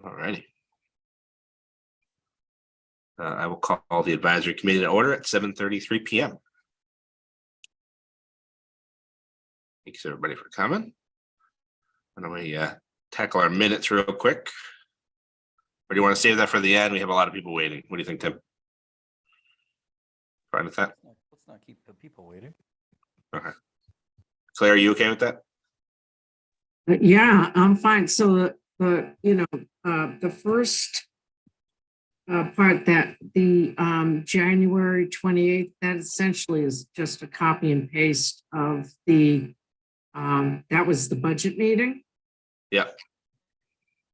All righty. I will call the advisory committee to order at 7:33 p.m. Thanks everybody for coming. Why don't we tackle our minutes real quick? Or do you want to save that for the end? We have a lot of people waiting. What do you think, Tim? Fine with that? Let's not keep the people waiting. Okay. Claire, are you okay with that? Yeah, I'm fine. So the first part, that the January 28th, that essentially is just a copy and paste of the that was the budget meeting. Yeah.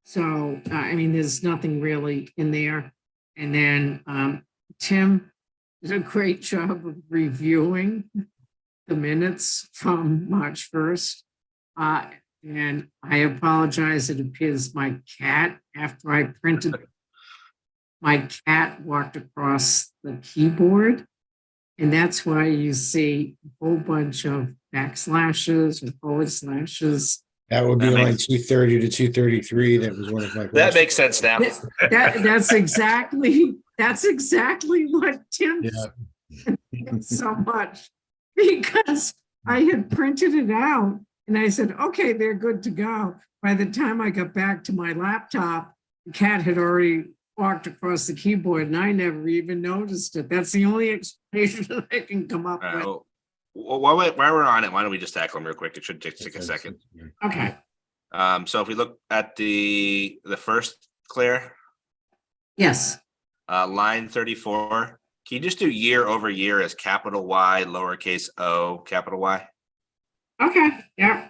So I mean, there's nothing really in there. And then Tim did a great job of reviewing the minutes from March 1st. And I apologize, it appears my cat, after I printed, my cat walked across the keyboard. And that's why you see a whole bunch of backslashes and forward slashes. That would be That line makes- 230 to 233. That was one of my That questions. makes sense now. That's exactly what Tim Yeah. said so much, because I had printed it out and I said, okay, they're good to go. By the time I got back to my laptop, the cat had already walked across the keyboard and I never even noticed it. That's the only explanation that I can come up with. Well, while we're on it, why don't we just tackle them real quick? It should take a second. Okay, So if we look at the first, Claire, yes, line 34, can you just do year over year as capital Y, lowercase o, capital Y? okay, yeah,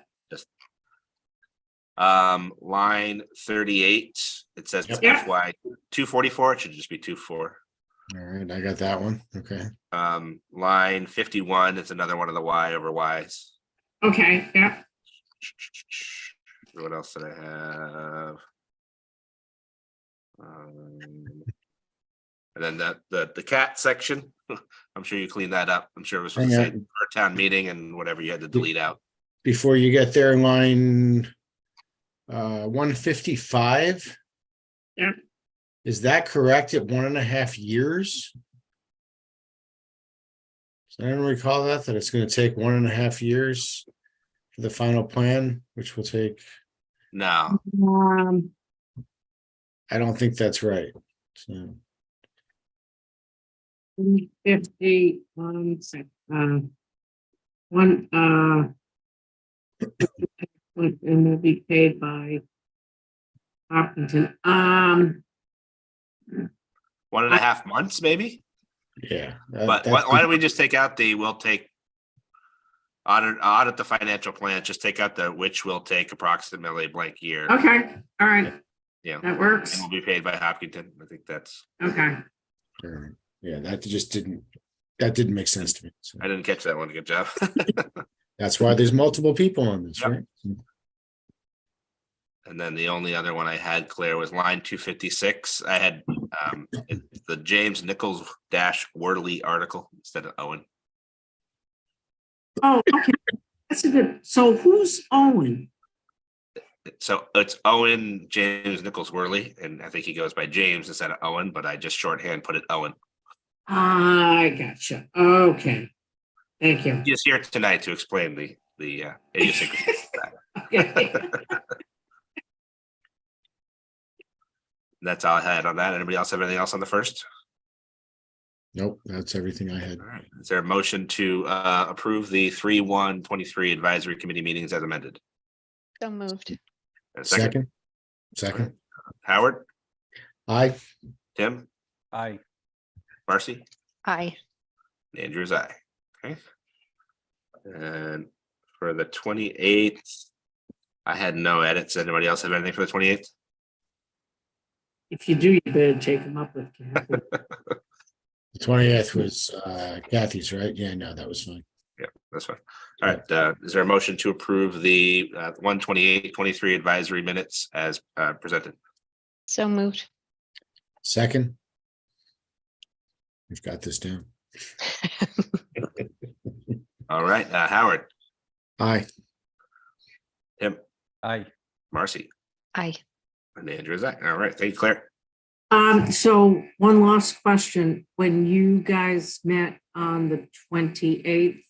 Line 38, it says Yep. Yeah. FY 244, it should just be 24. All right, I got that one. Okay. Line 51, it's another one of the Y over Y's. okay, yeah, What else did I have? And then the cat section, I'm sure you cleaned that up. I'm sure it was for the Hang same for town meeting and whatever you had to delete out. Before you get there, line 155. Yeah. Is that correct at 1.5 years? Does anyone recall that it's going to take 1.5 years for the final plan, which will take, No, I don't think that's right. So 50, one, and will be paid by Hopkinton. 1.5 months, maybe. yeah. But why don't we just take out the we'll take audit the financial plan, just take out the which will take approximately blank year Okay, all right, Yeah. that works. and will be paid by Hopkinton. I think that's Okay, Yeah, that didn't make sense to me. So I didn't catch that one. Good job. that's why there's multiple people on this, Yep. right? And then the only other one I had, Claire, was line 256. I had it's the James Nichols Worley article instead of Owen. oh, okay, that's a good, so who's Owen? So it's Owen James Nichols Worley, and I think he goes by James instead of Owen, but I just shorthand put it Owen. I gotcha, okay, thank you. He's here tonight to explain the idiosyncrasies of that. Okay. That's all I had on that. Anybody else have anything else on the first? Nope, that's everything I had. All right. Is there a motion to approve the 3/1/23 advisory committee meetings as amended? So moved. And a second, Second. Howard, Aye. Tim, Aye. Marcy, Aye. Andrew's aye. Okay. And for the 28th, I had no edits. Anybody else have anything for the 28th? If you do, you better take them up with Kathy. The 20th was Kathy's, right? Yeah, no, that was fine. Yeah, that's fine. All right. Is there a motion to approve the 1/28/23 advisory minutes as presented? So moved. Second. We've got this down. All right. Howard, Aye. Tim, Aye. Marcy, Aye. And Andrew, is that all right? Thank you, Claire. So one last question. When you guys met on the 28th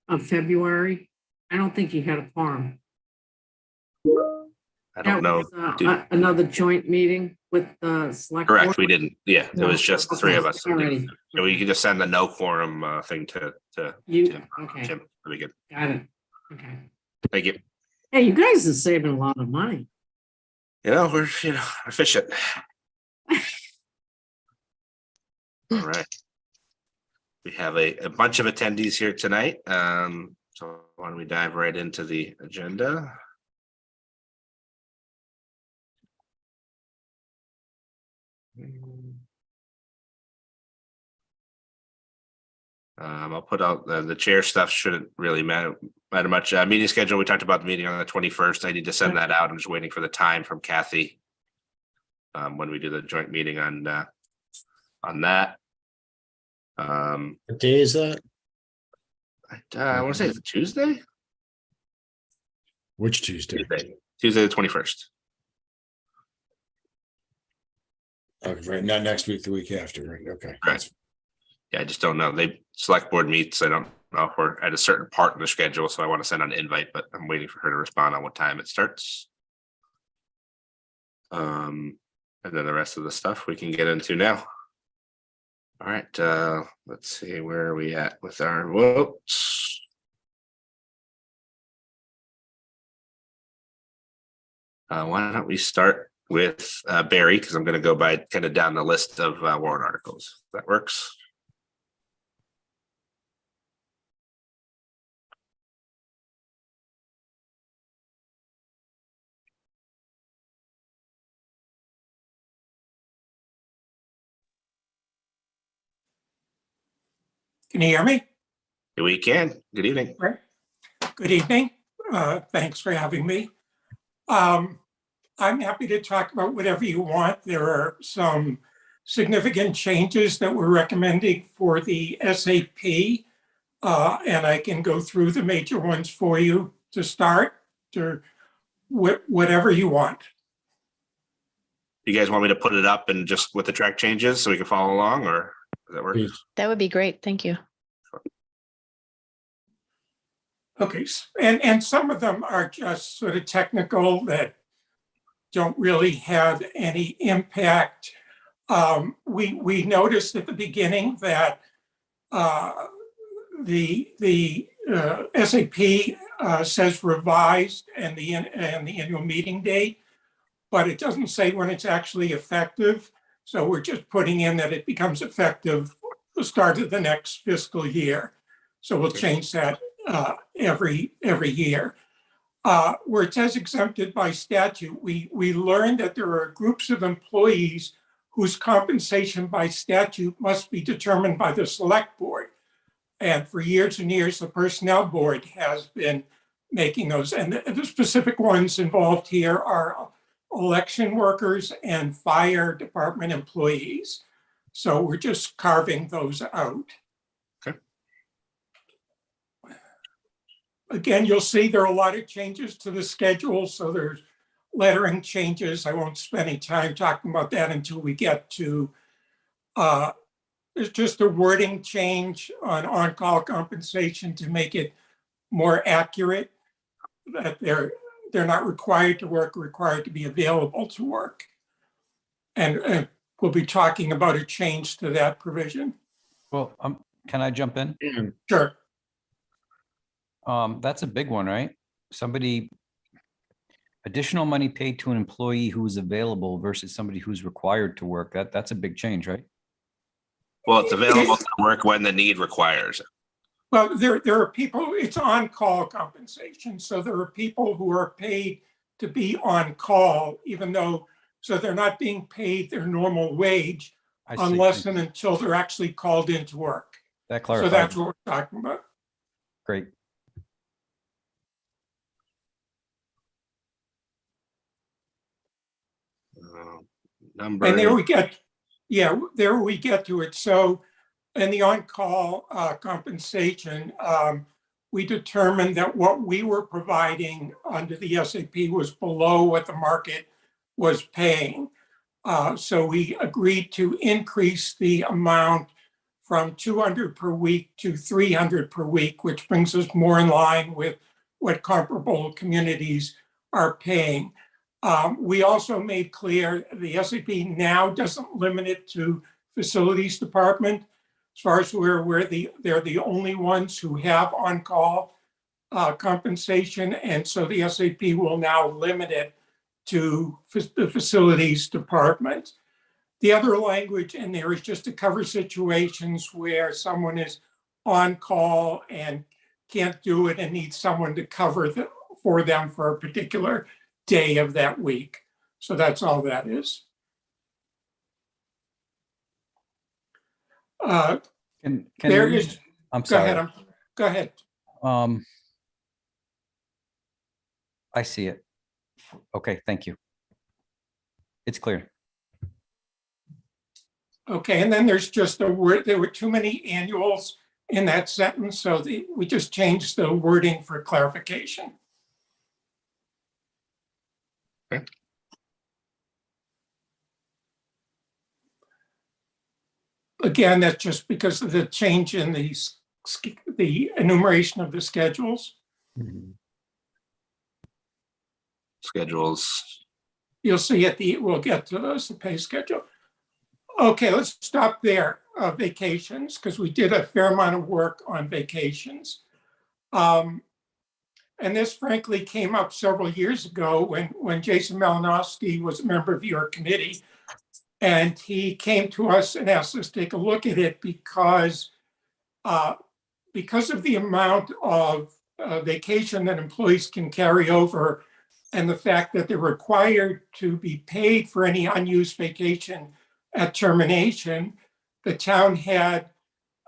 of February, I don't think you had a quorum. I don't That know. was, Did- another joint meeting with the select. Correct, board? we didn't. Yeah, it was just the three of us. Alrighty. So you can just send the no quorum thing to You, Tim. okay, Tim. That'd be good. got it. Okay. Thank you. Hey, you guys are saving a lot of money. We're efficient. All right. We have a bunch of attendees here tonight. So why don't we dive right into the agenda? I'll put out the chair stuff shouldn't really matter much. Meeting schedule, we talked about the meeting on the 21st. I need to send that out. I'm just waiting for the time from Kathy. When we do the joint meeting on that. What day is that? I want to say it's Tuesday. Which Tuesday? Tuesday the 21st. Okay, right, not next week, the week after, right? Okay. Right. Yeah, I just don't know. Select board meets. I don't know if we're at a certain part in the schedule, so I want to send an invite, but I'm waiting for her to respond on what time it starts. And then the rest of the stuff we can get into now. All right, let's see, where are we at with our votes? Why don't we start with Barry, because I'm going to go by kind of down the list of warrant articles. That works. Can you hear me? We can. Good evening. Good evening. Thanks for having me. I'm happy to talk about whatever you want. There are some significant changes that we're recommending for the SAP, and I can go through the major ones for you to start, or whatever you want. You guys want me to put it up and just with the track changes so we can follow along, or does that work? Please. That would be great. Thank you. Okay, and some of them are just sort of technical that don't really have any impact. We noticed at the beginning that the SAP says revised and the annual meeting date, but it doesn't say when it's actually effective. So we're just putting in that it becomes effective the start of the next fiscal year. So we'll change that every year. Where it says exempted by statute, we learned that there are groups of employees whose compensation by statute must be determined by the select board. And for years and years, the personnel board has been making those. And the specific ones involved here are election workers and fire department employees. So we're just carving those out. Again, you'll see there are a lot of changes to the schedule. So there's lettering changes. I won't spend any time talking about that until we get to, there's just a wording change on on-call compensation to make it more accurate, that they're not required to work, required to be available to work. And we'll be talking about a change to that provision. Well, can I jump in? Sure. That's a big one, right? Additional money paid to an employee who is available versus somebody who's required to work. That's a big change, right? Well, it's available to work when the need requires it. Well, there are people, it's on-call compensation. So there are people who are paid to be on call, even though, so they're not being paid their normal wage I see. unless and until they're actually called into work. That So clarifies. that's what we're talking about. Great. Number. And there we get, there we get to it. So in the on-call compensation, we determined that what we were providing under the SAP was below what the market was paying. So we agreed to increase the amount from 200 per week to 300 per week, which brings us more in line with what comparable communities are paying. We also made clear the SAP now doesn't limit it to facilities department. As far as we're aware, they're the only ones who have on-call compensation, and so the SAP will now limit it to the facilities department. The other language in there is just to cover situations where someone is on call and can't do it and needs someone to cover for them for a particular day of that week. So that's all that is. Can There we- is, I'm go ahead, sorry. go ahead. I see it. Okay, thank you. It's clear. Okay, and then there's just a word, there were too many annuals in that sentence, so we just changed the wording for clarification. Okay. Again, that's just because of the change in the enumeration of the schedules. Schedules. You'll see we'll get to those, the pay schedule. Okay, let's stop there. Vacations, because we did a fair amount of work on vacations. And this frankly came up several years ago when Jason Malinowski was a member of your committee. And he came to us and asked us to take a look at it because of the amount of vacation that employees can carry over and the fact that they're required to be paid for any unused vacation at termination, the town had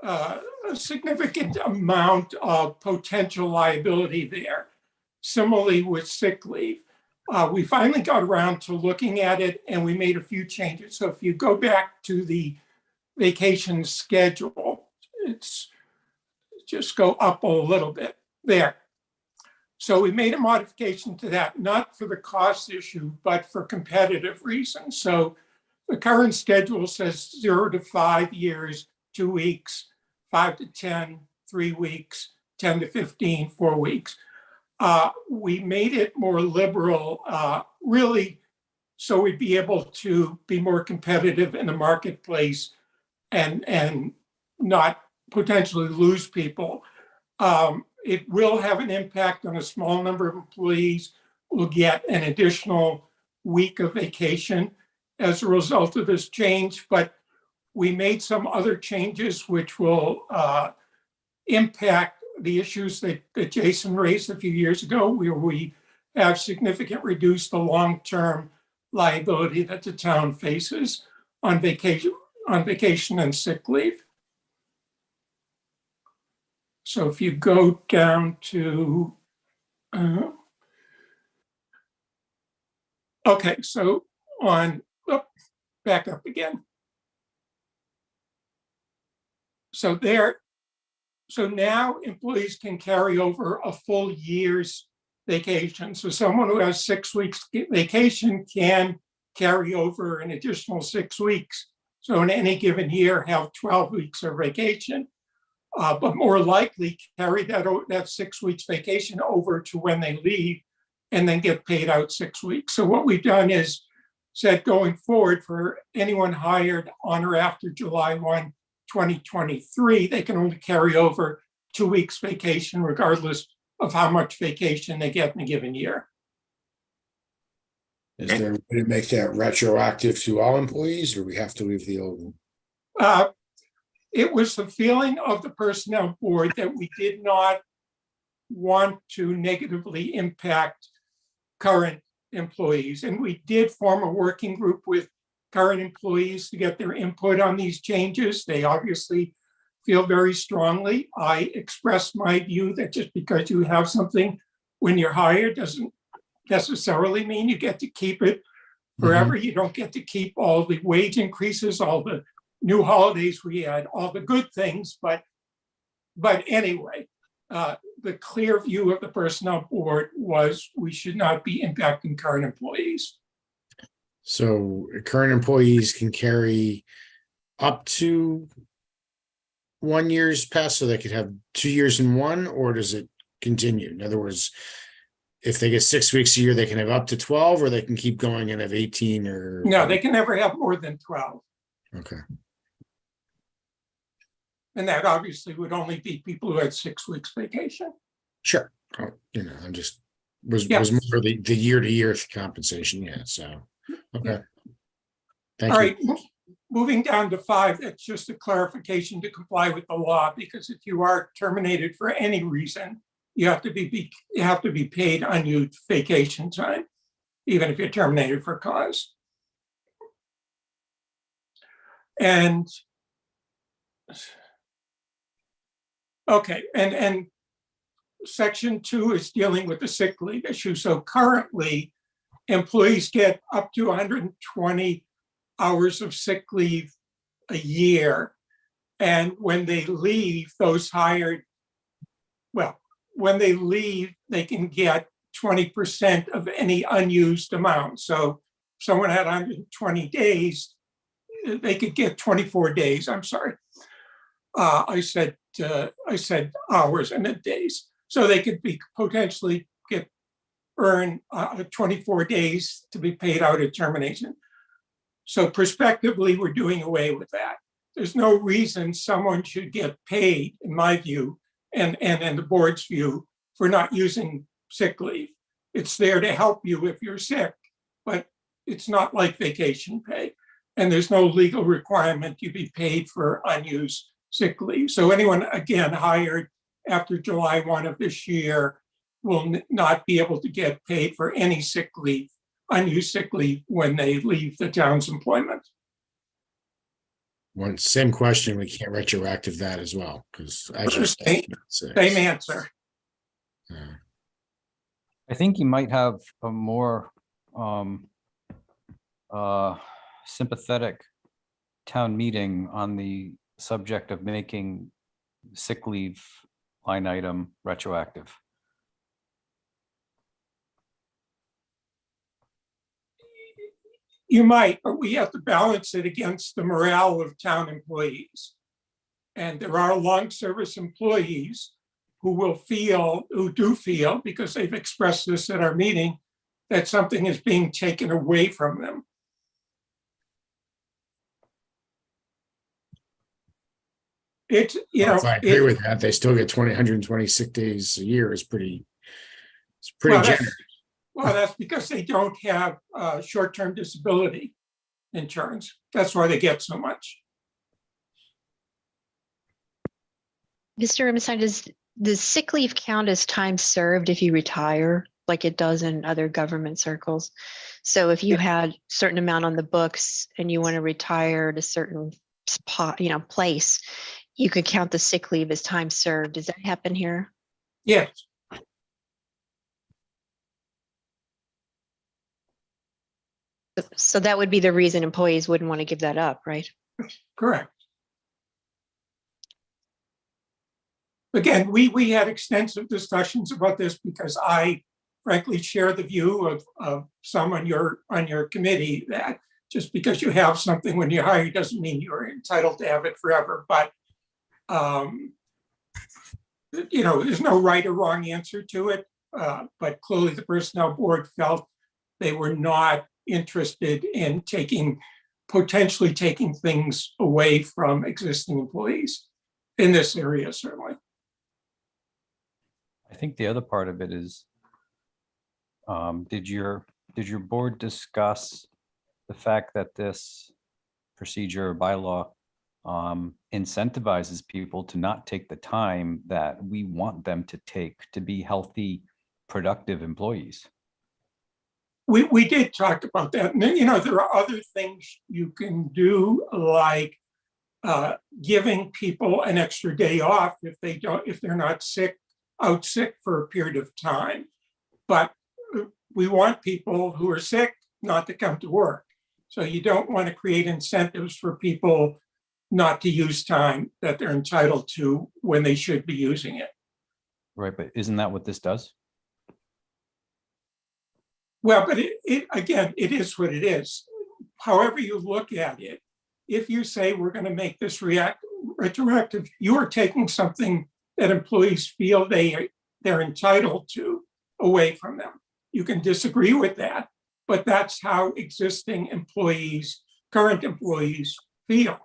a significant amount of potential liability there. Similarly with sick leave. We finally got around to looking at it and we made a few changes. So if you go back to the vacation schedule, it's just go up a little bit there. So we made a modification to that, not for the cost issue, but for competitive reasons. So the current schedule says 0 to 5 years, 2 weeks, 5 to 10, 3 weeks, 10 to 15, 4 weeks. We made it more liberal, really, so we'd be able to be more competitive in the marketplace and not potentially lose people. It will have an impact on a small number of employees who will get an additional week of vacation as a result of this change, but we made some other changes which will impact the issues that Jason raised a few years ago, where we have significant reduced the long-term liability that the town faces on vacation and sick leave. So if you go down to, okay, so back up again. So now employees can carry over a full year's vacation. So someone who has 6 weeks vacation can carry over an additional 6 weeks. So in any given year, have 12 weeks of vacation, but more likely carry that 6 weeks vacation over to when they leave and then get paid out 6 weeks. So what we've done is said going forward for anyone hired on or after July 1, 2023, they can only carry over 2 weeks vacation regardless of how much vacation they get in a given year. Is there a way to make that retroactive to all employees, or we have to leave the old one? It was the feeling of the personnel board that we did not want to negatively impact current employees. And we did form a working group with current employees to get their input on these changes. They obviously feel very strongly. I expressed my view that just because you have something when you're hired doesn't necessarily mean you get to keep it forever. You don't get to keep all the wage increases, all the new holidays we had, all the good things. But anyway, the clear view of the personnel board was we should not be impacting current employees. So current employees can carry up to 1 year's pass, so they could have 2 years in one, or does it continue? In other words, if they get 6 weeks a year, they can have up to 12, or they can keep going and have 18 or. No, they can never have more than 12. Okay, And that obviously would only be people who had 6 weeks vacation. sure. Oh, I'm just, was Yeah. more the year-to-year compensation, yeah, so, okay. Thank All you. right, moving down to 5, that's just a clarification to comply with the law, because if you are terminated for any reason, you have to be paid unused vacation time, even if you're terminated for cause. And okay, and section 2 is dealing with the sick leave issue. So currently, employees get up to 120 hours of sick leave a year. And when they leave, when they leave, they can get 20% of any unused amount. So if someone had 120 days, they could get 24 days. I'm sorry. I said hours and then days. So they could be potentially earn 24 days to be paid out at termination. So prospectively, we're doing away with that. There's no reason someone should get paid, in my view, and the board's view, for not using sick leave. It's there to help you if you're sick, but it's not like vacation pay. And there's no legal requirement you be paid for unused sick leave. So anyone, again, hired after July 1 of this year will not be able to get paid for any sick leave, unused sick leave, when they leave the town's employment. Same question, we can't retroactive that as well, because as you Same said. same answer. I think you might have a more sympathetic town meeting on the subject of making sick leave line item retroactive. You might, but we have to balance it against the morale of town employees. And there are long service employees who do feel, because they've expressed this at our meeting, that something is being taken away from them. It's, If I agree with that, they still get 120 sick days a year is pretty Well, generous. Well, that's because they don't have short-term disability insurance. That's why they get so much. Mr. Rubenstein, does sick leave count as time served if you retire, like it does in other government circles? So if you had a certain amount on the books and you want to retire at a certain spot, place, you could count the sick leave as time served. Does that happen here? Yes. So that would be the reason employees wouldn't want to give that up, right? Correct. Again, we had extensive discussions about this because I frankly share the view of some on your committee that just because you have something when you're hired doesn't mean you're entitled to have it forever. But there's no right or wrong answer to it. But clearly the personnel board felt they were not interested in potentially taking things away from existing employees in this area, certainly. I think the other part of it is, did your board discuss the fact that this procedure or bylaw incentivizes people to not take the time that we want them to take to be healthy, productive employees? We did talk about that. And then, there are other things you can do, like giving people an extra day off if they're not out sick for a period of time. But we want people who are sick not to come to work. So you don't want to create incentives for people not to use time that they're entitled to when they should be using it. Right, but isn't that what this does? Well, but it again, it is what it is. however you look at it, if you say we're going to make this retroactive, you are taking something that employees feel they're entitled to away from them. You can disagree with that, but that's how existing employees, current employees feel.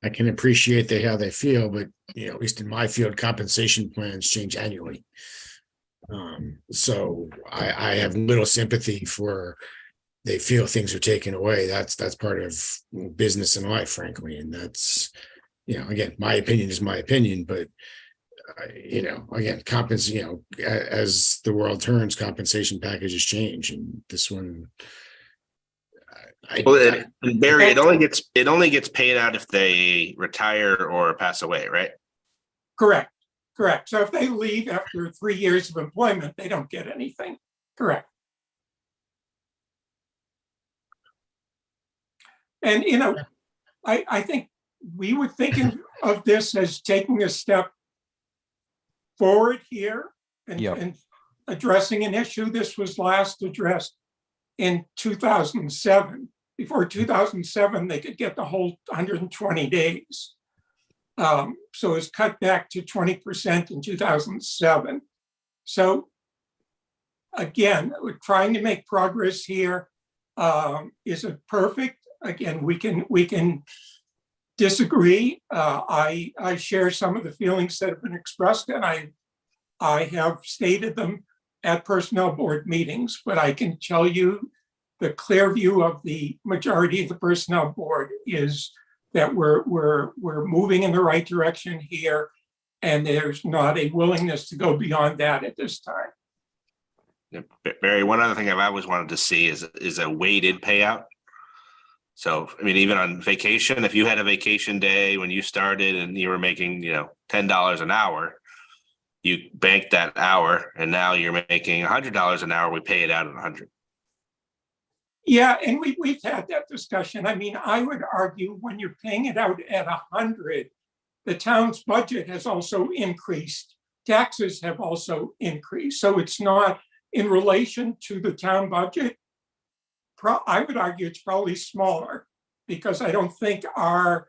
I can appreciate how they feel, but at least in my field, compensation plans change annually. So I have little sympathy for they feel things are taken away. That's part of business and life, frankly. And that's, again, my opinion is my opinion, but again, as the world turns, compensation packages change, and this one. Well, and Barry, it only gets paid out if they retire or pass away, right? Correct. So if they leave after 3 years of employment, they don't get anything. Correct. And, I think we were thinking of this as taking a step forward here and, Yep. and addressing an issue. This was last addressed in 2007. Before 2007, they could get the whole 120 days. So it's cut back to 20% in 2007. So again, we're trying to make progress here. Is it perfect? Again, we can disagree. I share some of the feelings that have been expressed, and I have stated them at personnel board meetings, but I can tell you the clear view of the majority of the personnel board is that we're moving in the right direction here, and there's not a willingness to go beyond that at this time. Yeah, Barry, one other thing I've always wanted to see is a weighted payout. So, I mean, even on vacation, if you had a vacation day when you started and you were making, $10 an hour, you banked that hour, and now you're making $100 an hour. We pay it out at 100. Yeah, and we've had that discussion. I mean, I would argue when you're paying it out at 100, the town's budget has also increased. Taxes have also increased. So it's not in relation to the town budget. I would argue it's probably smaller, because I don't think our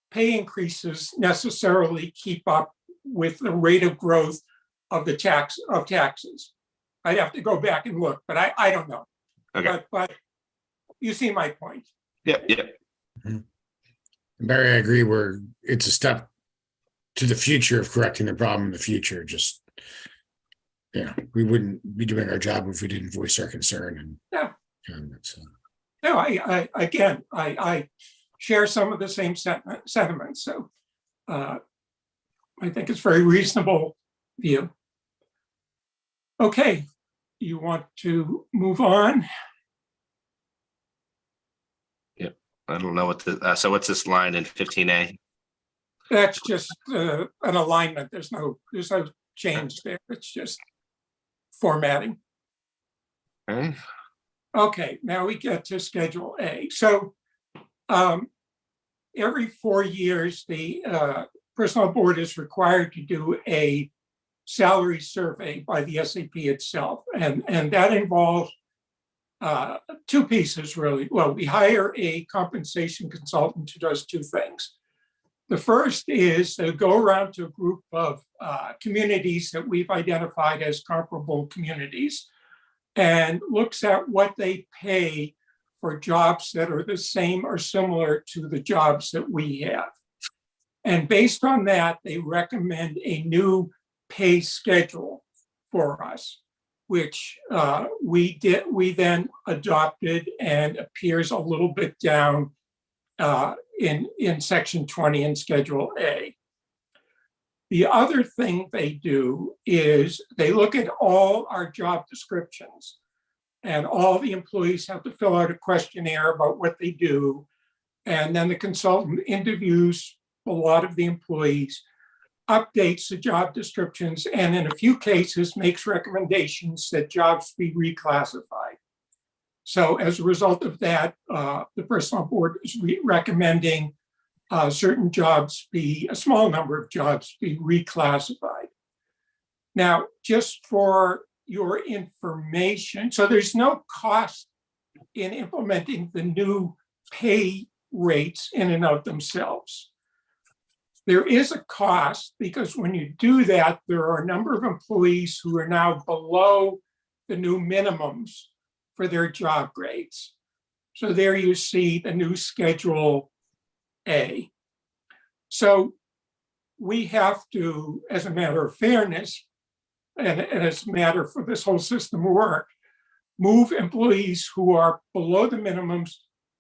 pay increases necessarily keep up with the rate of growth of the taxes. I'd have to go back and look, but I don't know. Okay. But you see my point. Yeah. Barry, I agree. It's a step to the future of correcting the problem in the future. Just, we wouldn't be doing our job if we didn't voice our concern and comments. No, I share some of the same sentiments. So I think it's very reasonable view. Okay, you want to move on? I don't know what so what's this line in 15A? That's just an alignment. There's no change there. It's just formatting. Okay. Okay, now we get to Schedule A. So every 4 years, the Personnel Board is required to do a salary survey by the SAP itself. And that involves two pieces, really. Well, we hire a compensation consultant who does two things. The first is to go around to a group of communities that we've identified as comparable communities and looks at what they pay for jobs that are the same or similar to the jobs that we have. And based on that, they recommend a new pay schedule for us, which we then adopted and appears a little bit down in Section 20 in Schedule A. The other thing they do is they look at all our job descriptions, and all the employees have to fill out a questionnaire about what they do. And then the consultant interviews a lot of the employees, updates the job descriptions, and in a few cases makes recommendations that jobs be reclassified. So as a result of that, the Personnel Board is recommending certain jobs a small number of jobs be reclassified. Now, just for your information, so there's no cost in implementing the new pay rates in and of themselves. There is a cost because when you do that, there are a number of employees who are now below the new minimums for their job grades. So there you see the new Schedule A. So we have to, as a matter of fairness, and as a matter for this whole system to work, move employees who are below the minimums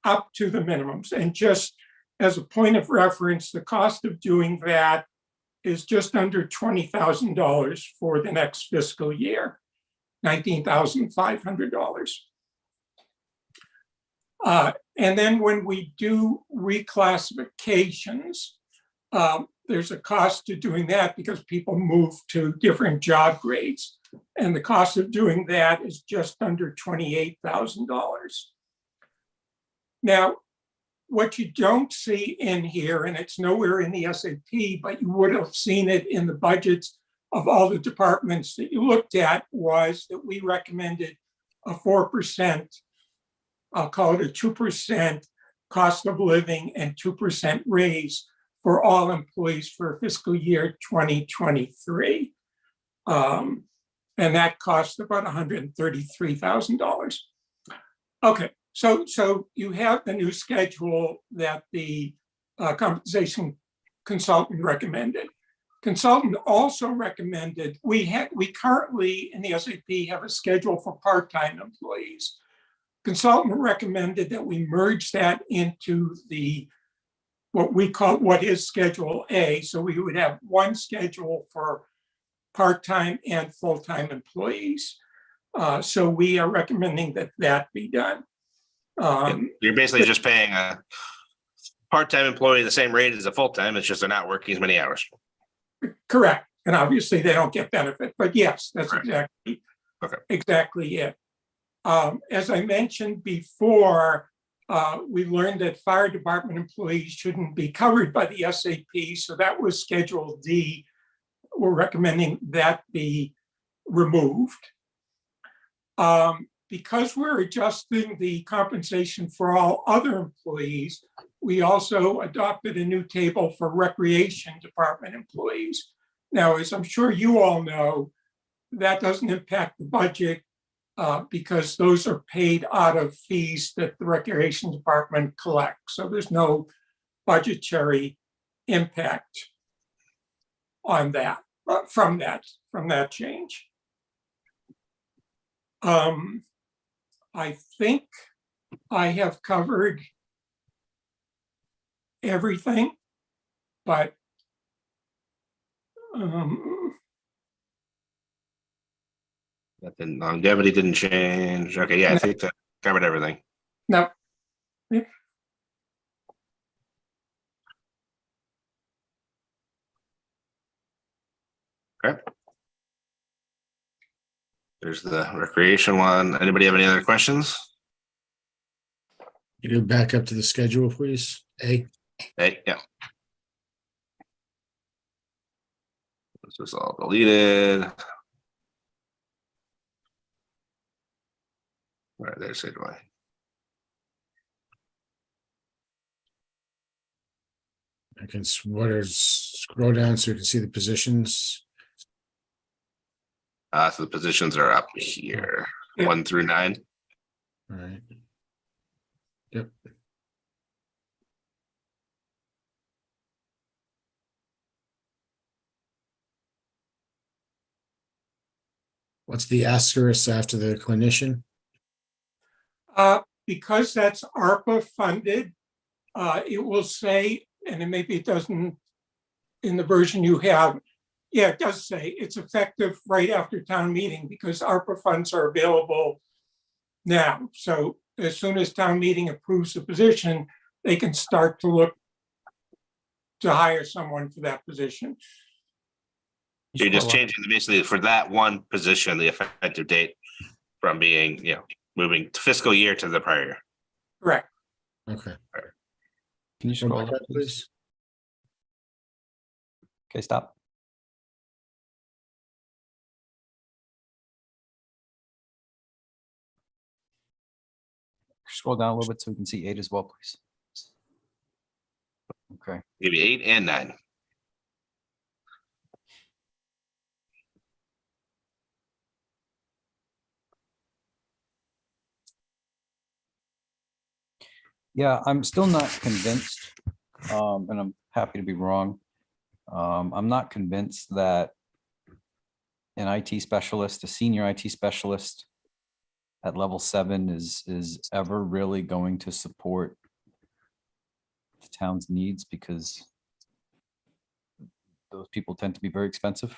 up to the minimums. And just as a point of reference, the cost of doing that is just under $20,000 for the next fiscal year, $19,500. And then when we do reclassifications, there's a cost to doing that because people move to different job grades. And the cost of doing that is just under $28,000. Now, what you don't see in here, and it's nowhere in the SAP, but you would have seen it in the budgets of all the departments that you looked at, was that we recommended a 4%, I'll call it a 2% cost of living and 2% raise for all employees for fiscal year 2023. And that cost about $133,000. Okay, so you have the new schedule that the compensation consultant recommended. Consultant also recommended, we currently in the SAP have a schedule for part-time employees. Consultant recommended that we merge that into the what is Schedule A. So we would have one schedule for part-time and full-time employees. So we are recommending that that be done. You're basically just paying a part-time employee the same rate as a full-time. It's just they're not working as many hours. Correct. And obviously they don't get benefit, but yes, that's Correct. exactly it. As I mentioned before, we learned that fire department employees shouldn't be covered by the SAP. So that was Schedule D. We're recommending that be removed. Because we're adjusting the compensation for all other employees, we also adopted a new table for recreation department employees. Now, as I'm sure you all know, that doesn't impact the budget because those are paid out of fees that the recreation department collects. So there's no budgetary impact on that, from that change. I think I have covered everything, but Nothing, longevity didn't change. Okay, yeah, I think that covered everything. no. Okay. There's the recreation one. Anybody have any other questions? You go back up to the schedule, please. A. Hey, yeah. This is all deleted. All right, there's it. I can scroll down so you can see the positions. So the positions are up here, Yeah. 1 through 9. All right. Yep. What's the asterisk after the clinician? Because that's ARPA funded, it will say, and maybe it doesn't in the version you have. Yeah, it does say it's effective right after town meeting because ARPA funds are available now. So as soon as town meeting approves the position, they can start to look to hire someone for that position. So you're just changing basically for that one position, the effective date from being, moving fiscal year to the prior year. Correct. Okay. Can you Go scroll back up, up, please? please. Okay, stop. scroll down a little bit so we can see 8 as well, please? Okay, Give you 8 and 9. yeah, I'm still not convinced, and I'm happy to be wrong. I'm not convinced that an IT specialist, a senior IT specialist at level 7 is ever really going to support the town's needs, because those people tend to be very expensive.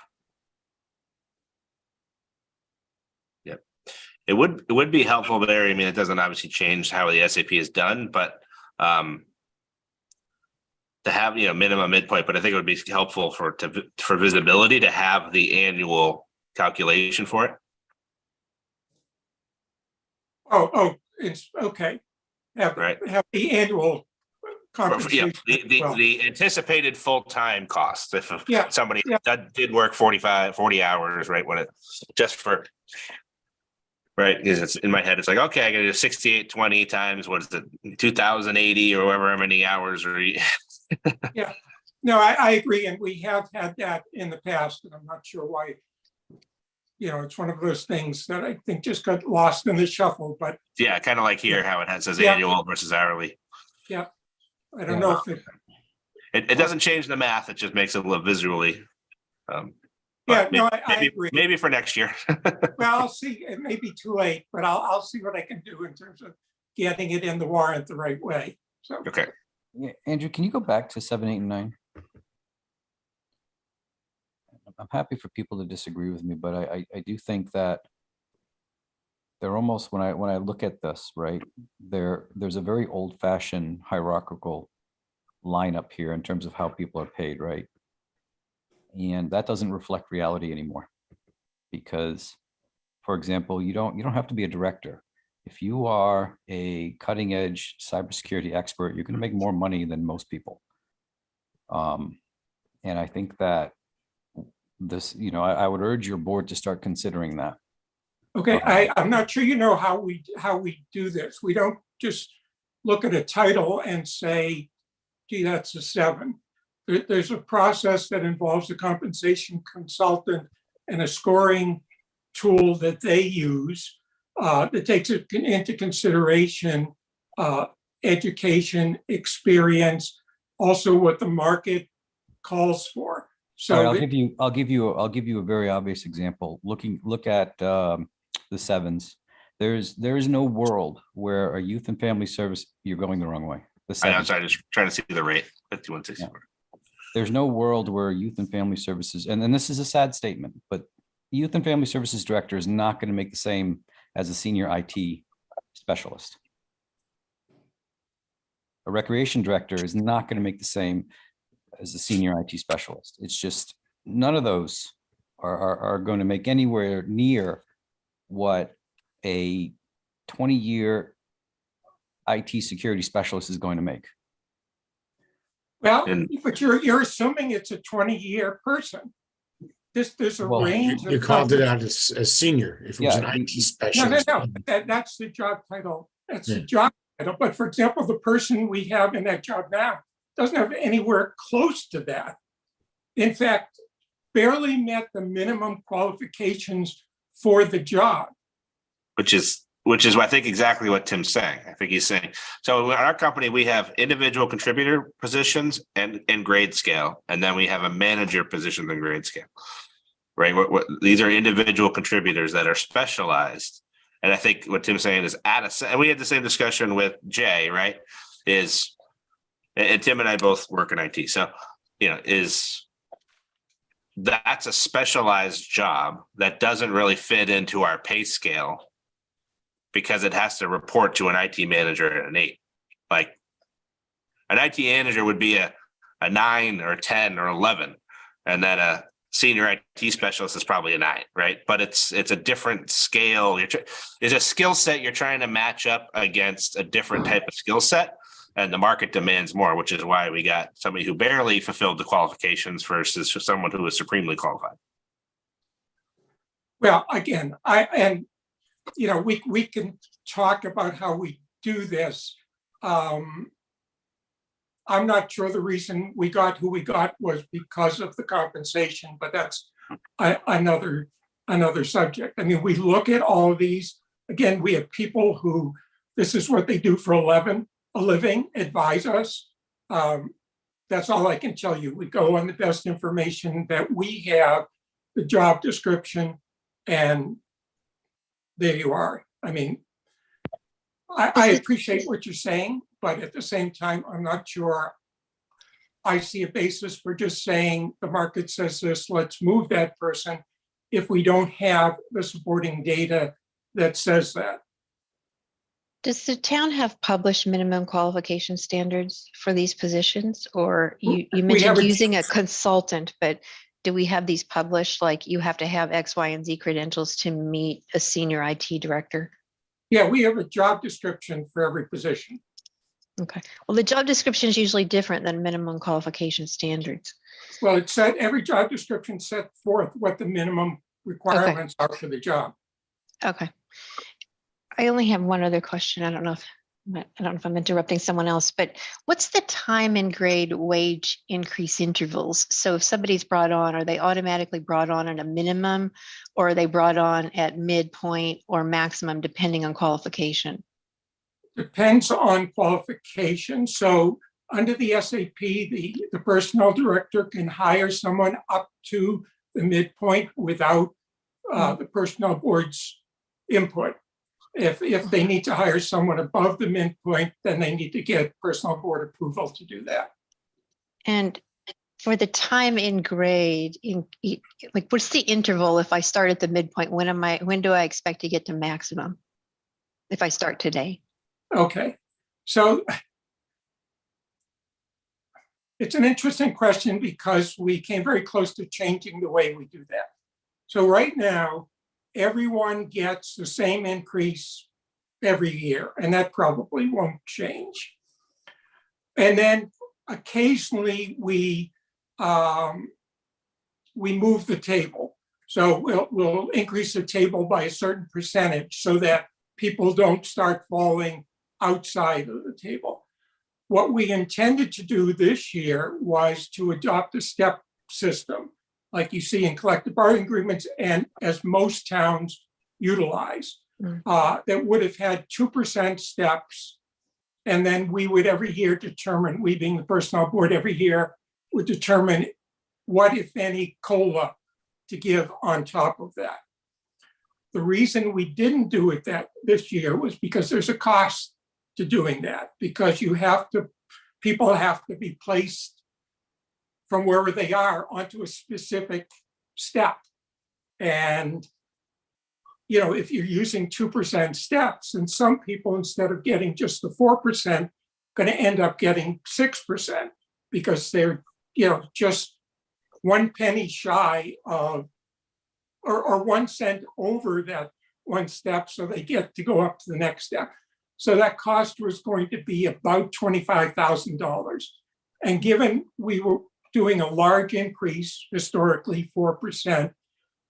It would be helpful there. I mean, it doesn't obviously change how the SAP is done, but to have, minimum midpoint, but I think it would be helpful for visibility to have the annual calculation for it. Oh, it's okay. Right. Have the annual Yeah, compensation. as well. the anticipated full-time cost, if Yeah, somebody yeah. that did work 40 hours, right, when it, just for, right, because it's in my head, it's like, okay, I gotta do 6820 times, what is it, 2080 or however many hours, or No, I agree, and we have had that in the past, and I'm not sure why. It's one of those things that I think just got lost in the shuffle, but yeah, kind of like here, how it says Yeah. annual versus hourly. I don't know if It doesn't change the math, it just makes it look visually. Yeah, But no, I maybe, agree. maybe for next year. Well, I'll see, it may be too late, but I'll see what I can do in terms of getting it in the warrant the right way, so. Okay, Yeah, Andrew, can you go back to 7, 8, and 9? I'm happy for people to disagree with me, but I do think that they're almost, when I look at this, right, there's a very old-fashioned hierarchical lineup here in terms of how people are paid, right? And that doesn't reflect reality anymore. Because, for example, you don't have to be a director. If you are a cutting-edge cybersecurity expert, you're going to make more money than most people. And I think that this, I would urge your board to start considering that. Okay, I'm not sure how we do this. We don't just look at a title and say, gee, that's a 7. There's a process that involves a compensation consultant and a scoring tool that they use that takes into consideration education, experience, also what the market calls for. So All right, I'll give you a very obvious example. Look at the 7s. There is no world where a youth and family service, you're going the wrong way. The I know, 7s. sorry, just trying to see the rate, 5164. There's no world where youth and family services, and then this is a sad statement, but youth and family services director is not going to make the same as a senior IT specialist. A recreation director is not going to make the same as a senior IT specialist. It's just, none of those are going to make anywhere near what a 20-year IT security specialist is going to make. Well, And- but you're assuming it's a 20-year person. There's a Well, range. You of called it compensation. out as senior. If it was an Yeah, IT No, specialist. that's the job title. That's the Yeah. job title. But for example, the person we have in that job now doesn't have anywhere close to that. In fact, barely met the minimum qualifications for the job. Which is I think exactly what Tim's saying. I think he's saying, so in our company, we have individual contributor positions and grade scale, and then we have a manager position and grade scale. Right? These are individual contributors that are specialized. And I think what Tim's saying is and we had the same discussion with Jay, right? And Tim and I both work in IT. So, that's a specialized job that doesn't really fit into our pay scale, because it has to report to an IT manager at an 8. Like an IT manager would be a 9 or 10 or 11, and then a senior IT specialist is probably a 9, right? But it's a different scale. It's a skill set you're trying to match up against a different type of skill set, and the market demands more, which is why we got somebody who barely fulfilled the qualifications versus someone who is supremely qualified. Well, again, we can talk about how we do this. I'm not sure the reason we got who we got was because of the compensation, but that's another subject. I mean, we look at all of these. Again, we have people who this is what they do for a living, advise us. That's all I can tell you. We go on the best information that we have, the job description, and there you are. I mean, I appreciate what you're saying, but at the same time, I'm not sure I see a basis for just saying the market says this, let's move that person if we don't have the supporting data that says that. Does the town have published minimum qualification standards for these positions? Or you mentioned haven't- using a consultant, but do we have these published? Like you have to have X, Y, and Z credentials to meet a senior IT director? Yeah, we have a job description for every position. Okay. Well, the job description is usually different than minimum qualification standards. Well, it said every job description set forth what the minimum requirements are for the job. Okay. I only have one other question. I don't know if I'm interrupting someone else, but what's the time and grade wage increase intervals? So if somebody's brought on, are they automatically brought on at a minimum, or are they brought on at midpoint or maximum depending on qualification? Depends on qualification. So under the SAP, the personnel director can hire someone up to the midpoint without the personnel board's input. If they need to hire someone above the midpoint, then they need to get personnel board approval to do that. And for the time in grade, like what's the interval if I start at the midpoint? When do I expect to get to maximum? If I start today? Okay, so it's an interesting question because we came very close to changing the way we do that. So right now, everyone gets the same increase every year, and that probably won't change. And then occasionally we move the table. So we'll increase the table by a certain percentage so that people don't start falling outside of the table. What we intended to do this year was to adopt a step system, like you see in collective bargaining agreements, and as most towns utilize, that would have had 2% steps. And then we would every year determine, we being the personnel board every year, would determine what, if any, COLA to give on top of that. The reason we didn't do it this year was because there's a cost to doing that, because people have to be placed from wherever they are onto a specific step. And, if you're using 2% steps, and some people, instead of getting just the 4%, going to end up getting 6% because they're, just 1 penny shy of, or 1 cent over that 1 step. So they get to go up to the next step. So that cost was going to be about $25,000. And given we were doing a large increase, historically 4%,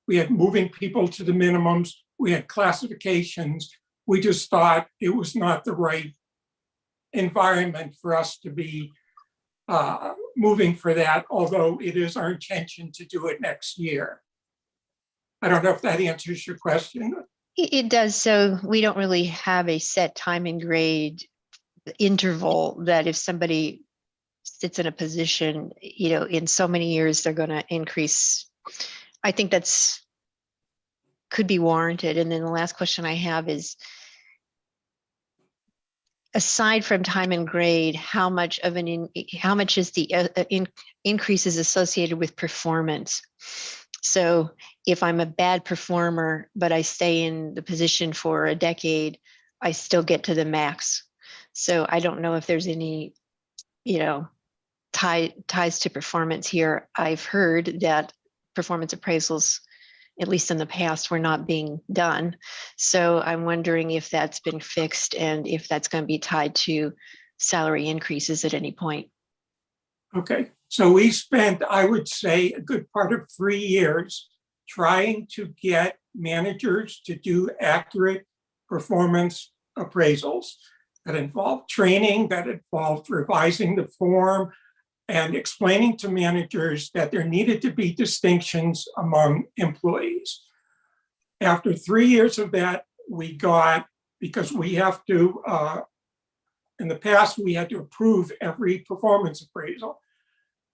we had moving people to the minimums, we had classifications, we just thought it was not the right environment for us to be moving for that, although it is our intention to do it next year. I don't know if that answers your question. It does. So we don't really have a set time and grade interval that if somebody sits in a position, in so many years, they're going to increase. I think could be warranted. And then the last question I have is, aside from time and grade, how much is the increases associated with performance? So if I'm a bad performer, but I stay in the position for a decade, I still get to the max. So I don't know if there's any, ties to performance here. I've heard that performance appraisals, at least in the past, were not being done. So I'm wondering if that's been fixed and if that's going to be tied to salary increases at any point. Okay, so we spent, I would say, a good part of 3 years trying to get managers to do accurate performance appraisals. that involved training, that involved revising the form, and explaining to managers that there needed to be distinctions among employees. After 3 years of that, we got, because we have to, in the past, we had to approve every performance appraisal.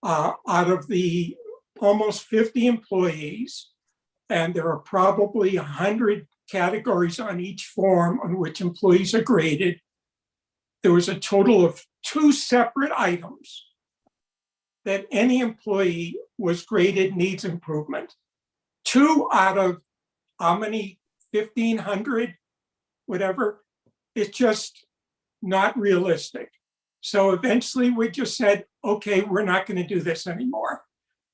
Out of the almost 50 employees, and there are probably 100 categories on each form on which employees are graded, there was a total of 2 separate items that any employee was graded needs improvement. 2 out of how many, 1,500, whatever, it's just not realistic. So eventually we just said, okay, we're not going to do this anymore.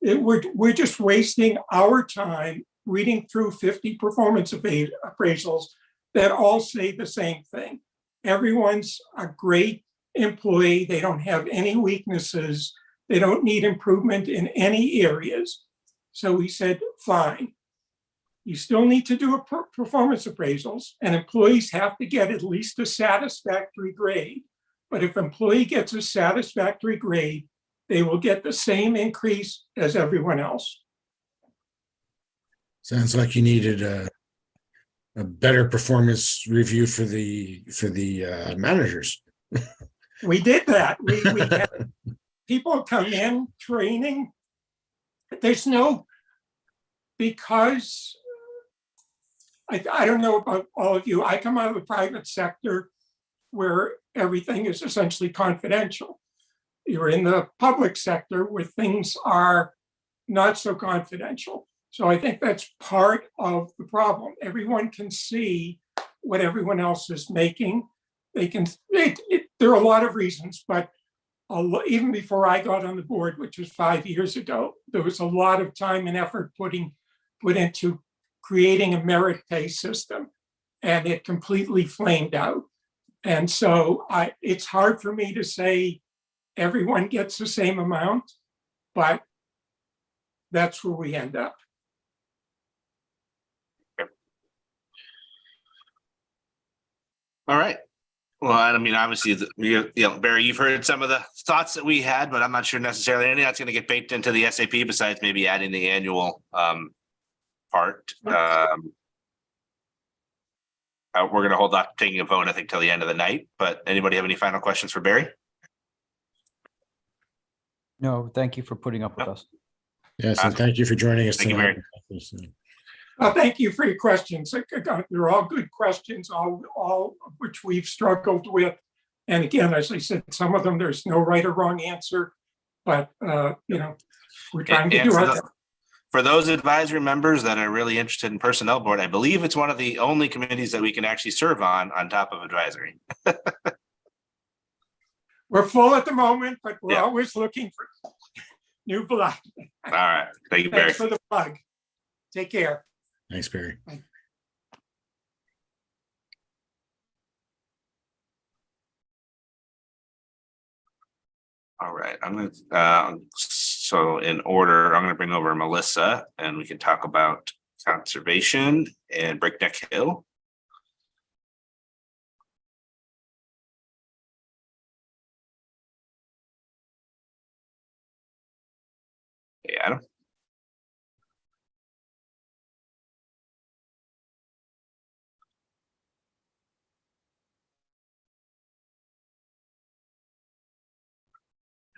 We're just wasting our time reading through 50 performance appraisals that all say the same thing. Everyone's a great employee. They don't have any weaknesses. They don't need improvement in any areas. So we said, fine. You still need to do performance appraisals, and employees have to get at least a satisfactory grade. But if an employee gets a satisfactory grade, they will get the same increase as everyone else. Sounds like you needed a better performance review for the managers. We did that. We had people come in training. There's no, because I don't know about all of you. I come out of the private sector where everything is essentially confidential. You're in the public sector where things are not so confidential. So I think that's part of the problem. Everyone can see what everyone else is making. They can, there are a lot of reasons, but even before I got on the board, which was 5 years ago, there was a lot of time and effort put into creating a merit pay system, and it completely flamed out. And so it's hard for me to say everyone gets the same amount, but that's where we end up. All right. Well, I mean, obviously, Barry, you've heard some of the thoughts that we had, but I'm not sure necessarily any that's going to get baked into the SAP besides maybe adding the annual part. We're going to hold off taking a vote, I think, till the end of the night. But anybody have any final questions for Barry? No, thank you for putting up with us. Yes, and thank you for joining us Thank you, tonight. Well, thank you for your questions. They're all good questions, all of which we've struggled with. And again, as I said, some of them, there's no right or wrong answer, but we're trying to do our best. For those advisory members that are really interested in personnel board, I believe it's one of the only committees that we can actually serve on top of advisory. We're full at the moment, but we're Yeah. always looking for new blood. All right. Thank you, Barry. Thanks for the plug. Take care. Thanks, Barry. All right. I'm going to, so in order, I'm going to bring over Melissa and we can talk about conservation and Breakneck Hill. Hey, Adam.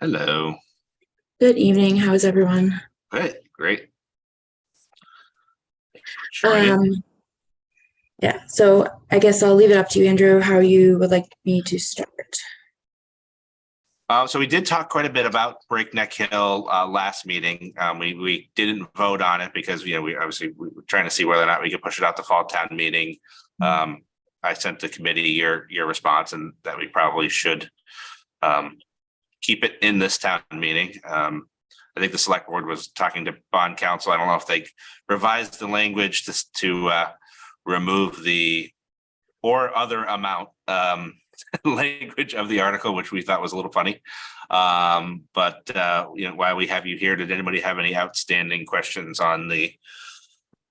Hello. Good evening. How is everyone? Good. Great. Joining. Yeah, so I guess I'll leave it up to you, Andrew, how you would like me to start. So we did talk quite a bit about Breakneck Hill last meeting. We didn't vote on it because we were trying to see whether or not we could push it out to fall town meeting. I sent the committee your response and that we probably should keep it in this town meeting. I think the select board was talking to bond counsel. I don't know if they revised the language to remove the or other amount language of the article, which we thought was a little funny. But while we have you here, did anybody have any outstanding questions on the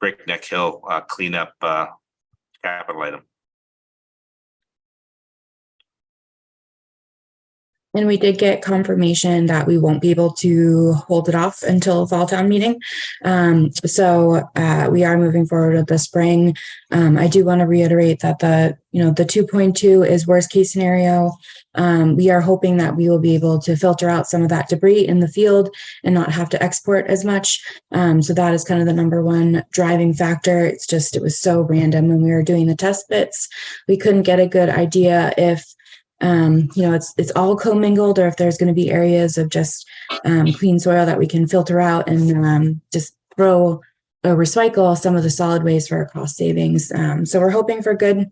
Breakneck Hill cleanup capital item? And we did get confirmation that we won't be able to hold it off until fall town meeting. So we are moving forward with the spring. I do want to reiterate that the 2.2 is worst case scenario. We are hoping that we will be able to filter out some of that debris in the field and not have to export as much. So that is kind of the number one driving factor. It was so random when we were doing the test bits. We couldn't get a good idea if it's all commingled or if there's going to be areas of just clean soil that we can filter out and just throw or recycle some of the solid waste for our cost savings. So we're hoping for good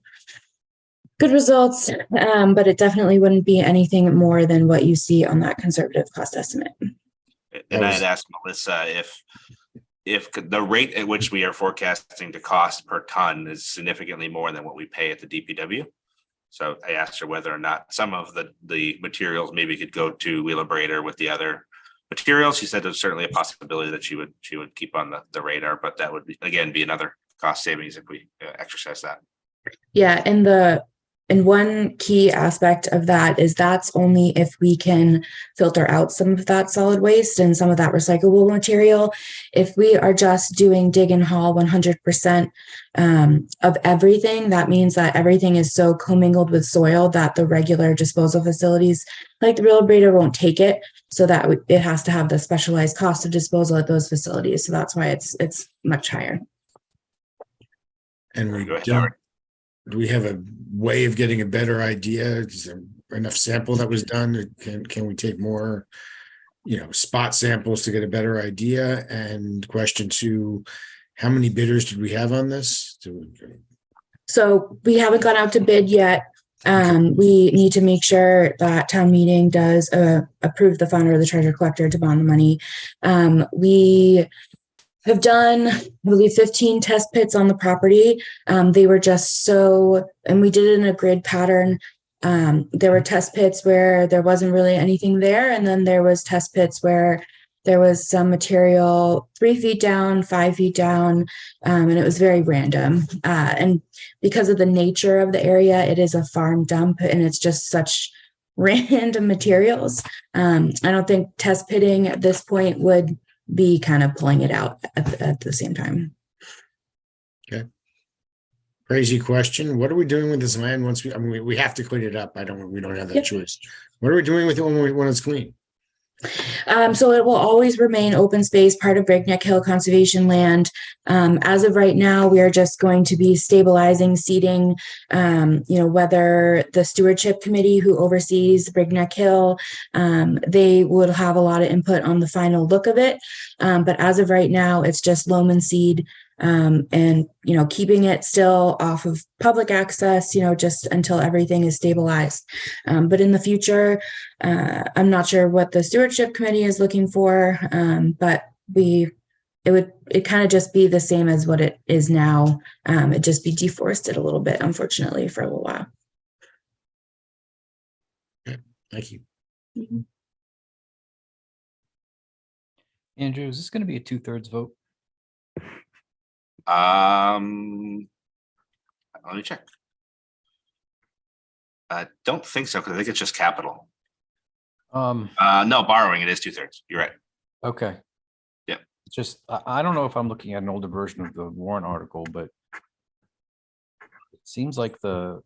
results, but it definitely wouldn't be anything more than what you see on that conservative cost estimate. And I had asked Melissa if the rate at which we are forecasting to cost per ton is significantly more than what we pay at the DPW. So I asked her whether or not some of the materials maybe could go to Wheelabrator with the other materials. She said there's certainly a possibility that she would keep on the radar, but that would be another cost savings if we exercise that. Yeah, and one key aspect of that is that's only if we can filter out some of that solid waste and some of that recyclable material. If we are just doing dig and haul 100% of everything, that means that everything is so commingled with soil that the regular disposal facilities like the Wheelabrator won't take it, so that it has to have the specialized cost of disposal at those facilities. So that's why it's much higher. And we Go ahead, don't, Howard. do we have a way of getting a better idea? Is there enough sample that was done? Can we take more, spot samples to get a better idea? And question 2, how many bidders did we have on this? So we haven't gone out to bid yet. We need to make sure that town meeting does approve the fund or the treasurer collector to bond the money. We have done, I believe, 15 test pits on the property. They were just and we did it in a grid pattern. There were test pits where there wasn't really anything there. And then there was test pits where there was some material 3 feet down, 5 feet down, and it was very random. And because of the nature of the area, it is a farm dump and it's just such random materials. I don't think test pitting at this point would be kind of pulling it out at the same time. Okay. Crazy question. What are we doing with this land once we have to clean it up. We don't have that choice. What are we doing with it when it's clean? So it will always remain open space, part of Breakneck Hill Conservation Land. As of right now, we are just going to be stabilizing, seeding, whether the stewardship committee who oversees Breakneck Hill, they would have a lot of input on the final look of it. But as of right now, it's just loam and seed. And keeping it still off of public access, just until everything is stabilized. But in the future, I'm not sure what the stewardship committee is looking for, but it kind of just be the same as what it is now. It just be deforested a little bit, unfortunately, for a little while. Okay, thank you. Mm-hmm. Andrew, is this going to be a 2/3 vote? Let me check. I don't think so, because I think it's just capital. No, borrowing, it is 2/3. You're right. Okay. Yeah. Just, I don't know if I'm looking at an older version of the warrant article, but it seems like the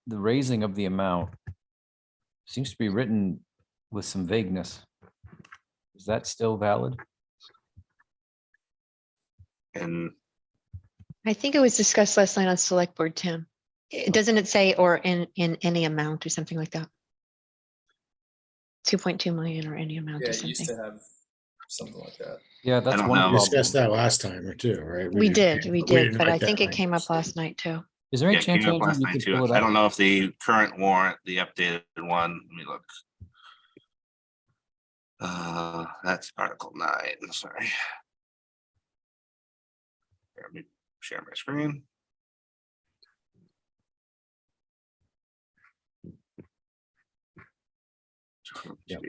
raising of the amount seems to be written with some vagueness. Is that still valid? And I think it was discussed last night on select board, Tim. Doesn't it say or in any amount or something like that? 2.2 million or any amount Yeah, or it used to something. have something like that. Yeah, that's don't one know. We problem. discussed that last time or two, right? We did, didn't but like I that think it language. came up last night too. Is there any yeah, chance, came up Andrew, last you night could too. pull it I up? don't know if the current warrant, the updated one, let me look. That's Article 9, sorry. Here, let me share my screen. Yep.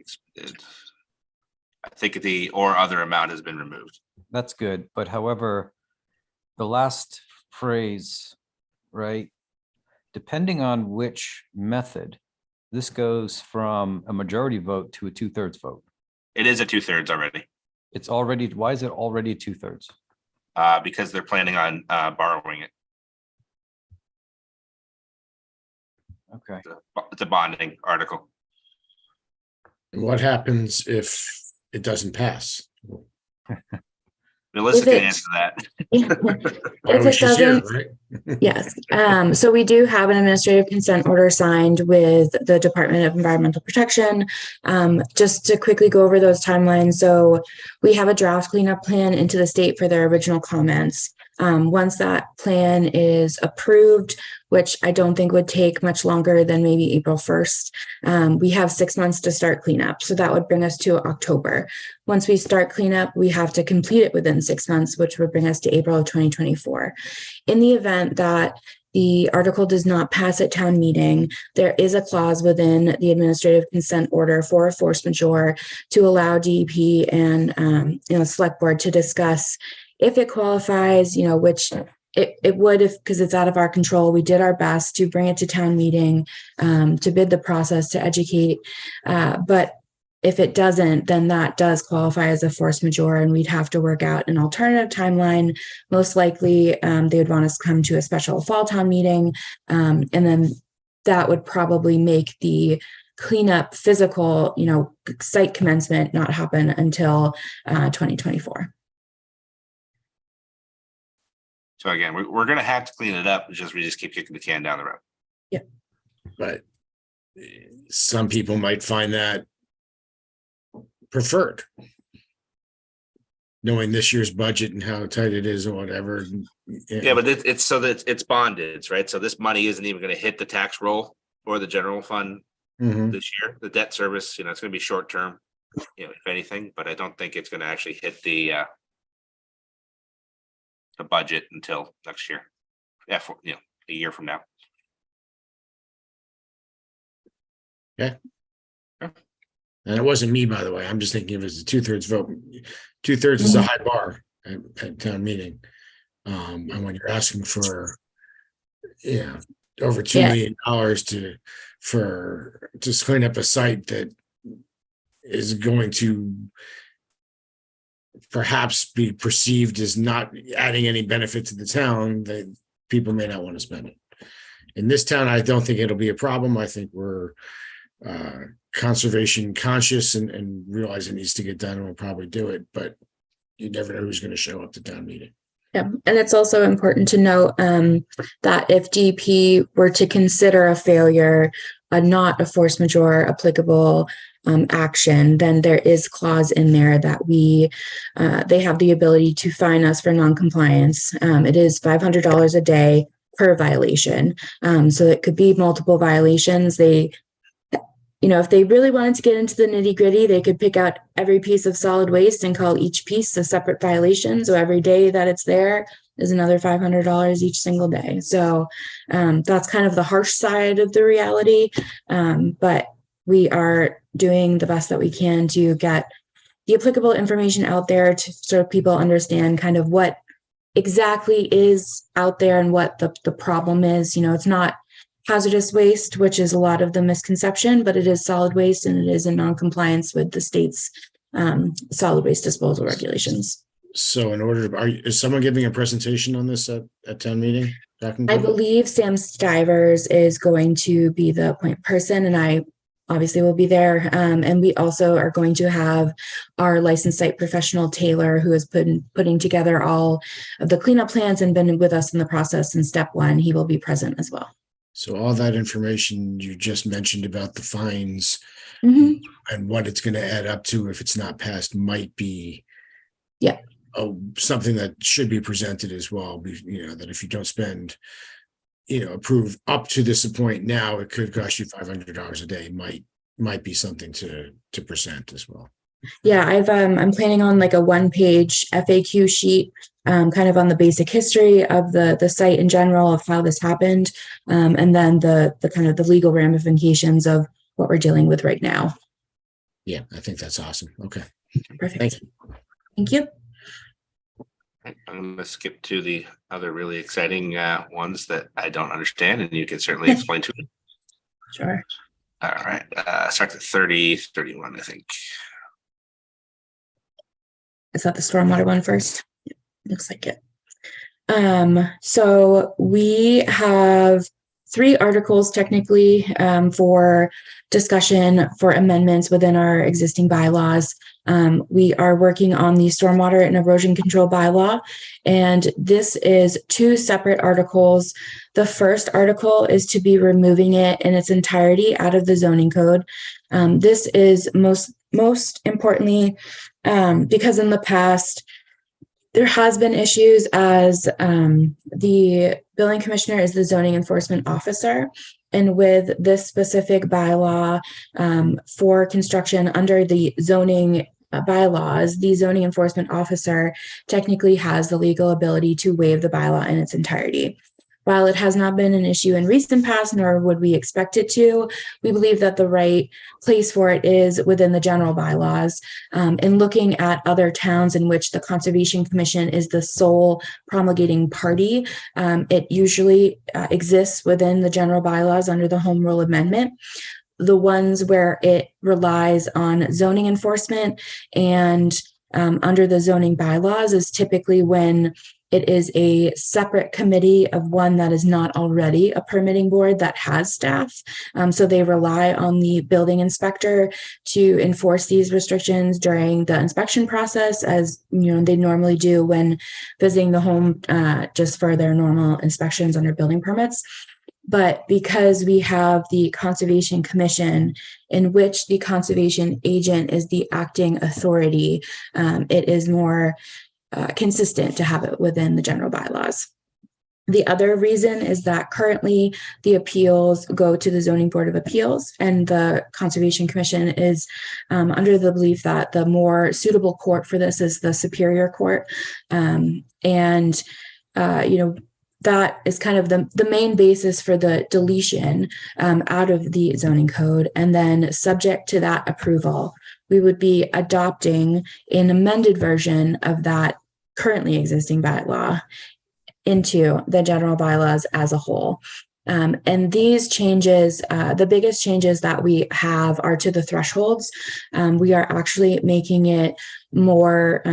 I think the or other amount has been removed. That's good, but however, the last phrase, right? depending on which method, this goes from a majority vote to a 2/3 vote. It is a 2/3 already, It's already, why is it already 2/3? because they're planning on borrowing it. Okay. It's a bonding article. What happens if it doesn't pass? Melissa If can it- answer that. Why If was it she here, doesn't, right? yes. So we do have an administrative consent order signed with the Department of Environmental Protection. Just to quickly go over those timelines. So we have a draft cleanup plan into the state for their original comments. Once that plan is approved, which I don't think would take much longer than maybe April 1st, we have 6 months to start cleanup. So that would bring us to October. Once we start cleanup, we have to complete it within 6 months, which would bring us to April of 2024. In the event that the article does not pass at town meeting, there is a clause within the administrative consent order for a force majeure to allow DEP and select board to discuss if it qualifies, which it would, if because it's out of our control. We did our best to bring it to town meeting, to bid the process, to educate, but if it doesn't, then that does qualify as a force majeure, and we'd have to work out an alternative timeline. Most likely, they would want us to come to a special fall town meeting, and then that would probably make the cleanup physical, site commencement not happen until 2024. So again, we're going to have to clean it up. We just keep kicking the can down the road. But some people might find that preferred, knowing this year's budget and how tight it is or whatever. Yeah, but it's so that it's bonded, right? So this money isn't even going to hit the tax roll or the general fund Mhm. this year. The debt service, it's going to be short term, if anything, but I don't think it's going to actually hit the budget until next year. Yeah, a year from now. And it wasn't me, by the way. I'm just thinking of it as a 2/3 vote. 2/3 is a high bar at town meeting. And when you're asking for, over $2 million to just clean up a site that is going to perhaps be perceived as not adding any benefit to the town, that people may not want to spend it. In this town, I don't think it'll be a problem. I think we're conservation conscious and realize it needs to get done, and we'll probably do it, but you never know who's going to show up to town meeting. Yeah, and it's also important to note that if DEP were to consider a failure, not a force majeure applicable action, then there is clause in there that they have the ability to fine us for noncompliance. It is $500 a day per violation, so it could be multiple violations. If they really wanted to get into the nitty gritty, they could pick out every piece of solid waste and call each piece a separate violation. So every day that it's there is another $500 each single day. So that's kind of the harsh side of the reality. But we are doing the best that we can to get the applicable information out there so people understand kind of what exactly is out there and what the problem is. It's not hazardous waste, which is a lot of the misconception, but it is solid waste, and it is in non-compliance with the state's solid waste disposal regulations. So is someone giving a presentation on this at town meeting? I believe Sam Stivers is going to be the point person, and I obviously will be there. And we also are going to have our licensed site professional, Taylor, who has putting together all of the cleanup plans and been with us in the process in step one. He will be present as well. So all that information you just mentioned about the fines Mm-hmm. and what it's going to add up to if it's not passed might be something that should be presented as well. That if you don't spend, approve up to this point now, it could cost you $500 a day. Might be something to present as well. Yeah, I'm planning on like a 1-page FAQ sheet, kind of on the basic history of the site in general, of how this happened, and then the kind of the legal ramifications of what we're dealing with right now. Yeah, I think that's awesome. Okay. Perfect. Thank you. Thank you. I'm gonna skip to the other really exciting ones that I don't understand, and you can certainly explain to me. Sure. All right, start at 30, 31, I think. Is that the stormwater one first? Yep, looks like it. So we have 3 articles technically for discussion for amendments within our existing bylaws. We are working on the stormwater and erosion control bylaw, and this is 2 separate articles. The first article is to be removing it in its entirety out of the zoning code. This is most importantly because in the past, there has been issues as the building commissioner is the zoning enforcement officer. And with this specific bylaw for construction under the zoning bylaws, the zoning enforcement officer technically has the legal ability to waive the bylaw in its entirety. While it has not been an issue in recent past, nor would we expect it to, we believe that the right place for it is within the general bylaws. In looking at other towns in which the Conservation Commission is the sole promulgating party, it usually exists within the general bylaws under the Home Rule Amendment. The ones where it relies on zoning enforcement and under the zoning bylaws is typically when it is a separate committee of one that is not already a permitting board that has staff. So they rely on the building inspector to enforce these restrictions during the inspection process, as they normally do when visiting the home just for their normal inspections under building permits. But because we have the Conservation Commission, in which the conservation agent is the acting authority, it is more consistent to have it within the general bylaws. The other reason is that currently the appeals go to the Zoning Board of Appeals, and the Conservation Commission is under the belief that the more suitable court for this is the Superior Court. That is kind of the main basis for the deletion out of the zoning code. And then subject to that approval, we would be adopting an amended version of that currently existing bylaw into the general bylaws as a whole. And these changes, the biggest changes that we have are to the thresholds. We are actually making it more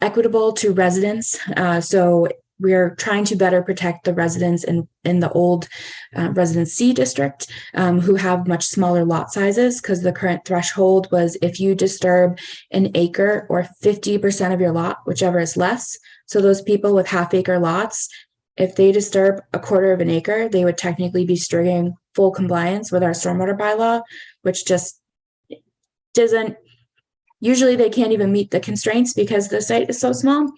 equitable to residents. So we're trying to better protect the residents in the old Residence C district who have much smaller lot sizes, because the current threshold was if you disturb an acre or 50% of your lot, whichever is less. So those people with half-acre lots, if they disturb a quarter of an acre, they would technically be triggering full compliance with our stormwater bylaw, which just doesn't. Usually they can't even meet the constraints because the site is so small.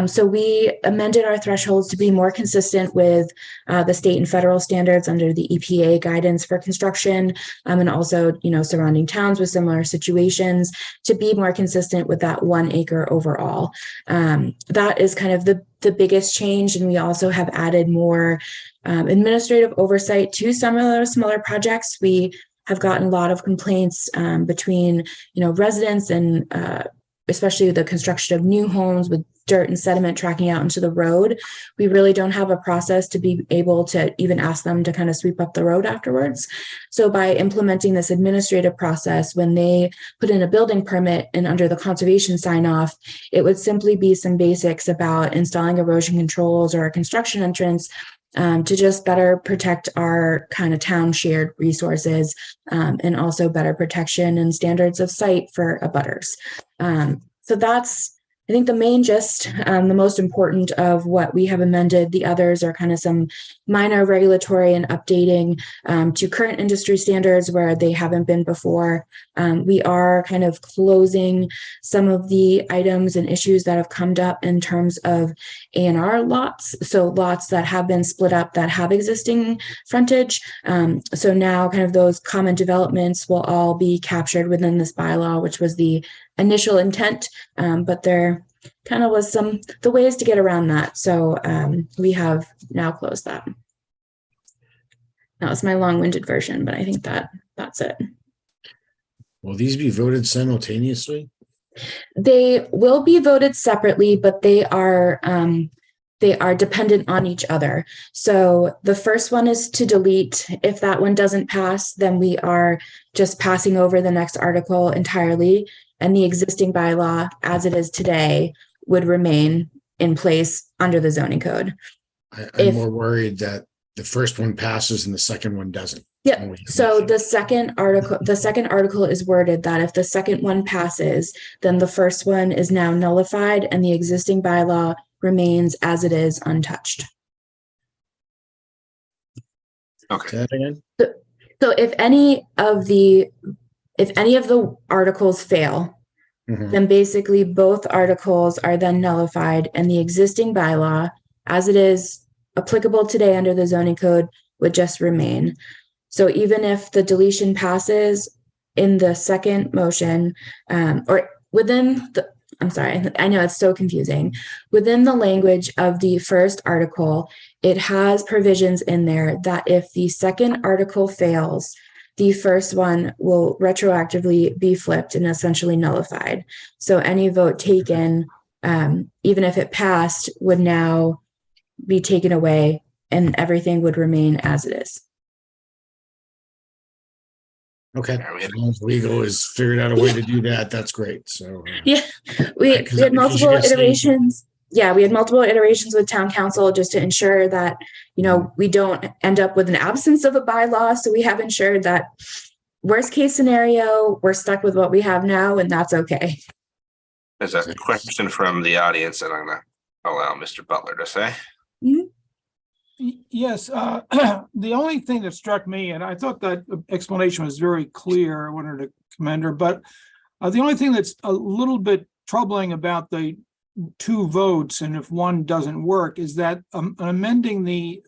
So we amended our thresholds to be more consistent with the state and federal standards under the EPA guidance for construction, and also, surrounding towns with similar situations to be more consistent with that 1 acre overall. That is kind of the biggest change. And we also have added more administrative oversight to some of those smaller projects. We have gotten a lot of complaints between, residents and especially the construction of new homes with dirt and sediment tracking out into the road. We really don't have a process to be able to even ask them to kind of sweep up the road afterwards. So by implementing this administrative process, when they put in a building permit and under the conservation sign off, it would simply be some basics about installing erosion controls or a construction entrance to just better protect our kind of town shared resources, and also better protection and standards of site for abutters. So that's, I think, the main gist, the most important of what we have amended. The others are kind of some minor regulatory and updating to current industry standards where they haven't been before. We are kind of closing some of the items and issues that have come up in terms of A&R lots. So lots that have been split up that have existing frontage. So now kind of those common developments will all be captured within this bylaw, which was the initial intent, but there kind of was the ways to get around that. So we have now closed that. That was my long-winded version, but I think that's it. Will these be voted simultaneously? They will be voted separately, but they are dependent on each other. So the first one is to delete. If that one doesn't pass, then we are just passing over the next article entirely, and the existing bylaw as it is today would remain in place under the zoning code. I'm If- more worried that the first one passes and the second one doesn't. Yeah. So the second article is worded that if the second one passes, then the first one is now nullified and the existing bylaw remains as it is, untouched. Okay. Say that again? So if any of the articles fail, Mhm. then basically both articles are then nullified and the existing bylaw as it is applicable today under the zoning code would just remain. So even if the deletion passes in the second motion, or within the, I'm sorry, I know it's so confusing. Within the language of the first article, it has provisions in there that if the second article fails, the first one will retroactively be flipped and essentially nullified. So any vote taken, even if it passed, would now be taken away and everything would remain as it is. Okay. Yeah, we had- As long as legal has figured out a way to do that, that's great. So, Yeah, we Right, 'cause had because you multiple guys say- iterations. Yeah, we had multiple iterations with town council just to ensure that, we don't end up with an absence of a bylaw. So we have ensured that worst case scenario, we're stuck with what we have now, and that's okay. There's a question from the audience that I'm gonna allow Mr. Butler to say. Yes, the only thing that struck me, and I thought that explanation was very clear, I wanted to commend her, but the only thing that's a little bit troubling about the two votes, and if one doesn't work, is that amending the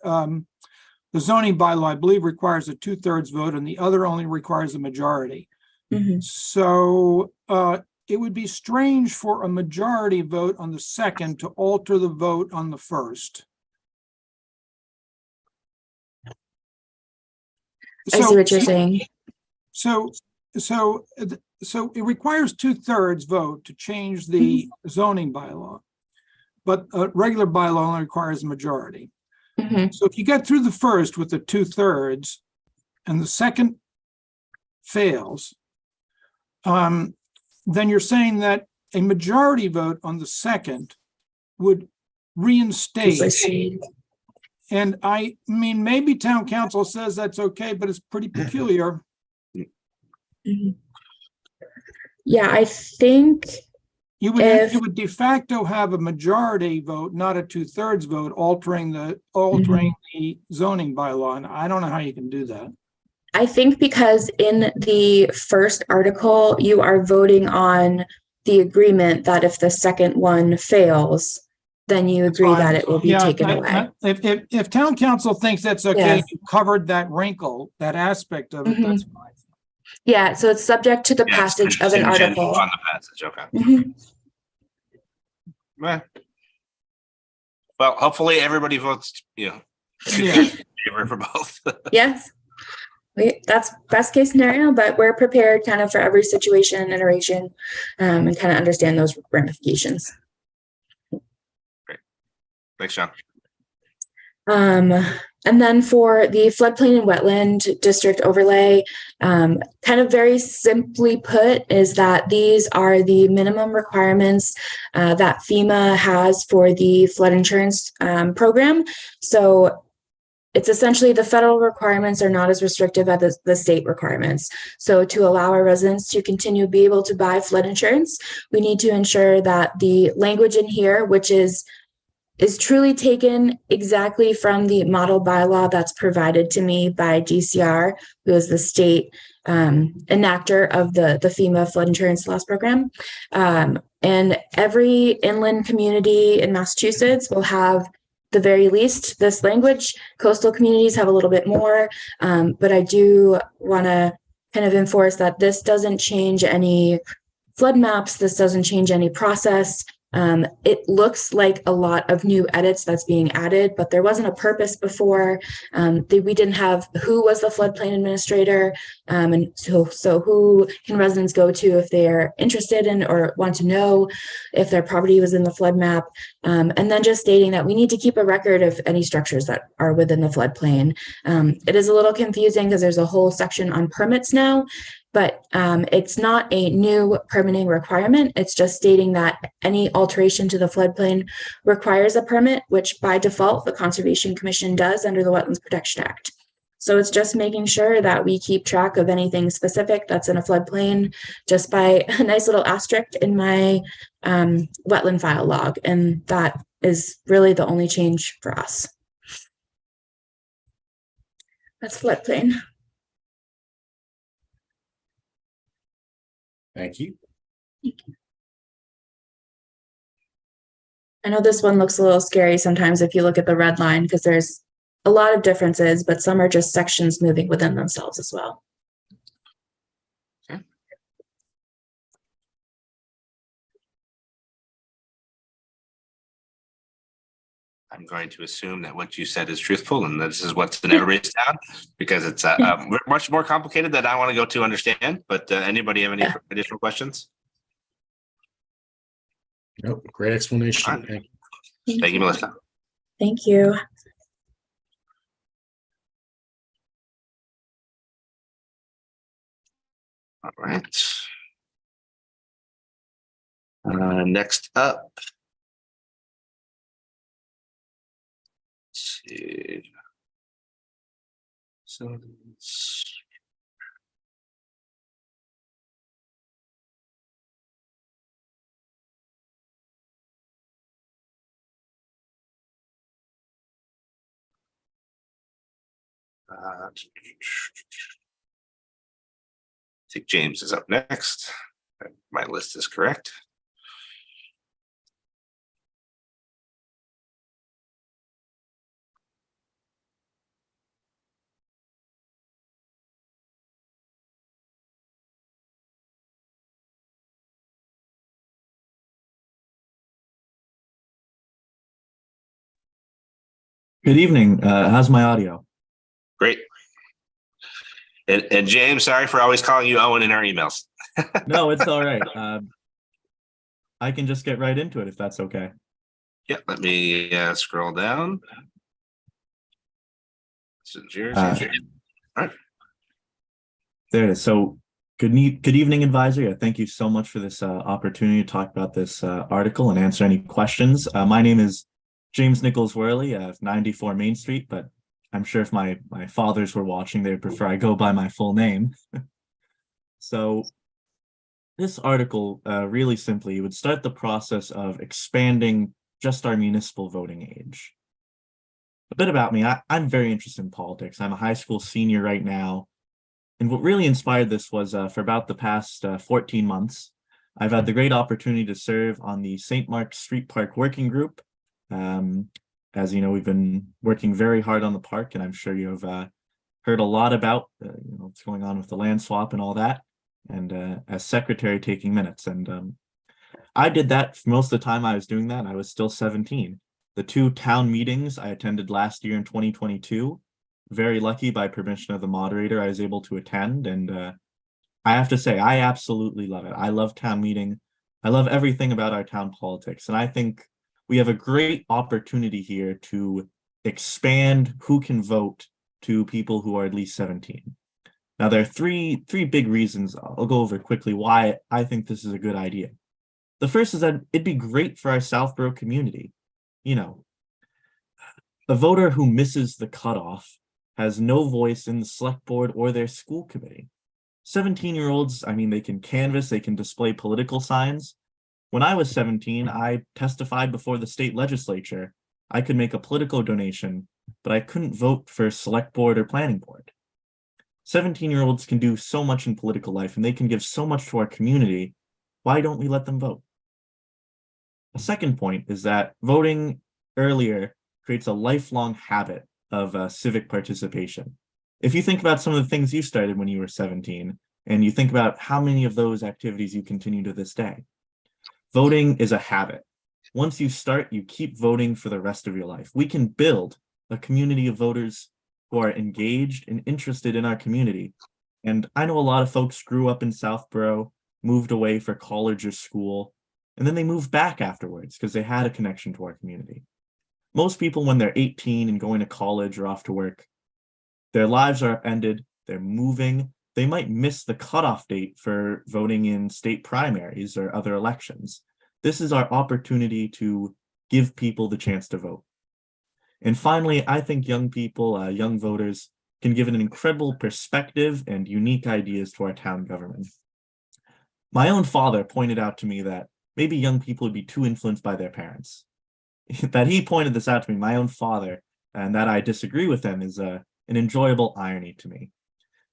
zoning bylaw, I believe, requires a 2/3 vote, and the other only requires a majority. Mhm. So it would be strange for a majority vote on the second to alter the vote on the first. I see what you're saying. So it requires 2/3 vote to change the zoning bylaw. But a regular bylaw only requires a majority. Mhm. So if you get through the first with the 2/3 and the second fails, then you're saying that a majority vote on the second would reinstate. Proceed. And I mean, maybe town council says that's okay, but it's pretty peculiar. Mhm. Yeah, I think You would, If- you would de facto have a majority vote, not a 2/3 vote, altering the zoning bylaw. And I don't know how you can do that. I think because in the first article, you are voting on the agreement that if the second one fails, then you agree that it will be Yeah, taken away. If town council thinks that's okay, Yes. you covered that wrinkle, that aspect of it, that's fine. Yeah, so it's subject to the Yeah, it's passage of an contingent article. On the passage, okay. Mhm. Well, hopefully everybody votes, Yeah. in favor for both. Yes. That's best case scenario, but we're prepared kind of for every situation and iteration, and kind of understand those ramifications. Thanks, Sean. And then for the floodplain and wetland district overlay, kind of very simply put, is that these are the minimum requirements that FEMA has for the flood insurance program. So it's essentially the federal requirements are not as restrictive as the state requirements. So to allow our residents to continue to be able to buy flood insurance, we need to ensure that the language in here, which is truly taken exactly from the model bylaw that's provided to me by DCR, who is the state enactor of the FEMA flood insurance loss program. And every inland community in Massachusetts will have the very least this language. Coastal communities have a little bit more, but I do want to kind of enforce that this doesn't change any flood maps. This doesn't change any process. It looks like a lot of new edits that's being added, but there wasn't a purpose before. We didn't have who was the floodplain administrator, and so who can residents go to if they're interested in or want to know if their property was in the flood map, and then just stating that we need to keep a record of any structures that are within the floodplain. It is a little confusing because there's a whole section on permits now, but it's not a new permitting requirement. It's just stating that any alteration to the floodplain requires a permit, which by default, the Conservation Commission does under the Wetlands Protection Act. So it's just making sure that we keep track of anything specific that's in a floodplain just by a nice little asterisk in my wetland file log. And that is really the only change for us. That's floodplain. Thank you. I know this one looks a little scary sometimes if you look at the red line because there's a lot of differences, but some are just sections moving within themselves as well. I'm going to assume that what you said is truthful and this is what's in everybody's town because it's much more complicated than I want to go to understand. But anybody have any additional questions? Nope. Great explanation. All right. Thank you. Thank you, Melissa. Thank you. All right. Next up. Let's see. So I think James is up next. My list is correct. Good evening. How's my audio? Great. And James, sorry for always calling you Owen in our emails. No, it's all right. I can just get right into it if that's okay. Yeah, let me scroll down. This is yours. All right. There it is. So good evening, advisor. Thank you so much for this opportunity to talk about this article and answer any questions. My name is James Nichols Worley of 94 Main Street, but I'm sure if my fathers were watching, they would prefer I go by my full name. So this article, really simply, would start the process of expanding just our municipal voting age. A bit about me, I'm very interested in politics. I'm a high school senior right now. And what really inspired this was for about the past 14 months, I've had the great opportunity to serve on the St. Mark's Street Park Working Group. As you know, we've been working very hard on the park, and I'm sure you have heard a lot about what's going on with the land swap and all that. And as secretary, taking minutes. And I did that for most of the time I was doing that. I was still 17. The 2 town meetings I attended last year in 2022, very lucky by permission of the moderator, I was able to attend. And I have to say, I absolutely love it. I love town meeting. I love everything about our town politics. And I think we have a great opportunity here to expand who can vote to people who are at least 17. Now, there are three big reasons I'll go over quickly why I think this is a good idea. The first is that it'd be great for our Southborough community. You know, a voter who misses the cutoff has no voice in the select board or their school committee. 17-year-olds, I mean, they can canvass, they can display political signs. When I was 17, I testified before the state legislature. I could make a political donation, but I couldn't vote for a select board or planning board. 17-year-olds can do so much in political life and they can give so much to our community. Why don't we let them vote? A second point is that voting earlier creates a lifelong habit of civic participation. If you think about some of the things you started when you were 17, and you think about how many of those activities you continue to this day, voting is a habit. Once you start, you keep voting for the rest of your life. We can build a community of voters who are engaged and interested in our community. And I know a lot of folks grew up in Southborough, moved away for college or school, and then they moved back afterwards because they had a connection to our community. Most people, when they're 18 and going to college or off to work, their lives are ended, they're moving, they might miss the cutoff date for voting in state primaries or other elections. This is our opportunity to give people the chance to vote. And finally, I think young people, young voters, can give an incredible perspective and unique ideas to our town government. My own father pointed out to me that maybe young people would be too influenced by their parents. That he pointed this out to me, my own father, and that I disagree with him is an enjoyable irony to me.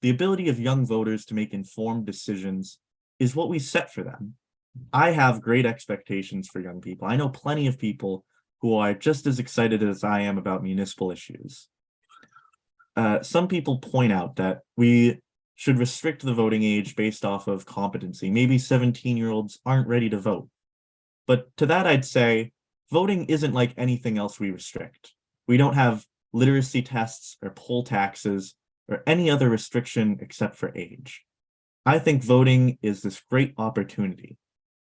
The ability of young voters to make informed decisions is what we set for them. I have great expectations for young people. I know plenty of people who are just as excited as I am about municipal issues. Some people point out that we should restrict the voting age based off of competency. Maybe 17-year-olds aren't ready to vote. But to that, I'd say voting isn't like anything else we restrict. We don't have literacy tests or poll taxes or any other restriction except for age. I think voting is this great opportunity.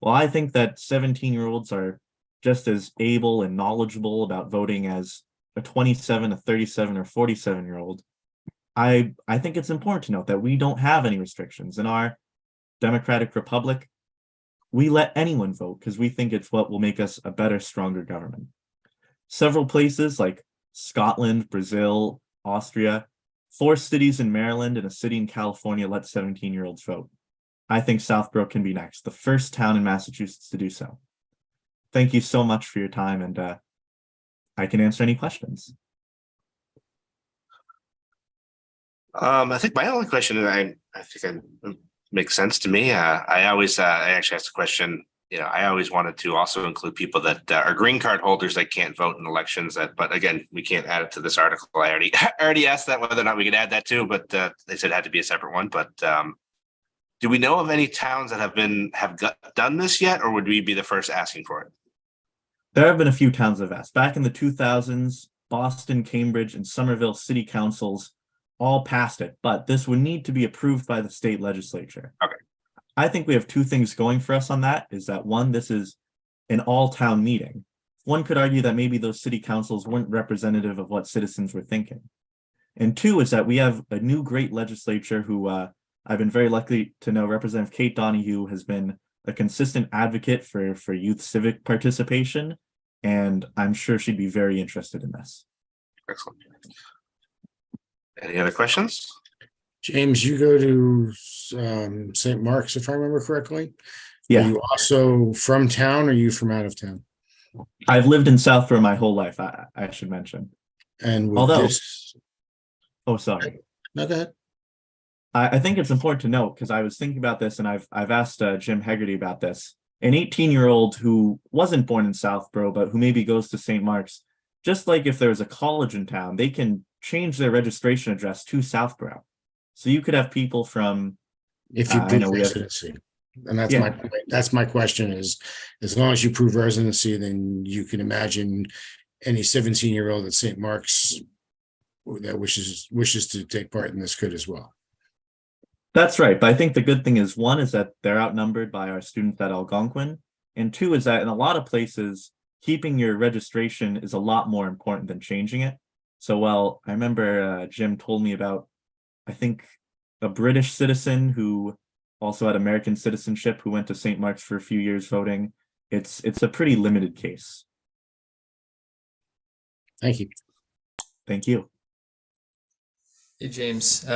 While I think that 17-year-olds are just as able and knowledgeable about voting as a 27, a 37, or 47-year-old, I think it's important to note that we don't have any restrictions. In our democratic republic, we let anyone vote because we think it's what will make us a better, stronger government. Several places like Scotland, Brazil, Austria, 4 cities in Maryland and a city in California let 17-year-olds vote. I think Southborough can be next, the first town in Massachusetts to do so. Thank you so much for your time, and I can answer any questions. I think my only question, and I think it makes sense to me. I actually asked a question. I always wanted to also include people that are green card holders that can't vote in elections. But again, we can't add it to this article. I already asked that whether or not we could add that too, but they said it had to be a separate one. But do we know of any towns that have done this yet, or would we be the first asking for it? There have been a few towns that have asked. Back in the 2000s, Boston, Cambridge, and Somerville city councils all passed it, but this would need to be approved by the state legislature. Okay. I think we have 2 things going for us on that, is that 1, this is an all-town meeting. One could argue that maybe those city councils weren't representative of what citizens were thinking. And 2 is that we have a new great legislature who I've been very lucky to know. Representative Kate Donahue has been a consistent advocate for youth civic participation, and I'm sure she'd be very interested in this. Excellent. Any other questions? James, you go to St. Mark's, if I remember correctly. Yeah. Are you also from town, or are you from out of town? I've lived in Southborough my whole life, I should mention. And with Although, this, oh, sorry. no, go ahead. I think it's important to note, because I was thinking about this and I've asked Jim Hegarty about this. An 18-year-old who wasn't born in Southborough, but who maybe goes to St. Mark's, just like if there's a college in town, they can change their registration address to Southborough. So you could have people from, If you I prove know we have- residency. And that's my point. That's my question is, as long as you prove residency, then you can imagine any 17-year-old at St. Mark's that wishes to take part in this could as well. That's right. But I think the good thing is, 1 is that they're outnumbered by our students at Algonquin. And 2 is that in a lot of places, keeping your registration is a lot more important than changing it. So while I remember Jim told me about, I think, a British citizen who also had American citizenship who went to St. Mark's for a few years voting, it's a pretty limited case. Thank you. Thank you. Hey, James,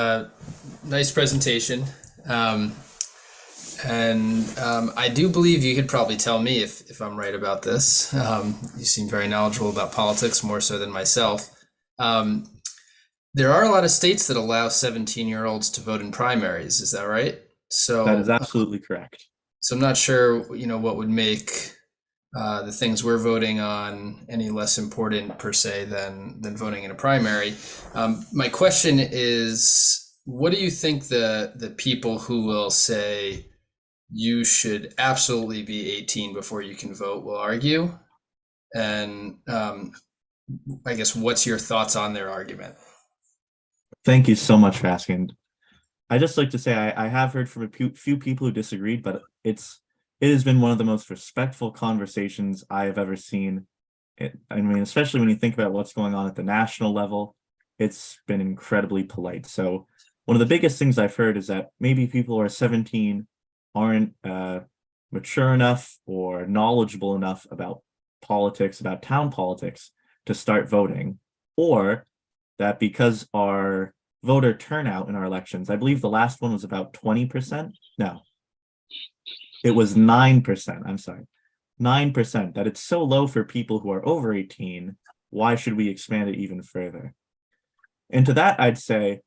nice presentation. I do believe you could probably tell me if I'm right about this. You seem very knowledgeable about politics, more so than myself. There are a lot of states that allow 17-year-olds to vote in primaries. Is that right? So That is absolutely correct. So I'm not sure, what would make the things we're voting on any less important per se than voting in a primary. My question is, what do you think the people who will say you should absolutely be 18 before you can vote will argue? And I guess what's your thoughts on their argument? Thank you so much for asking. I just like to say I have heard from a few people who disagreed, but it has been one of the most respectful conversations I have ever seen. I mean, especially when you think about what's going on at the national level, it's been incredibly polite. So one of the biggest things I've heard is that maybe people who are 17 aren't mature enough or knowledgeable enough about politics, about town politics, to start voting, or that because our voter turnout in our elections, I believe the last one was about 20%. No, it was 9%. I'm sorry, 9%, that it's so low for people who are over 18. Why should we expand it even further? And to that, I'd say,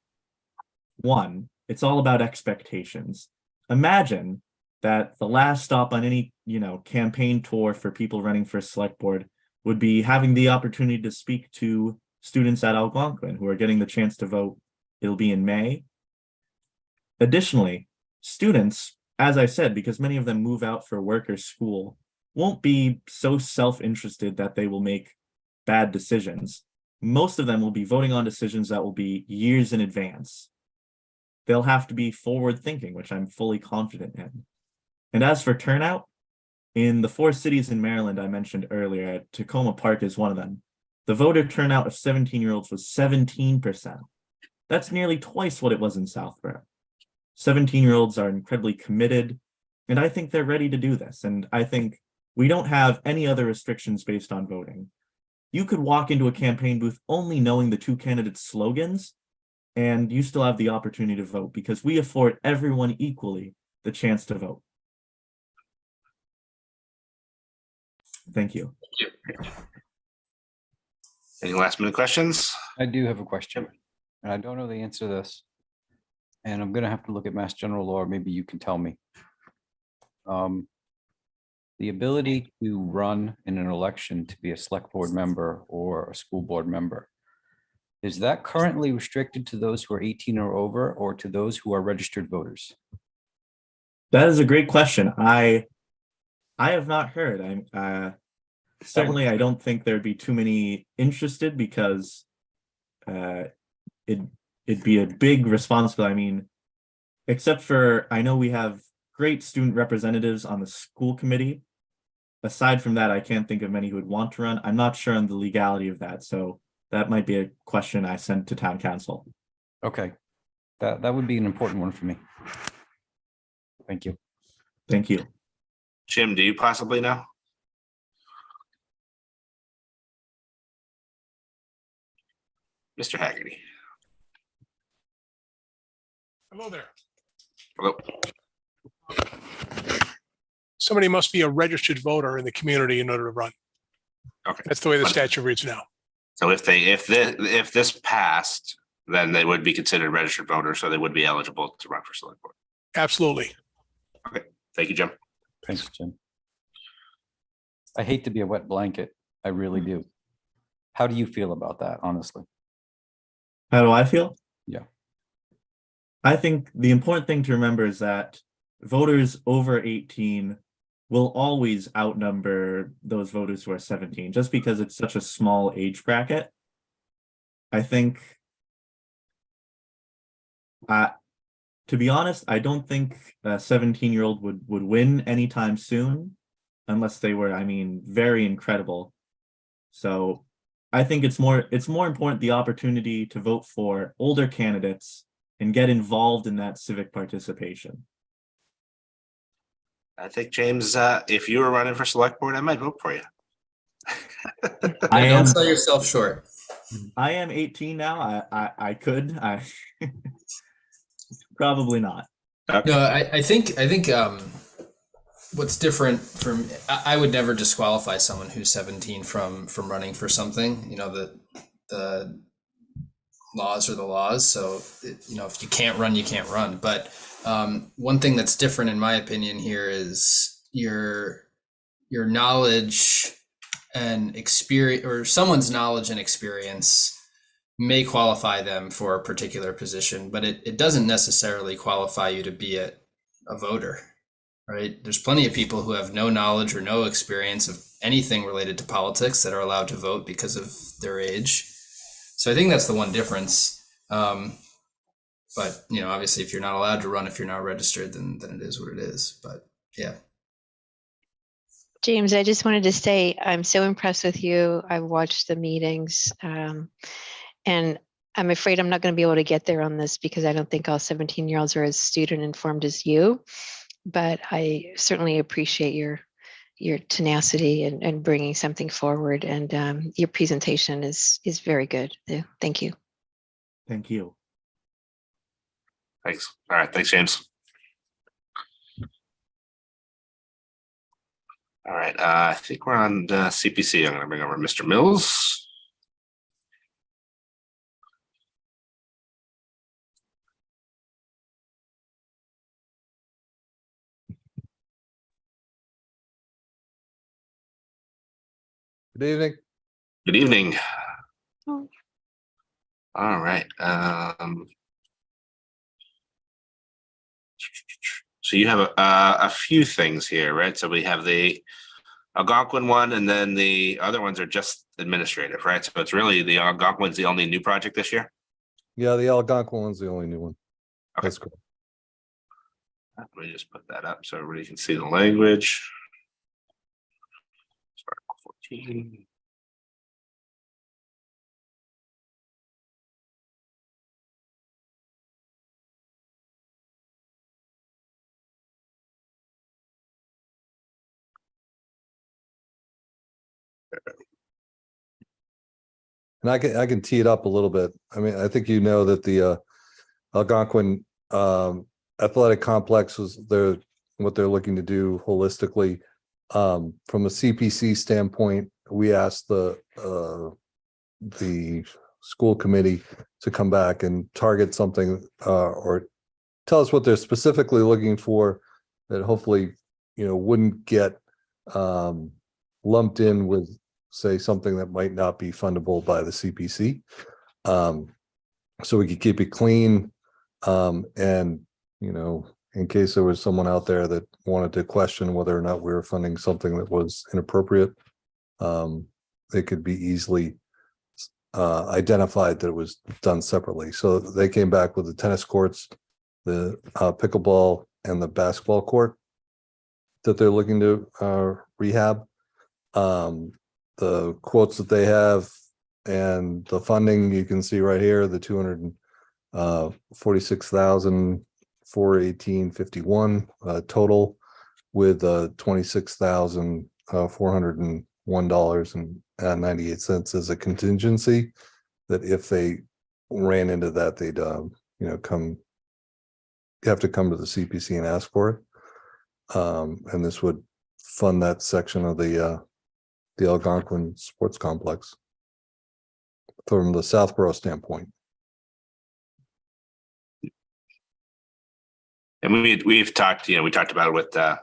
one, it's all about expectations. Imagine that the last stop on any, campaign tour for people running for select board would be having the opportunity to speak to students at Algonquin who are getting the chance to vote. It'll be in May. Additionally, students, as I said, because many of them move out for work or school, won't be so self-interested that they will make bad decisions. Most of them will be voting on decisions that will be years in advance. They'll have to be forward-thinking, which I'm fully confident in. And as for turnout, in the 4 cities in Maryland I mentioned earlier, Tacoma Park is one of them. The voter turnout of 17-year-olds was 17%. That's nearly twice what it was in Southborough. 17-year-olds are incredibly committed, and I think they're ready to do this. And I think we don't have any other restrictions based on voting. You could walk into a campaign booth only knowing the 2 candidates' slogans, and you still have the opportunity to vote because we afford everyone equally the chance to vote. Thank you. Any last minute questions? I do have a question, and I don't know the answer to this. And I'm gonna have to look at Mass General Law, maybe you can tell me. The ability to run in an election to be a select board member or a school board member, is that currently restricted to those who are 18 or over, or to those who are registered voters? That is a great question. I have not heard. Certainly I don't think there'd be too many interested because it'd be a big responsibility. I mean, except for, I know we have great student representatives on the school committee. Aside from that, I can't think of many who would want to run. I'm not sure on the legality of that. So that might be a question I sent to town council. Okay, that would be an important one for me. Thank you. Thank you. Jim, do you possibly know? Mr. Haggerty. Hello there. Hello. Somebody must be a registered voter in the community in order to run. Okay. That's the way the statute reads now. So if this passed, then they would be considered registered voters, so they would be eligible to run for select board. Absolutely. Okay. Thank you, Jim. Thanks, Jim. I hate to be a wet blanket. I really do. How do you feel about that, honestly? How do I feel? Yeah. I think the important thing to remember is that voters over 18 will always outnumber those voters who are 17, just because it's such a small age bracket. I think, to be honest, I don't think a 17-year-old would win anytime soon, unless they were, I mean, very incredible. So I think it's more important the opportunity to vote for older candidates and get involved in that civic participation. I think, James, if you were running for select board, I might vote for you. Don't sell yourself short. I am 18 now. I could. Probably not. Okay. No, I think what's different from, I would never disqualify someone who's 17 from running for something. You know, the laws are the laws. So, if you can't run, you can't run. But one thing that's different, in my opinion, here is your knowledge and experience, or someone's knowledge and experience may qualify them for a particular position, but it doesn't necessarily qualify you to be a voter. right? There's plenty of people who have no knowledge or no experience of anything related to politics that are allowed to vote because of their age. So I think that's the one difference. But obviously, if you're not allowed to run, if you're not registered, then it is what it is. But yeah. James, I just wanted to say I'm so impressed with you. I've watched the meetings, and I'm afraid I'm not going to be able to get there on this because I don't think all 17-year-olds are as student informed as you. But I certainly appreciate your tenacity and bringing something forward. And your presentation is very good. Thank you. Thank you. Thanks. All right. Thanks, James. All right. I think we're on CPC. I'm going to bring over Mr. Mills. Good evening. Good evening. Oh. All right. So you have a few things here, right? So we have the Algonquin one, and then the other ones are just administrative, right? So it's really the Algonquin's the only new project this year. Yeah, the Algonquin one's the only new one. Okay. That's correct. Let me just put that up so everybody can see the language. Article 14. And I can tee it up a little bit. I mean, I think you know that the Algonquin athletic complex was what they're looking to do holistically. From a CPC standpoint, we asked the school committee to come back and target something or tell us what they're specifically looking for that hopefully wouldn't get lumped in with, say, something that might not be fundable by the CPC. So we could keep it clean. And, in case there was someone out there that wanted to question whether or not we were funding something that was inappropriate, it could be easily identified that it was done separately. So they came back with the tennis courts, the pickleball, and the basketball court that they're looking to rehab. The quotes that they have and the funding you can see right here, the $246,418.51 total, with $26,401.98 as a contingency, that if they ran into that, they'd have to come to the CPC and ask for it. And this would fund that section of the Algonquin Sports Complex from the Southborough standpoint. And we've talked, we talked about it with the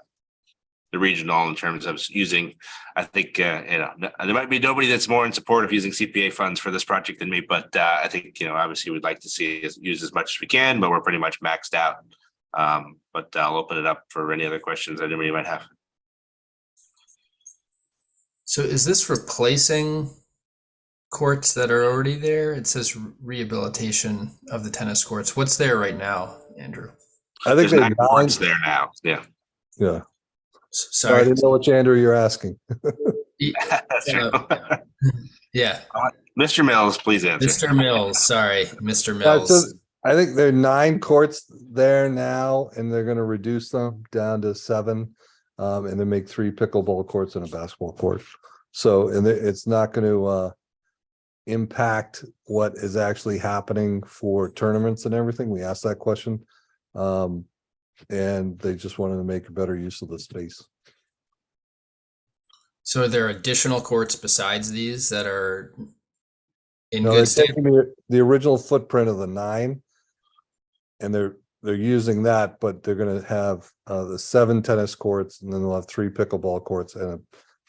regional in terms of using, I think, there might be nobody that's more in support of using CPA funds for this project than me, but I think, obviously we'd like to see us use as much as we can, but we're pretty much maxed out. But I'll open it up for any other questions that anybody might have. So is this replacing courts that are already there? It says rehabilitation of the tennis courts. What's there right now, Andrew? I think There's 9 courts there now. Yeah. Yeah. Sorry. I didn't know which Andrew you're asking. That's right. Yeah. Mr. Mills, please answer. Mr. Mills. Sorry, Mr. Mills. So I think there are 9 courts there now, and they're going to reduce them down to 7, and then make 3 pickleball courts and a basketball court. So, and it's not going to impact what is actually happening for tournaments and everything. We asked that question, and they just wanted to make a better use of the space. So are there additional courts besides these that are in No, good they're state? taking the original footprint of the 9, and they're using that, but they're going to have the 7 tennis courts, and then they'll have 3 pickleball courts and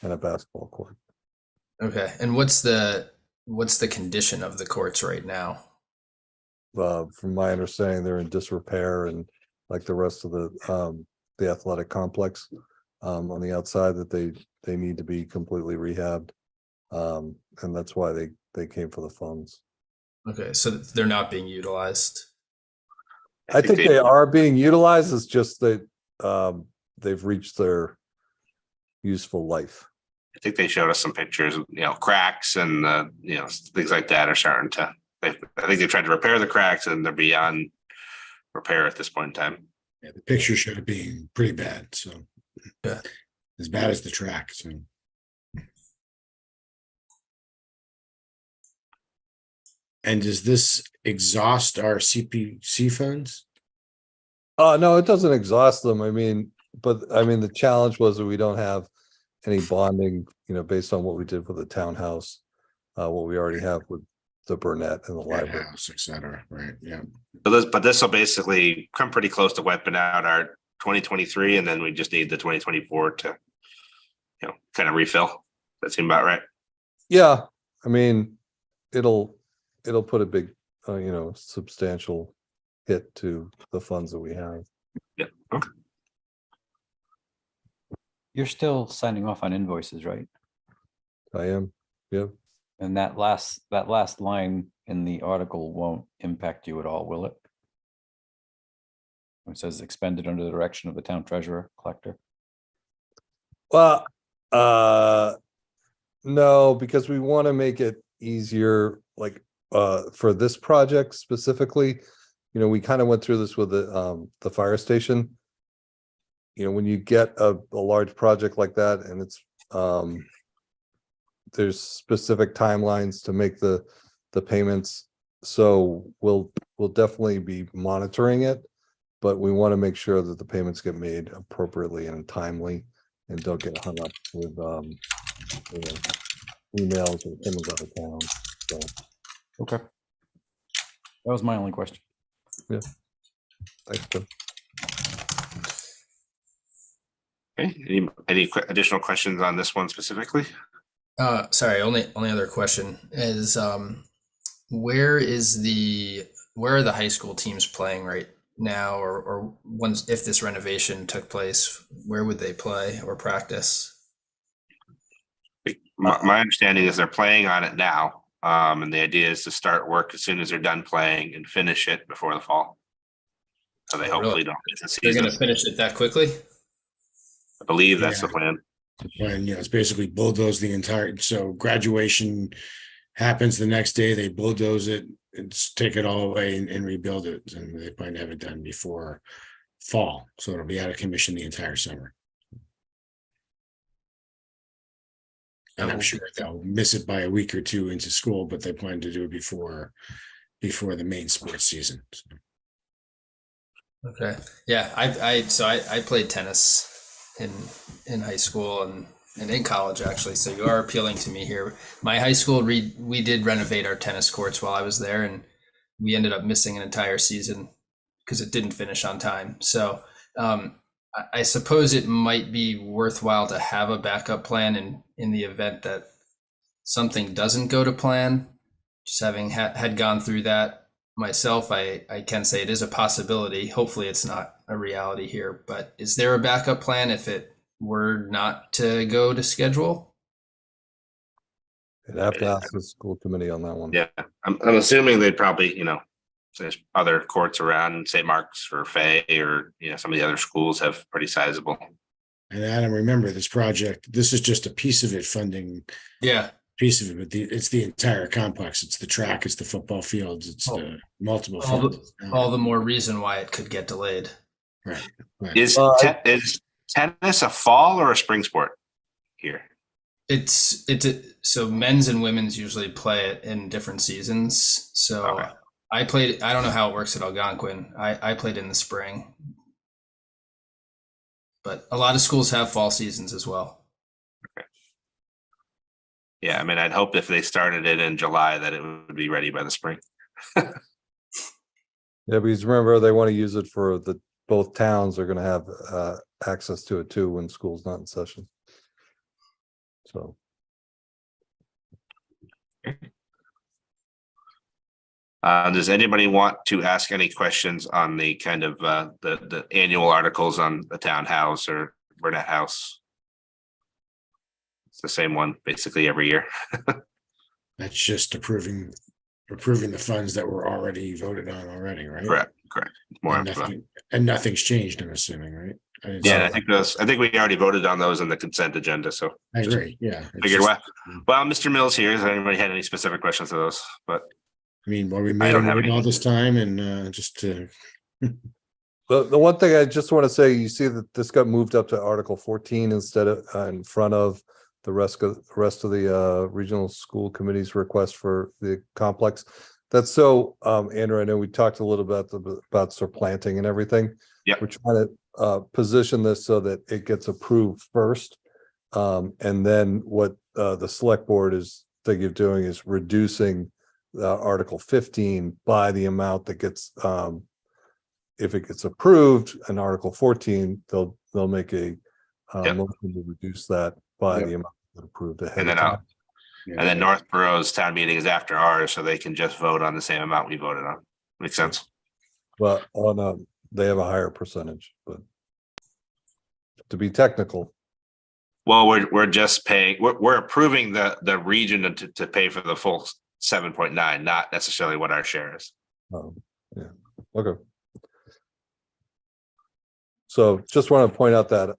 a basketball court. Okay. And what's the condition of the courts right now? From my understanding, they're in disrepair, and like the rest of the the athletic complex on the outside that they need to be completely rehabbed. And that's why they came for the funds. Okay, so they're not being utilized. I think they are being utilized. It's just that they've reached their useful life. I think they showed us some pictures, cracks and, things like that are starting to, I think they tried to repair the cracks and they're beyond repair at this point in time. Yeah, the picture showed it being pretty bad, so. Yeah. As bad as the track, so. And does this exhaust our CPC funds? No, it doesn't exhaust them. The challenge was that we don't have any bonding, based on what we did with the townhouse, what we already have with the Burnett and the library. House, et cetera, right, yeah. But this will basically come pretty close to wiping out our 2023, and then we just need the 2024 to, kind of refill. That seemed about right. Yeah, it'll put a big, substantial hit to the funds that we have. Yeah. Okay. You're still signing off on invoices, right? I am, yeah. And that last line in the article won't impact you at all, will it? It says expended under the direction of the town treasurer collector. Well, no, because we want to make it easier, for this project specifically. We kind of went through this with the fire station. When you get a large project like that, and it's there's specific timelines to make the payments. So we'll definitely be monitoring it, but we want to make sure that the payments get made appropriately and timely, and don't get hung up with emails or things out of town. So. Okay. That was my only question. Yeah. Thanks, Tim. Okay. Any additional questions on this one specifically? Sorry, only other question is where are the high school teams playing right now, or once, if this renovation took place, where would they play or practice? My understanding is they're playing on it now. And the idea is to start work as soon as they're done playing and finish it before the fall. So they hopefully don't miss the season. They're going to finish it that quickly? I believe that's the plan. And it's basically bulldoze the entire, so graduation happens the next day, they bulldoze it and take it all away and rebuild it. And they plan to have it done before fall. So it'll be out of commission the entire summer. And I'm sure they'll miss it by a week or two into school, but they plan to do it before the main sports season. So. Okay. Yeah. I played tennis in high school and in college, actually. So you are appealing to me here. My high school, we did renovate our tennis courts while I was there, and we ended up missing an entire season because it didn't finish on time. So I suppose it might be worthwhile to have a backup plan in the event that something doesn't go to plan. Just having had gone through that myself, I can say it is a possibility. Hopefully it's not a reality here, but is there a backup plan if it were not to go to schedule? You'd have to ask the school committee on that one. Yeah, I'm assuming they'd probably, there's other courts around St. Mark's or Fay or, some of the other schools have pretty sizable. And Adam, remember this project, this is just a piece of it funding. Yeah. Piece of it, but it's the entire complex. It's the track, it's the football fields, it's the multiple fields. All the more reason why it could get delayed. Right. Is tennis a fall or a spring sport here? So men's and women's usually play it in different seasons. So okay. I don't know how it works at Algonquin. I played in the spring, but a lot of schools have fall seasons as well. Okay. Yeah, I'd hope if they started it in July that it would be ready by the spring. Yeah, because remember, they want to use it for both towns are going to have access to it too when school's not in session. So. Does anybody want to ask any questions on the kind of the annual articles on the townhouse or Burnett House? It's the same one basically every year. That's just approving the funds that were already voted on already, right? Correct. More And of nothing's changed, I'm assuming, right? didn't yeah, see I think those. I think we already voted on those in the consent agenda. So I agree. Yeah. It's figured just- well, Mr. Mills here. Has anybody had any specific questions to those? But I mean, well, we made don't them have wait any. all this time and just to, The one thing I just want to say, you see that this got moved up to Article 14 instead of in front of the rest of the regional school committee's request for the complex. That's so, Andrew, I know we talked a little bit about supplanting and everything. Yeah. We're trying to position this so that it gets approved first. And then what the select board is thinking of doing is reducing Article 15 by the amount that gets if it gets approved in Article 14, they'll make a motion to reduce that by Yep. the amount that approved ahead and of then time. and then Northborough's town meeting is after ours, so they can just vote on the same amount we voted on. Makes sense. But they have a higher percentage, but to be technical, Well, we're just paying. We're approving the region to pay for the full 7.9, not necessarily what our share is. yeah, okay. So just want to point out that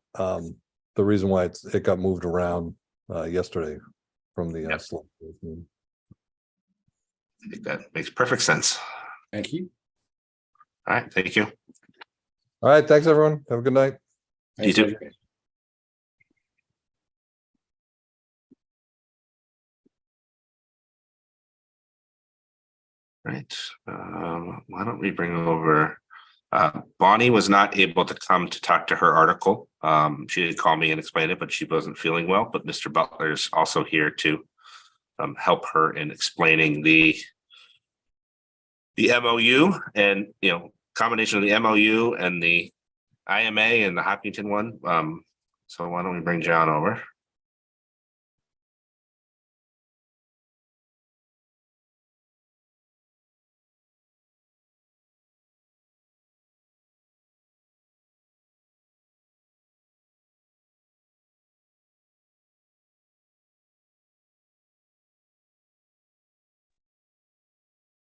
the reason why it got moved around yesterday from the Yep. select board meeting. I think that makes perfect sense. thank you. All right, thank you. All right, thanks, everyone. Have a good night. You too. Right. Why don't we bring over Bonnie was not able to come to talk to her article. She did call me and explain it, but she wasn't feeling well. But Mr. Butler is also here to help her in explaining the MOU and combination of the MOU and the IMA and the Hopkinton one. So why don't we bring John over?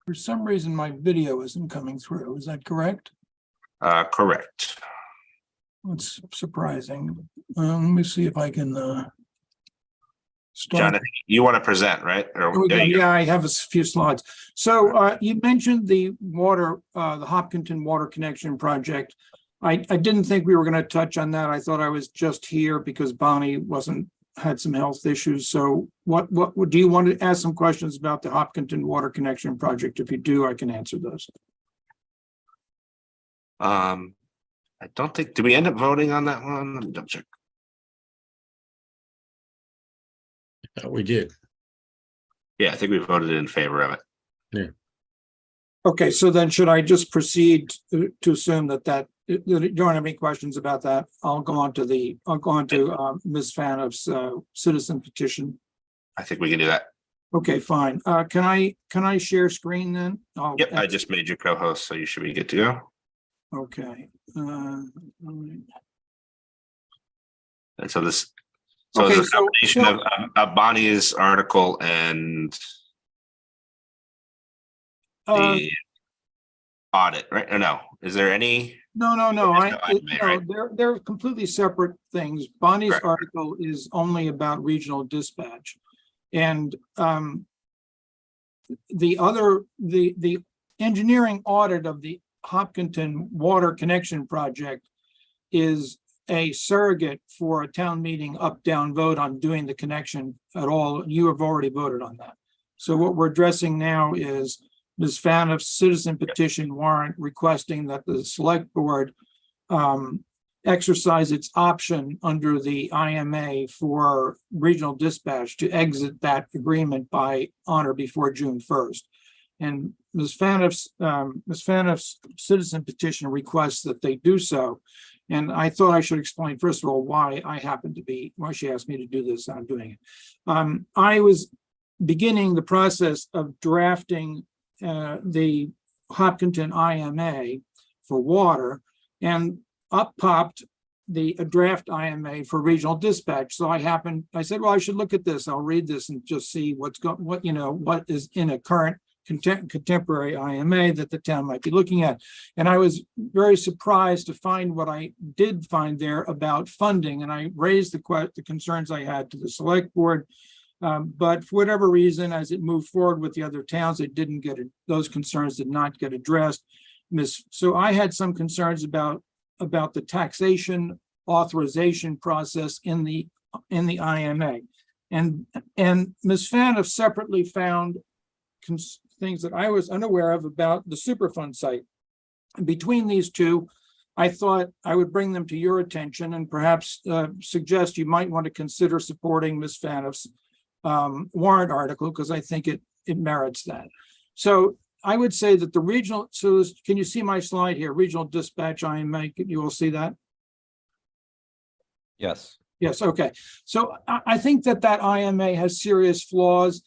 For some reason, my video isn't coming through. Is that correct? Correct. It's surprising. Let me see if I can John, start. I think you want to present, right? Or, Here we go. there you go. Yeah, I have a few slides. So you mentioned the the Hopkinton Water Connection Project. I didn't think we were going to touch on that. I thought I was just here because Bonnie had some health issues. So what do you want to ask some questions about the Hopkinton Water Connection Project? If you do, I can answer those. I don't think, did we end up voting on that one? Let me double check. We did. Yeah, I think we voted in favor of it. Okay, so then should I just proceed to assume that you don't have any questions about that? I'll go on to Ms. Fanoff's citizen petition. I think we can do that. Okay, fine. Can I share screen then? Yep, I just made you co-host, so you should be good to go. Okay. And so this, so Okay, it's a combination of Bonnie's article and the audit, right? Or no, is there any? No. There's no IMA, right? They're completely separate things. Bonnie's Correct. article is only about regional dispatch. And the engineering audit of the Hopkinton Water Connection Project is a surrogate for a town meeting up-down vote on doing the connection at all. You have already voted on that. So what we're addressing now is Ms. Fanoff's citizen petition warrant requesting that the select board exercise its option under the IMA for regional dispatch to exit that agreement by on or before June 1st. And Ms. Fanoff's citizen petition requests that they do so. And I thought I should explain, first of all, why she asked me to do this, and I'm doing it. I was beginning the process of drafting the Hopkinton IMA for water, and up popped the draft IMA for regional dispatch. So I said, well, I should look at this. I'll read this and just see what is in a current contemporary IMA that the town might be looking at. And I was very surprised to find what I did find there about funding. And I raised the concerns I had to the select board. But for whatever reason, as it moved forward with the other towns, it didn't get those concerns did not get addressed. So I had some concerns about the taxation authorization process in the IMA, and Ms. Fanoff separately found things that I was unaware of about the Superfund site. And between these two, I thought I would bring them to your attention and perhaps suggest you might want to consider supporting Ms. Fanoff's warrant article, because I think it merits that. So I would say that the regional, can you see my slide here? Regional dispatch IMA, you will see that? Yes. Yes, okay. So I think that IMA has serious flaws.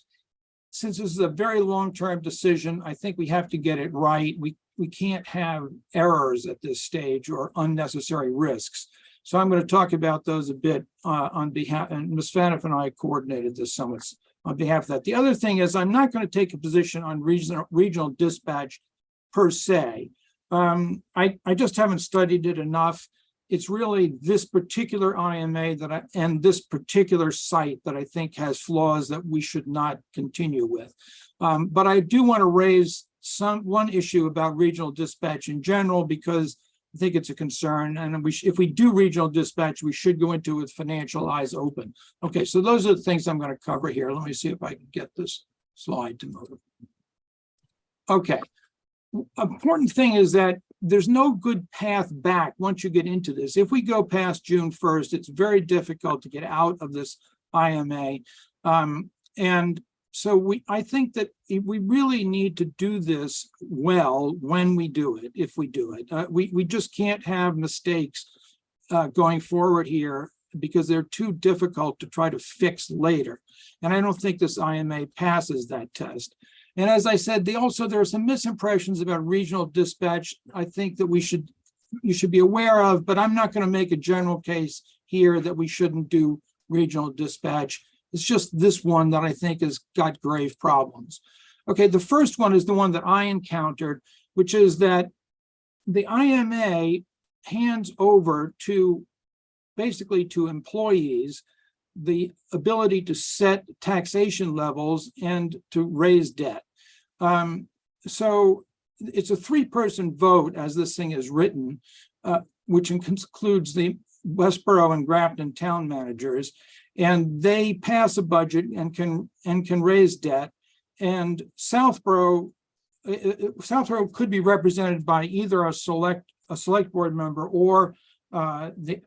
Since this is a very long-term decision, I think we have to get it right. We can't have errors at this stage or unnecessary risks. So I'm going to talk about those a bit on behalf, and Ms. Fanoff and I coordinated this somewhat on behalf of that. The other thing is I'm not going to take a position on regional dispatch per se. I just haven't studied it enough. It's really this particular IMA and this particular site that I think has flaws that we should not continue with. But I do want to raise one issue about regional dispatch in general, because I think it's a concern. And if we do regional dispatch, we should go into it with financial eyes open. Okay, so those are the things I'm going to cover here. Let me see if I can get this slide to move. Okay. Important thing is that there's no good path back once you get into this. If we go past June 1st, it's very difficult to get out of this IMA. And so I think that we really need to do this well when we do it, if we do it. We just can't have mistakes going forward here, because they're too difficult to try to fix later. And I don't think this IMA passes that test. And as I said, there are some misimpressions about regional dispatch I think that you should be aware of, but I'm not going to make a general case here that we shouldn't do regional dispatch. It's just this one that I think has got grave problems. Okay, the first one is the one that I encountered, which is that the IMA hands over to basically to employees the ability to set taxation levels and to raise debt. So it's a 3-person vote as this thing is written, which includes the Westboro and Grafton town managers, and they pass a budget and can raise debt. And Southborough could be represented by either a select board member or the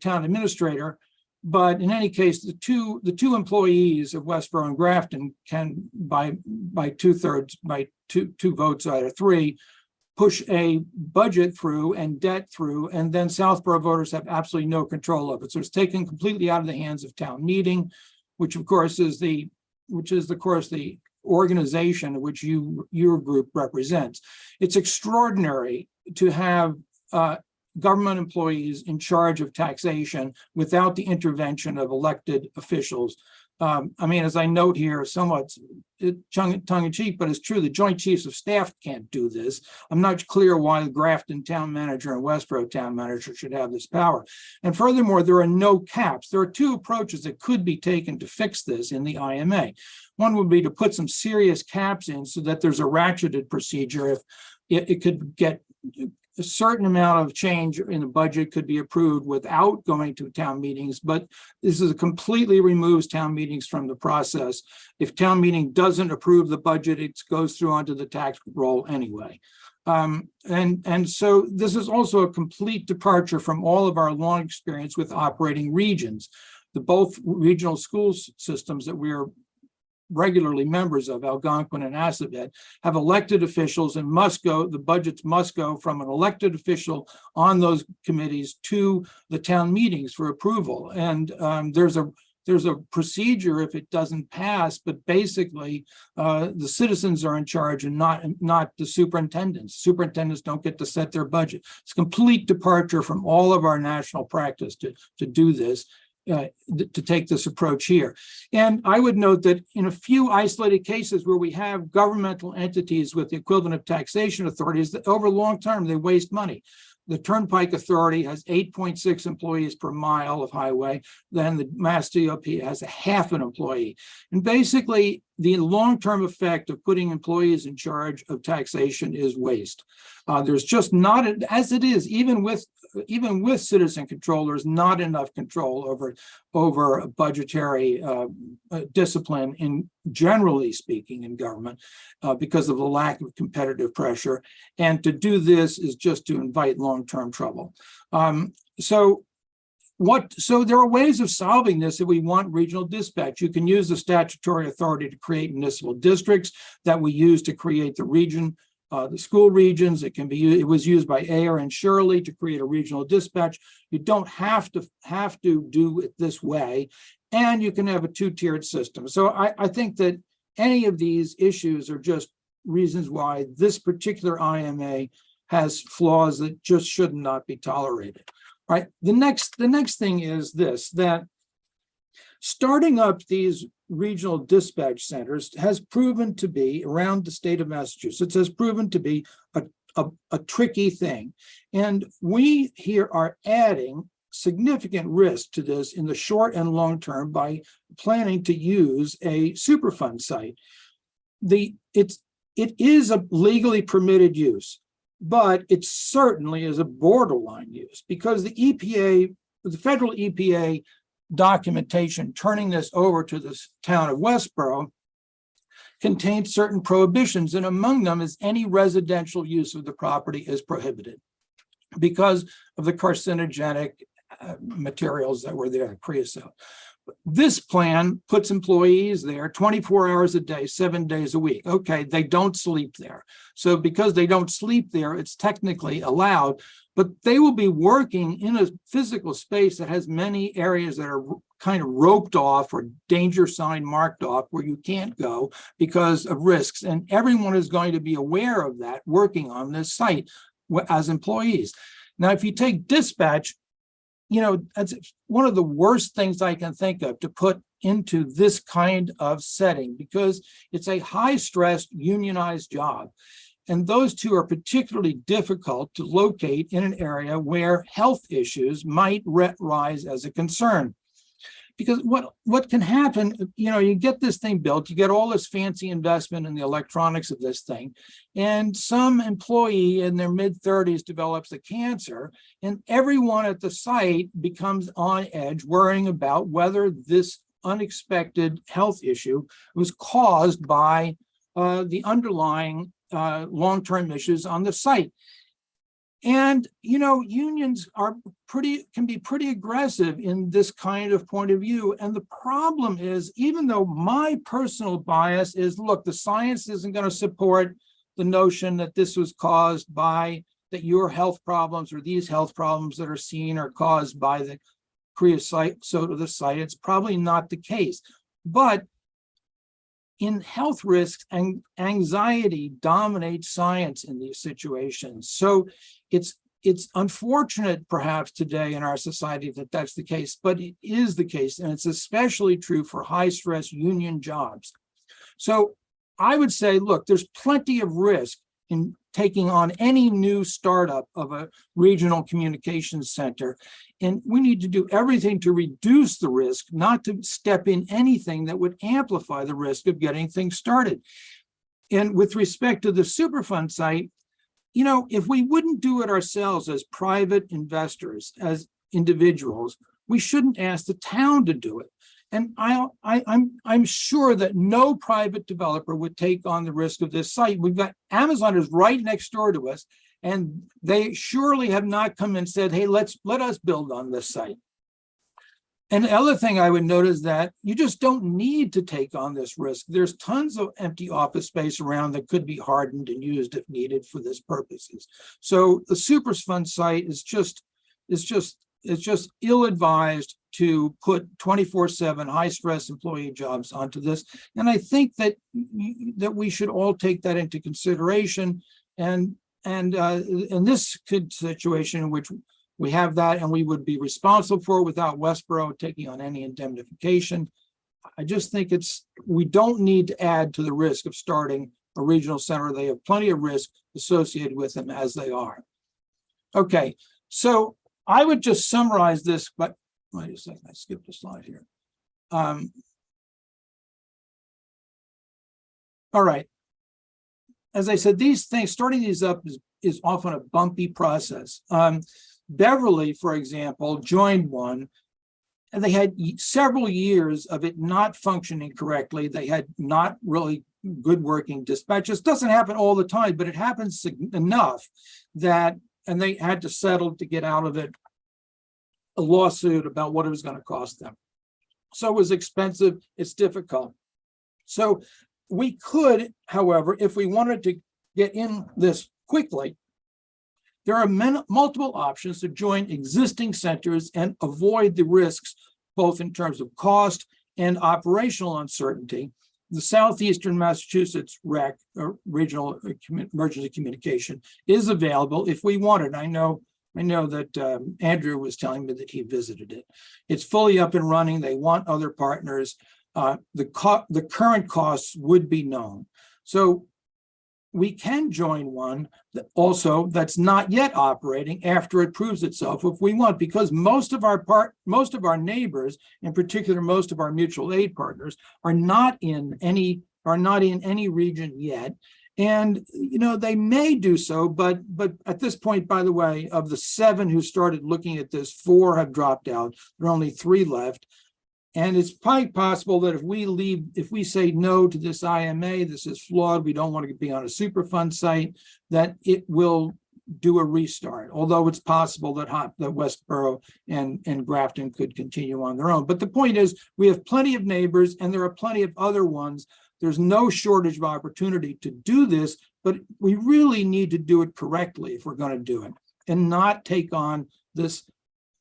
town administrator. But in any case, the two employees of Westboro and Grafton can, by 2/3, by two votes out of 3, push a budget through and debt through, and then Southborough voters have absolutely no control of it. So it's taken completely out of the hands of town meeting, which of course is the organization which your group represents. It's extraordinary to have government employees in charge of taxation without the intervention of elected officials. I mean, as I note here, somewhat tongue-in-cheek, but it's true, the Joint Chiefs of Staff can't do this. I'm not clear why the Grafton town manager and Westboro town manager should have this power. And furthermore, there are no caps. There are 2 approaches that could be taken to fix this in the IMA. One would be to put some serious caps in so that there's a ratcheted procedure. If it could get a certain amount of change in the budget could be approved without going to town meetings, but this is completely removes town meetings from the process. If town meeting doesn't approve the budget, it goes through onto the tax roll anyway. And so this is also a complete departure from all of our long experience with operating regions. Both regional school systems that we are regularly members of, Algonquin and Assabet, have elected officials and the budgets must go from an elected official on those committees to the town meetings for approval. And there's a there's a procedure if it doesn't pass, but basically the citizens are in charge and not the superintendents. Superintendents don't get to set their budget. It's a complete departure from all of our national practice to do this. To take this approach here. And I would note that in a few isolated cases where we have governmental entities with the equivalent of taxation authorities, that over long term, they waste money. The Turnpike Authority has 8.6 employees per mile of highway. Then the Mass DOT has a half an employee. And basically, the long-term effect of putting employees in charge of taxation is waste. There's just not, as it is, even with citizen controllers, not enough control over budgetary discipline in generally speaking in government because of the lack of competitive pressure. And to do this is just to invite long-term trouble. So there are ways of solving this if we want regional dispatch. You can use the statutory authority to create municipal districts that we use to create the region. The school regions, it was used by Ayer and Shirley to create a regional dispatch. You don't have to do it this way, and you can have a two-tiered system. So I think that any of these issues are just reasons why this particular IMA has flaws that just should not be tolerated. All right. The next thing is this, that starting up these regional dispatch centers has proven to be, around the state of Massachusetts, has proven to be a tricky thing. And we here are adding significant risk to this in the short and long term by planning to use a Superfund site. It is a legally permitted use, but it certainly is a borderline use because the EPA, the federal EPA documentation turning this over to the town of Westboro contains certain prohibitions, and among them is any residential use of the property is prohibited because of the carcinogenic materials that were there, creosote. This plan puts employees there 24 hours a day, 7 days a week. Okay, they don't sleep there. So because they don't sleep there, it's technically allowed, but they will be working in a physical space that has many areas that are kind of roped off or danger sign marked off where you can't go because of risks. And everyone is going to be aware of that working on this site as employees. Now, if you take dispatch, that's one of the worst things I can think of to put into this kind of setting because it's a high-stress unionized job. And those two are particularly difficult to locate in an area where health issues might rise as a concern. Because what can happen, you get this thing built, you get all this fancy investment in the electronics of this thing, and some employee in their mid-30s develops a cancer, and everyone at the site becomes on edge worrying about whether this unexpected health issue was caused by the underlying long-term issues on the site. And, unions can be pretty aggressive in this kind of point of view. And the problem is, even though my personal bias is, look, the science isn't going to support the notion that this was caused by, that your health problems or these health problems that are seen are caused by the creosote of the site, it's probably not the case. But in health risks, and anxiety dominates science in these situations. So it's unfortunate perhaps today in our society that that's the case, but it is the case. And it's especially true for high stress union jobs. So I would say, look, there's plenty of risk in taking on any new startup of a regional communications center. And we need to do everything to reduce the risk, not to step in anything that would amplify the risk of getting things started. And with respect to the Superfund site, if we wouldn't do it ourselves as private investors, as individuals, we shouldn't ask the town to do it. And I'm sure that no private developer would take on the risk of this site. We've got Amazon is right next door to us, and they surely have not come and said, hey, let us build on this site. And the other thing I would note is that you just don't need to take on this risk. There's tons of empty office space around that could be hardened and used if needed for this purposes. So the Superfund site is just ill-advised to put 24/7 high-stress employee jobs onto this. And I think that we should all take that into consideration. And in this situation in which we have that and we would be responsible for it without Westboro taking on any indemnification, I just think we don't need to add to the risk of starting a regional center. They have plenty of risk associated with them as they are. Okay, so I would just summarize this, but wait a second, I skipped a slide here. All right. As I said, these things, starting these up is often a bumpy process. Beverly, for example, joined one, and they had several years of it not functioning correctly. They had not really good working dispatches. Doesn't happen all the time, but it happens enough that, and they had to settle to get out of it a lawsuit about what it was going to cost them. So it was expensive, it's difficult. So we could, however, if we wanted to get in this quickly, there are multiple options to join existing centers and avoid the risks, both in terms of cost and operational uncertainty. The Southeastern Massachusetts REC, Regional Emergency Communication, is available if we want it. I know that Andrew was telling me that he visited it. It's fully up and running. They want other partners. The current costs would be known. So we can join one that also that's not yet operating after it proves itself if we want, because most of our neighbors, in particular most of our mutual aid partners, are not in any region yet. And they may do so, but at this point, by the way, of the 7 who started looking at this, 4 have dropped out. There are only 3 left. And it's probably possible that if we say no to this IMA, this is flawed, we don't want to be on a Superfund site, that it will do a restart. Although it's possible that Westboro and Grafton could continue on their own. But the point is, we have plenty of neighbors and there are plenty of other ones. There's no shortage of opportunity to do this, but we really need to do it correctly if we're going to do it and not take on this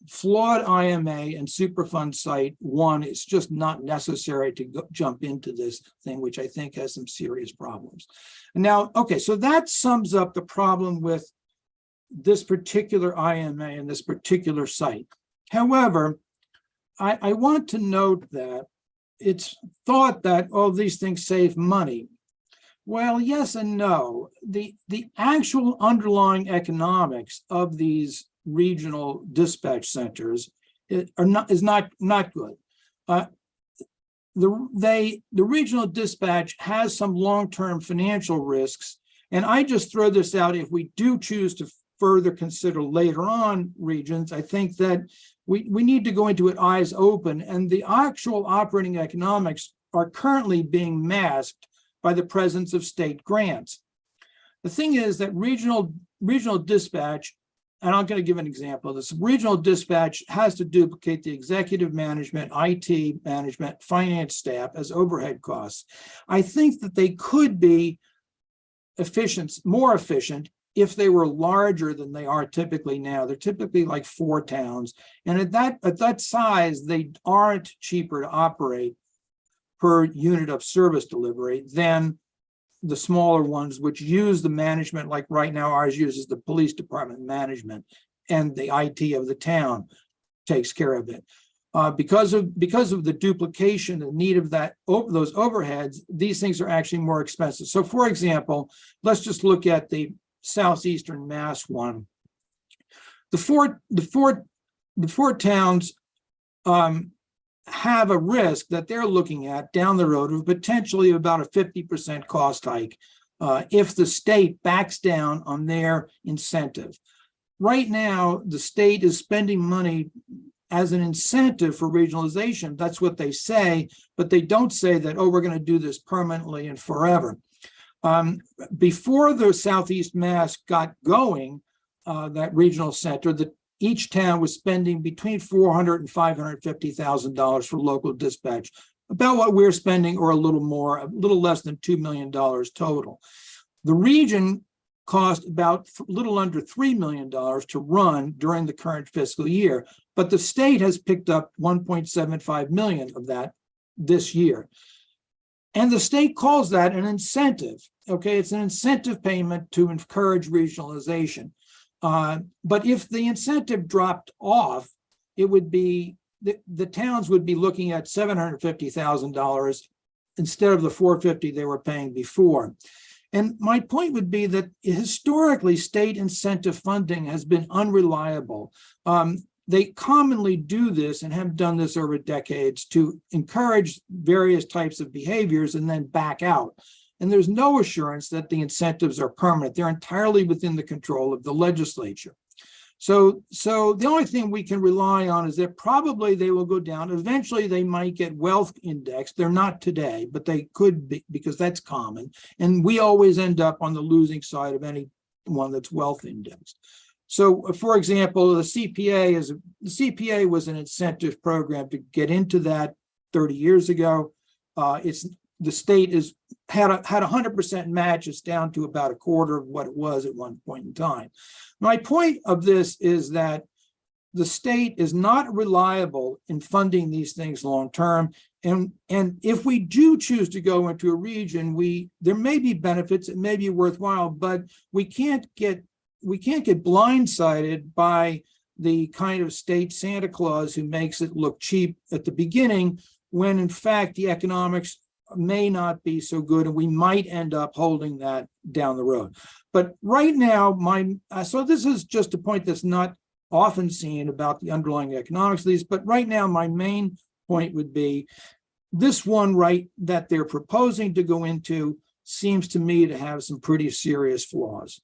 flawed IMA and Superfund site. One, it's just not necessary to jump into this thing, which I think has some serious problems. And now, okay, so that sums up the problem with this particular IMA and this particular site. However, I want to note that it's thought that all these things save money. Well, yes and no. The actual underlying economics of these regional dispatch centers is not good. The regional dispatch has some long-term financial risks, and I just throw this out. If we do choose to further consider later on regions, I think that we need to go into it eyes open, and the actual operating economics are currently being masked by the presence of state grants. The thing is that regional dispatch, and I'm going to give an example of this. Regional dispatch has to duplicate the executive management, IT management, finance staff as overhead costs. I think that they could be more efficient if they were larger than they are typically now. They're typically like 4 towns. And at that size, they aren't cheaper to operate per unit of service delivery than the smaller ones, which use the management, like right now ours uses the police department management, and the IT of the town takes care of it. Because of the duplication, the need of those overheads, these things are actually more expensive. So for example, let's just look at the Southeastern Mass one. The four towns have a risk that they're looking at down the road of potentially about a 50% cost hike if the state backs down on their incentive. Right now, the state is spending money as an incentive for regionalization. That's what they say, but they don't say that, oh, we're going to do this permanently and forever. Before the Southeast Mass got going, that regional center, each town was spending between $400,000 and $550,000 for local dispatch, about what we're spending, or a little more, a little less than $2 million total. The region cost about a little under $3 million to run during the current fiscal year, but the state has picked up 1.75 million of that this year. And the state calls that an incentive. Okay, it's an incentive payment to encourage regionalization. But if the incentive dropped off, it would be the towns would be looking at $750,000 instead of the $450,000 they were paying before. And my point would be that historically, state incentive funding has been unreliable. They commonly do this and have done this over decades to encourage various types of behaviors and then back out. And there's no assurance that the incentives are permanent. They're entirely within the control of the legislature. So the only thing we can rely on is that probably they will go down. Eventually, they might get wealth indexed. They're not today, but they could be, because that's common. And we always end up on the losing side of any one that's wealth indexed. So, for example, the CPA was an incentive program to get into that 30 years ago. The state had 100% match. It's down to about a quarter of what it was at one point in time. My point of this is that the state is not reliable in funding these things long term. And if we do choose to go into a region, there may be benefits, it may be worthwhile, but we can't get blindsided by the kind of state Santa Claus who makes it look cheap at the beginning, when in fact the economics may not be so good, and we might end up holding that down the road. But right now, so this is just a point that's not often seen about the underlying economics of these, but right now my main point would be this one that they're proposing to go into seems to me to have some pretty serious flaws.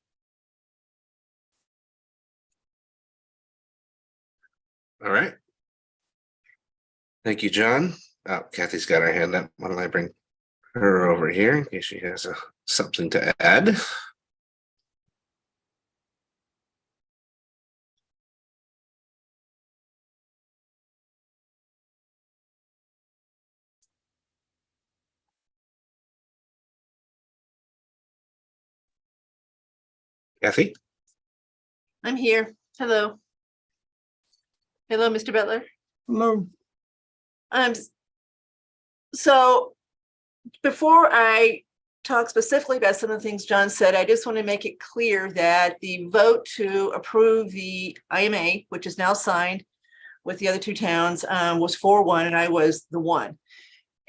All right. Thank you, John. Kathy's got her hand up. Why don't I bring her over here in case she has something to add? Kathy? I'm here. Hello. Hello, Mr. Butler. Hello. So before I talk specifically about some of the things John said, I just want to make it clear that the vote to approve the IMA, which is now signed with the other two towns, was 4-1, and I was the one.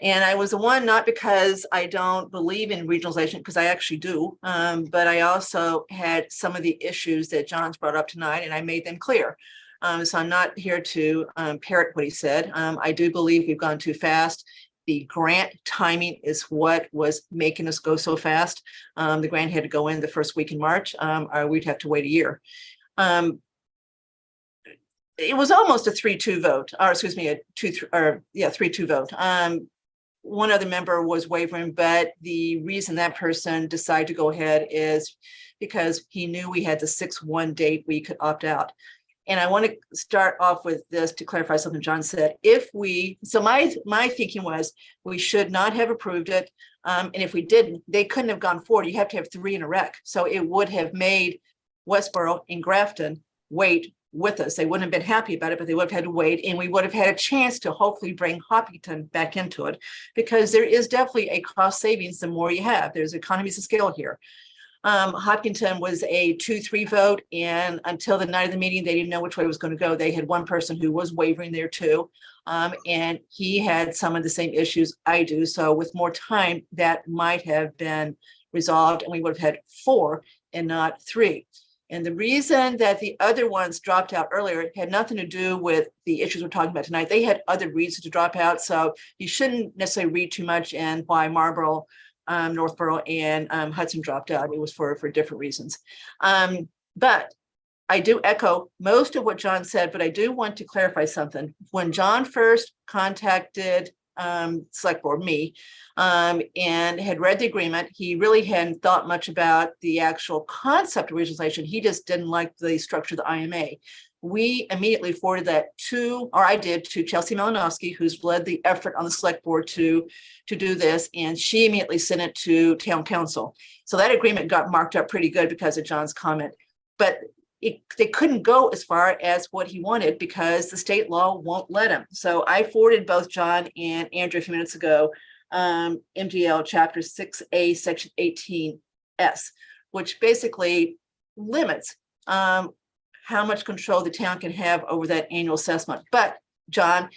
And I was the one not because I don't believe in regionalization, because I actually do, but I also had some of the issues that John's brought up tonight, and I made them clear. So I'm not here to parrot what he said. I do believe we've gone too fast. The grant timing is what was making us go so fast. The grant had to go in the first week in March, or we'd have to wait a year. It was almost a 3-2 vote, or excuse me, a 3-2 vote. One other member was wavering, but the reason that person decided to go ahead is because he knew we had the 6-1 date we could opt out. And I want to start off with this to clarify something John said. So my thinking was we should not have approved it. And if we didn't, they couldn't have gone forward. You have to have 3 in a rec. So it would have made Westboro and Grafton wait with us. They wouldn't have been happy about it, but they would have had to wait. And we would have had a chance to hopefully bring Hopkinton back into it, because there is definitely a cost savings the more you have. There's economies of scale here. Hopkinton was a 2-3 vote, and until the night of the meeting, they didn't know which way it was going to go. They had one person who was wavering there too, and he had some of the same issues I do. So with more time, that might have been resolved, and we would have had 4 and not 3. And the reason that the other ones dropped out earlier had nothing to do with the issues we're talking about tonight. They had other reasons to drop out, so you shouldn't necessarily read too much in why Marlboro, Northborough, and Hudson dropped out. It was for different reasons. But I do echo most of what John said, but I do want to clarify something. When John first contacted select board, me, and had read the agreement, he really hadn't thought much about the actual concept of regionalization. He just didn't like the structure of the IMA. we immediately forwarded that to, or I did, to Chelsea Malinowski, who's led the effort on the select board to do this, and she immediately sent it to town council. So that agreement got marked up pretty good because of John's comment, but they couldn't go as far as what he wanted because the state law won't let him. So I forwarded both John and Andrew a few minutes ago, MGL chapter 6A, section 18S, which basically limits how much control the town can have over that annual assessment. But John,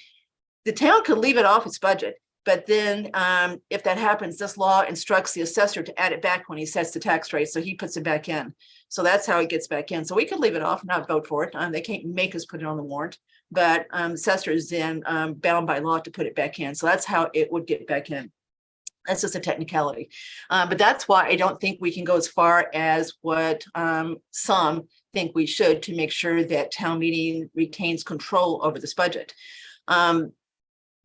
the town could leave it off its budget. But then if that happens, this law instructs the assessor to add it back when he sets the tax rate. So he puts it back in. So that's how it gets back in. So we could leave it off and not vote for it. They can't make us put it on the warrant, but assessor is then bound by law to put it back in. So that's how it would get back in. That's just a technicality. But that's why I don't think we can go as far as what some think we should to make sure that town meeting retains control over this budget.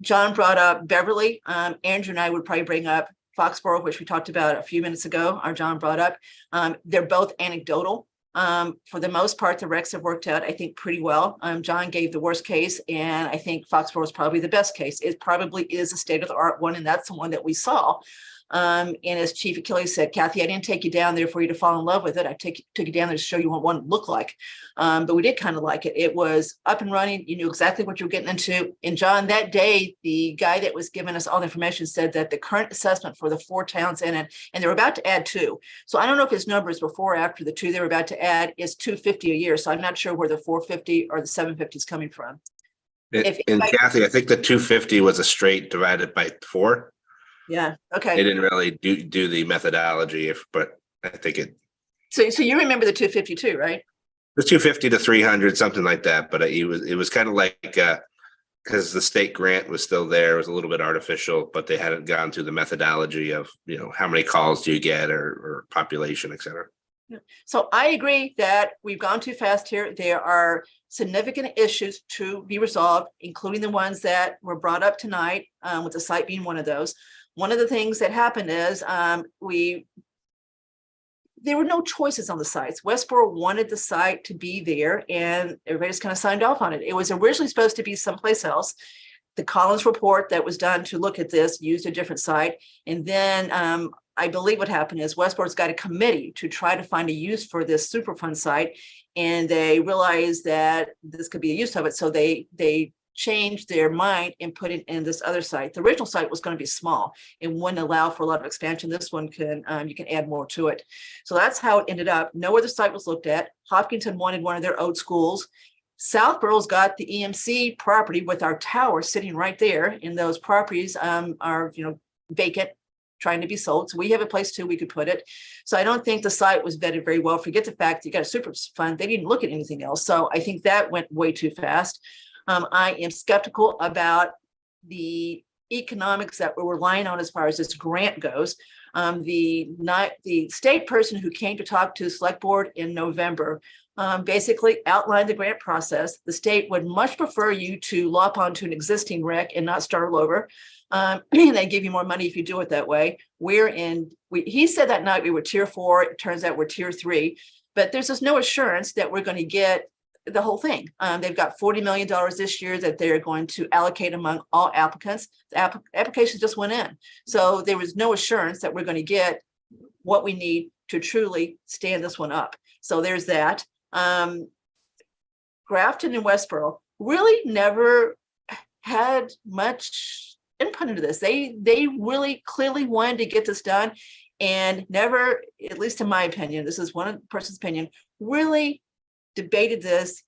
John brought up Beverly. Andrew and I would probably bring up Foxborough, which we talked about a few minutes ago, or John brought up. They're both anecdotal. For the most part, the recs have worked out, I think, pretty well. John gave the worst case, and I think Foxborough is probably the best case. It probably is a state-of-the-art one, and that's the one that we saw. And as Chief Achilles said, Kathy, I didn't take you down there for you to fall in love with it. I took you down there to show you what one looked like. But we did kind of like it. It was up and running. You knew exactly what you were getting into. And John, that day, the guy that was giving us all the information said that the current assessment for the 4 towns in it, and they're about to add 2. So I don't know if his numbers before or after the 2 they were about to add is $250 a year. So I'm not sure where the $450 or the $750 is coming from. And Kathy, I think the 250 was a straight divided by 4. Yeah. Okay. They didn't really do the methodology, but I think it. So you remember the 252, right? It was 250 to 300, something like that. But it was kind of like because the state grant was still there, it was a little bit artificial, but they hadn't gone through the methodology of how many calls do you get or population, et cetera. So I agree that we've gone too fast here. There are significant issues to be resolved, including the ones that were brought up tonight, with the site being one of those. One of the things that happened is there were no choices on the sites. Westboro wanted the site to be there, and everybody just kind of signed off on it. It was originally supposed to be someplace else. The Collins report that was done to look at this used a different site. And then I believe what happened is Westboro's got a committee to try to find a use for this Superfund site. And they realized that this could be a use of it. So they changed their mind and put it in this other site. The original site was going to be small and wouldn't allow for a lot of expansion. This one can, you can add more to it. So that's how it ended up. No other site was looked at. Hopkinton wanted one of their old schools. Southborough's got the EMC property with our tower sitting right there, and those properties are vacant, trying to be sold. So we have a place too we could put it. So I don't think the site was vetted very well. Forget the fact that you got a super fund. They didn't look at anything else. So I think that went way too fast. I am skeptical about the economics that we're relying on as far as this grant goes. The state person who came to talk to the select board in November basically outlined the grant process. The state would much prefer you to lop onto an existing rec and not start all over. And they give you more money if you do it that way. He said that night we were tier 4. It turns out we're tier 3, but there's just no assurance that we're going to get the whole thing. They've got $40 million this year that they're going to allocate among all applicants. The applications just went in. So there was no assurance that we're going to get what we need to truly stand this one up. So there's that. Grafton and Westboro really never had much input into this. They really clearly wanted to get this done and never, at least in my opinion, this is one person's opinion, really debated this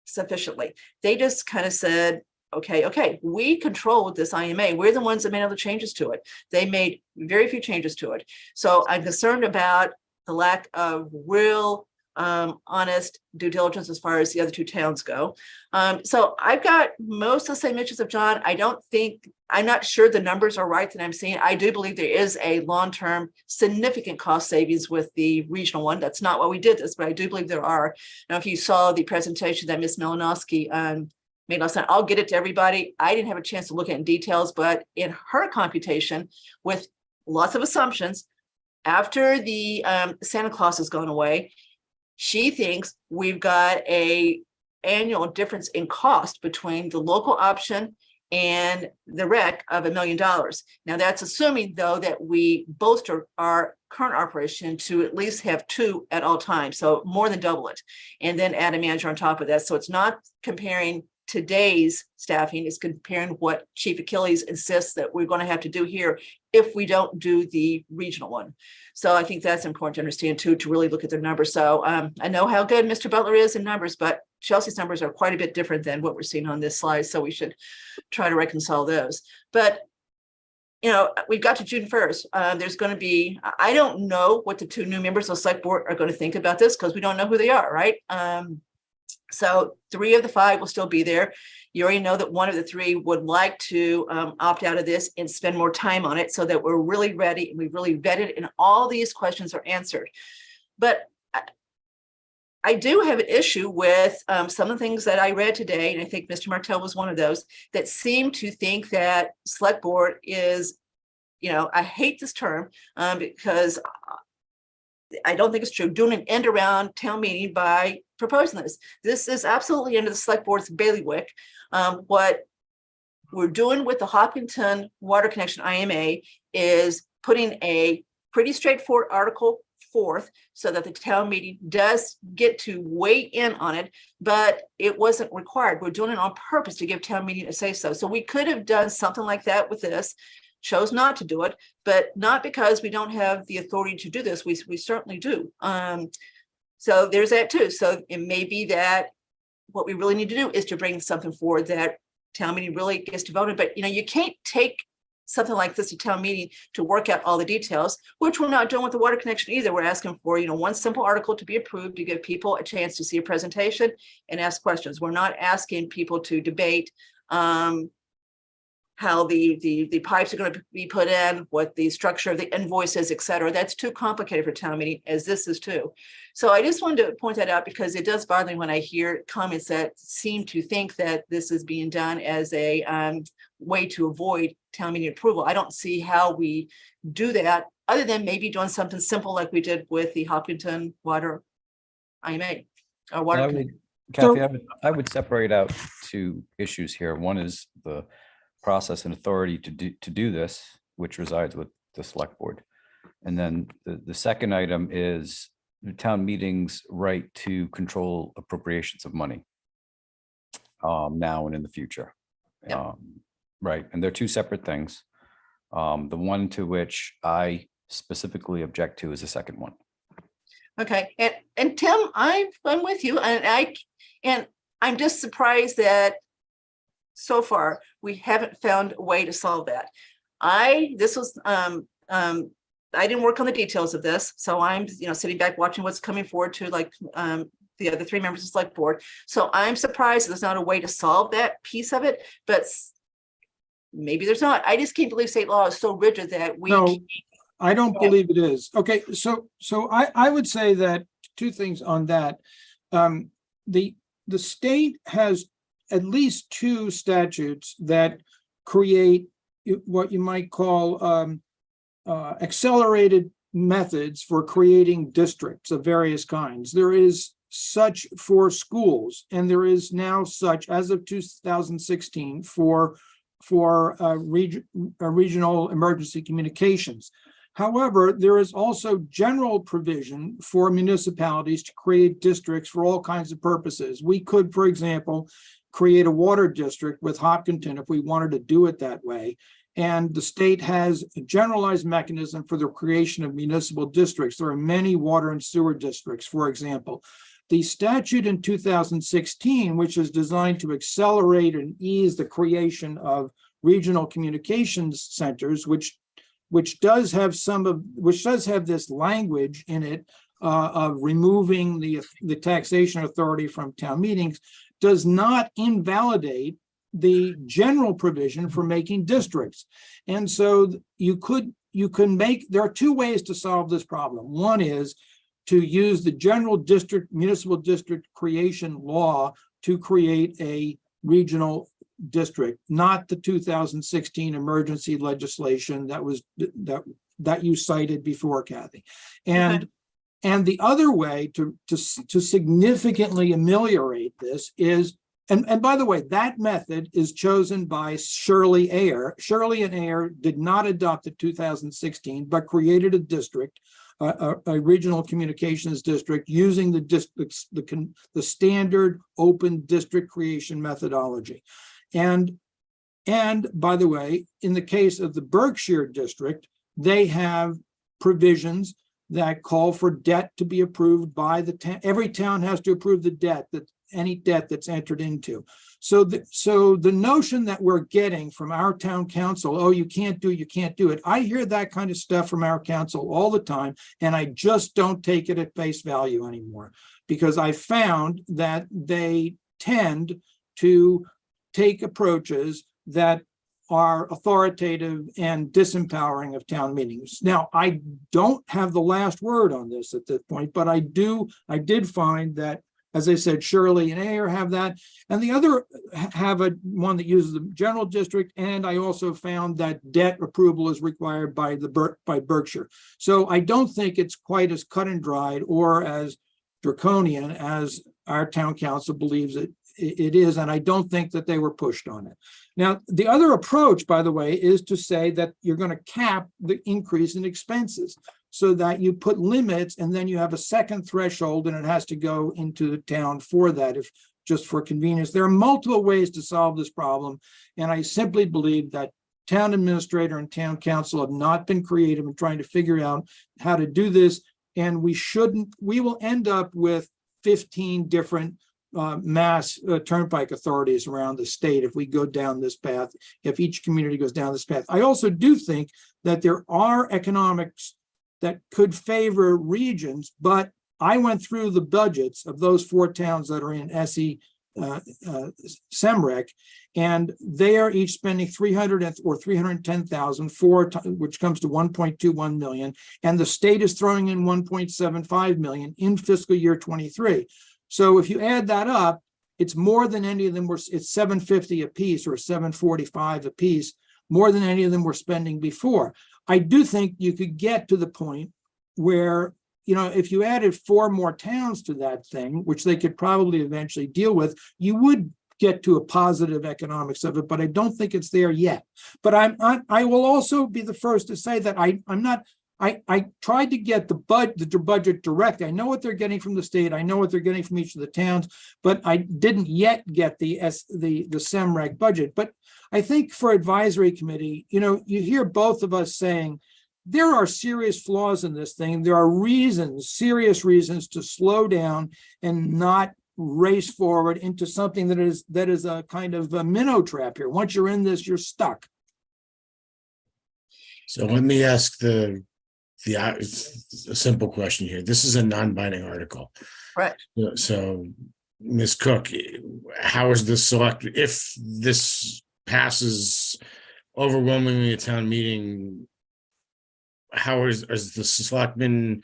sufficiently. They just kind of said, okay, we control this IMA. We're the ones that made all the changes to it. They made very few changes to it. So I'm concerned about the lack of real honest due diligence as far as the other 2 towns go. So I've got most of the same issues of John. I'm not sure the numbers are right that I'm seeing. I do believe there is a long-term significant cost savings with the regional one. That's not why we did this, but I do believe there are. Now, if you saw the presentation that Ms. Malinowski made last night, I'll get it to everybody. I didn't have a chance to look at it in details, but in her computation with lots of assumptions, after the Santa Claus has gone away, she thinks we've got a annual difference in cost between the local option and the rec of $1 million. Now that's assuming though that we bolster our current operation to at least have 2 at all times, so more than double it, and then add a manager on top of that. So it's not comparing today's staffing, it's comparing what Chief Achilles insists that we're going to have to do here if we don't do the regional one. So I think that's important to understand too, to really look at their numbers. So I know how good Mr. Butler is in numbers, but Chelsea's numbers are quite a bit different than what we're seeing on this slide. So we should try to reconcile those. But you know, we've got to June 1st. There's going to be, I don't know what the 2 new members of the select board are going to think about this because we don't know who they are, right? So 3 of the 5 will still be there. You already know that 1 of the 3 would like to opt out of this and spend more time on it so that we're really ready and we've really vetted and all these questions are answered. But I do have an issue with some of the things that I read today, and I think Mr. Martell was one of those that seem to think that select board is, you know, I hate this term because I don't think it's true, doing an end around town meeting by proposing this. This is absolutely under the select board's bailiwick. What we're doing with the Hopkinton Water Connection IMA is putting a pretty straightforward article forth so that the town meeting does get to weigh in on it, but it wasn't required. We're doing it on purpose to give town meeting a say so. So we could have done something like that with this, chose not to do it, but not because we don't have the authority to do this. We certainly do. So there's that too. So it may be that what we really need to do is to bring something forward that town meeting really gets to vote on. But you know, you can't take something like this to town meeting to work out all the details, which we're not doing with the water connection either. We're asking for, you know, one simple article to be approved to give people a chance to see a presentation and ask questions. We're not asking people to debate how the pipes are going to be put in, what the structure of the invoice is, et cetera. That's too complicated for town meeting, as this is too. So I just wanted to point that out because it does bother me when I hear comments that seem to think that this is being done as a way to avoid town meeting approval. I don't see how we do that other than maybe doing something simple like we did with the Hopkinton Water IMA. Or water. Kathy, I would separate out 2 issues here. One is the process and authority to do this, which resides with the select board. And then the second item is the town meeting's right to control appropriations of money now and in the future. Yep. Right. And they're 2 separate things. The one to which I specifically object to is the second one. Okay. And Tim, I'm with you. And I'm just surprised that so far we haven't found a way to solve that. I didn't work on the details of this, so I'm, you know, sitting back watching what's coming forward to like the other 3 members of the select board. So I'm surprised there's not a way to solve that piece of it, but maybe there's not. I just can't believe state law is so rigid that we. No, I don't believe it is. Okay, so I would say that 2 things on that. The state has at least 2 statutes that create what you might call accelerated methods for creating districts of various kinds. There is such for schools, and there is now such as of 2016 for regional emergency communications. However, there is also general provision for municipalities to create districts for all kinds of purposes. We could, for example, create a water district with Hopkinton if we wanted to do it that way. And the state has a generalized mechanism for the creation of municipal districts. There are many water and sewer districts, for example. The statute in 2016, which is designed to accelerate and ease the creation of regional communications centers, which does have this language in it of removing the taxation authority from town meetings, does not invalidate the general provision for making districts. And so there are 2 ways to solve this problem. One is to use the general municipal district creation law to create a regional district, not the 2016 emergency legislation that you cited before, Kathy. And And the other way to significantly ameliorate this is, and by the way, that method is chosen by Shirley Ayer. Shirley and Ayer did not adopt the 2016, but created a district, a regional communications district using the standard open district creation methodology. And by the way, in the case of the Berkshire district, they have provisions that call for debt to be approved by the town. Every town has to approve the debt, that any debt that's entered into. So the notion that we're getting from our town council, oh, you can't do it. I hear that kind of stuff from our council all the time, and I just don't take it at face value anymore, because I found that they tend to take approaches that are authoritative and disempowering of town meetings. Now, I don't have the last word on this at this point, but I did find that, as I said, Shirley and Ayer have that, and the other have one that uses the general district, and I also found that debt approval is required by Berkshire. So I don't think it's quite as cut and dried or as draconian as our town council believes it is, and I don't think that they were pushed on it. Now, the other approach, by the way, is to say that you're going to cap the increase in expenses so that you put limits, and then you have a second threshold, and it has to go into the town for that, if just for convenience. There are multiple ways to solve this problem, and I simply believe that town administrator and town council have not been creative in trying to figure out how to do this, and we will end up with 15 different mass turnpike authorities around the state if we go down this path, if each community goes down this path. I also do think that there are economics that could favor regions, but I went through the budgets of those 4 towns that are in SE SEMREC, and they are each spending 300 or 310,000 which comes to 1.21 million, and the state is throwing in 1.75 million in fiscal year 23. So if you add that up, it's more than any of them were. It's 750 a piece or 745 a piece, more than any of them were spending before. I do think you could get to the point where, if you added 4 more towns to that thing, which they could probably eventually deal with, you would get to a positive economics of it, but I don't think it's there yet. But I will also be the first to say that I tried to get the budget direct. I know what they're getting from the state. I know what they're getting from each of the towns, but I didn't yet get the SEMREC budget. But I think for advisory committee, you hear both of us saying there are serious flaws in this thing. There are serious reasons to slow down and not race forward into something that is a kind of a minnow trap here. Once you're in this, you're stuck. So let me ask a simple question here. This is a non-binding article. Right. So, Ms. Cook, how is the if this passes overwhelmingly at town meeting, how is the selectmen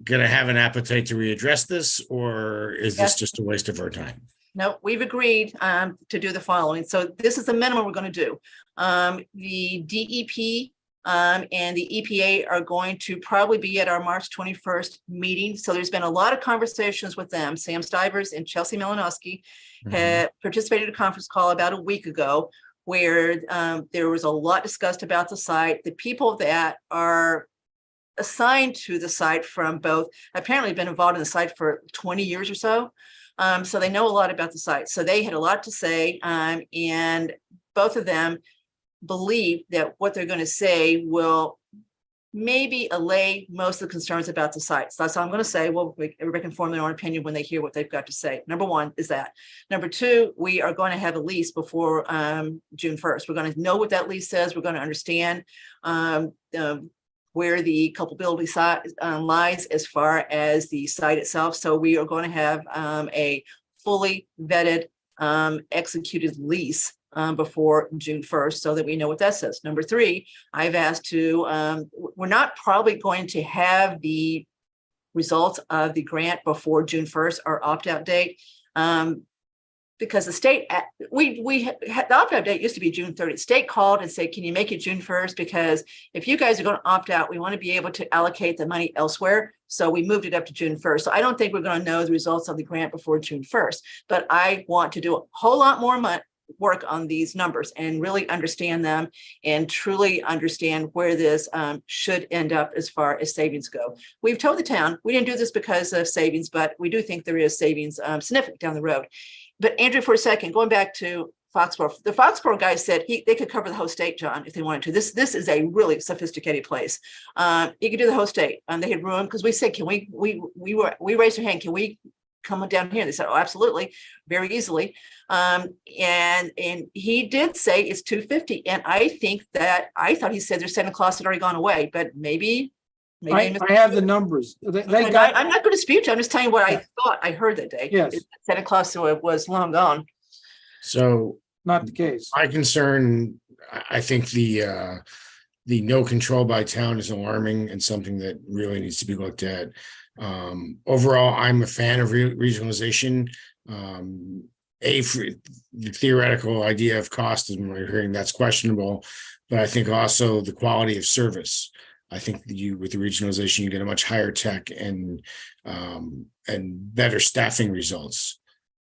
going to have an appetite to readdress this, or is this just a waste of our time? No, we've agreed to do the following. So this is the minimum we're going to do. The DEP and the EPA are going to probably be at our March 21st meeting. So there's been a lot of conversations with them. Sam Stivers and Chelsea Malinowski had participated in a conference call about a week ago where there was a lot discussed about the site. The people that are assigned to the site from both apparently been involved in the site for 20 years or so. So they know a lot about the site. So they had a lot to say, and both of them believe that what they're going to say will maybe allay most of the concerns about the site. So that's all I'm going to say. Well, everybody can form their own opinion when they hear what they've got to say. Number one is that. Number two, we are going to have a lease before June 1st. We're going to know what that lease says. We're going to understand where the culpability lies as far as the site itself. So we are going to have a fully vetted, executed lease before June 1st so that we know what that says. Number three, I've asked to, we're not probably going to have the results of the grant before June 1st, our opt-out date, because the state, the opt-out date used to be June 30th. State called and said, can you make it June 1st? Because if you guys are going to opt out, we want to be able to allocate the money elsewhere. So we moved it up to June 1st. So I don't think we're going to know the results of the grant before June 1st, but I want to do a whole lot more work on these numbers and really understand them and truly understand where this should end up as far as savings go. We've told the town, we didn't do this because of savings, but we do think there is savings significant down the road. But Andrew, for a second, going back to Foxborough, the Foxborough guys said they could cover the whole state, John, if they wanted to. This is a really sophisticated place. You could do the whole state. They had room because we said, can we raised our hand, can we come down here? And they said, oh, absolutely, very easily. And he did say it's $250. And I thought he said their Santa Claus had already gone away, but maybe I have the numbers. I'm not going to dispute you. I'm just telling you what I thought I heard that day. Yes. Santa Claus was long gone. So Not the case. my concern, I think the no control by town is alarming and something that really needs to be looked at. Overall, I'm a fan of regionalization. For the theoretical idea of cost and we're hearing that's questionable, but I think also the quality of service. I think that with the regionalization, you get a much higher tech and better staffing results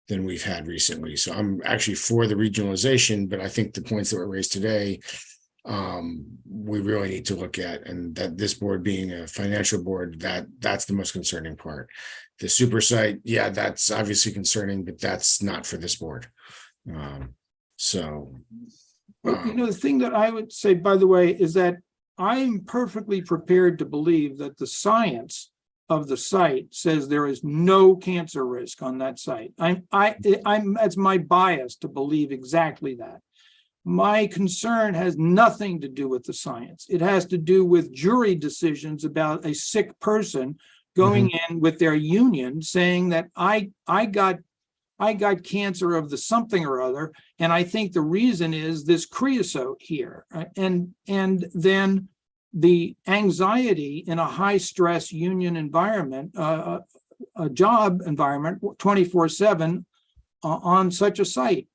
than we've had recently. So I'm actually for the regionalization, but I think the points that were raised today, we really need to look at, and that this board being a financial board, that's the most concerning part. The super site, yeah, that's obviously concerning, but that's not for this board. The thing that I would say, by the way, is that I'm perfectly prepared to believe that the science of the site says there is no cancer risk on that site. That's my bias to believe exactly that. My concern has nothing to do with the science. It has to do with jury decisions about a sick person going in with their union saying that I got cancer of the something or other, and I think the reason is this creosote here. And then the anxiety in a high stress union environment, a job environment, 24/7 on such a site,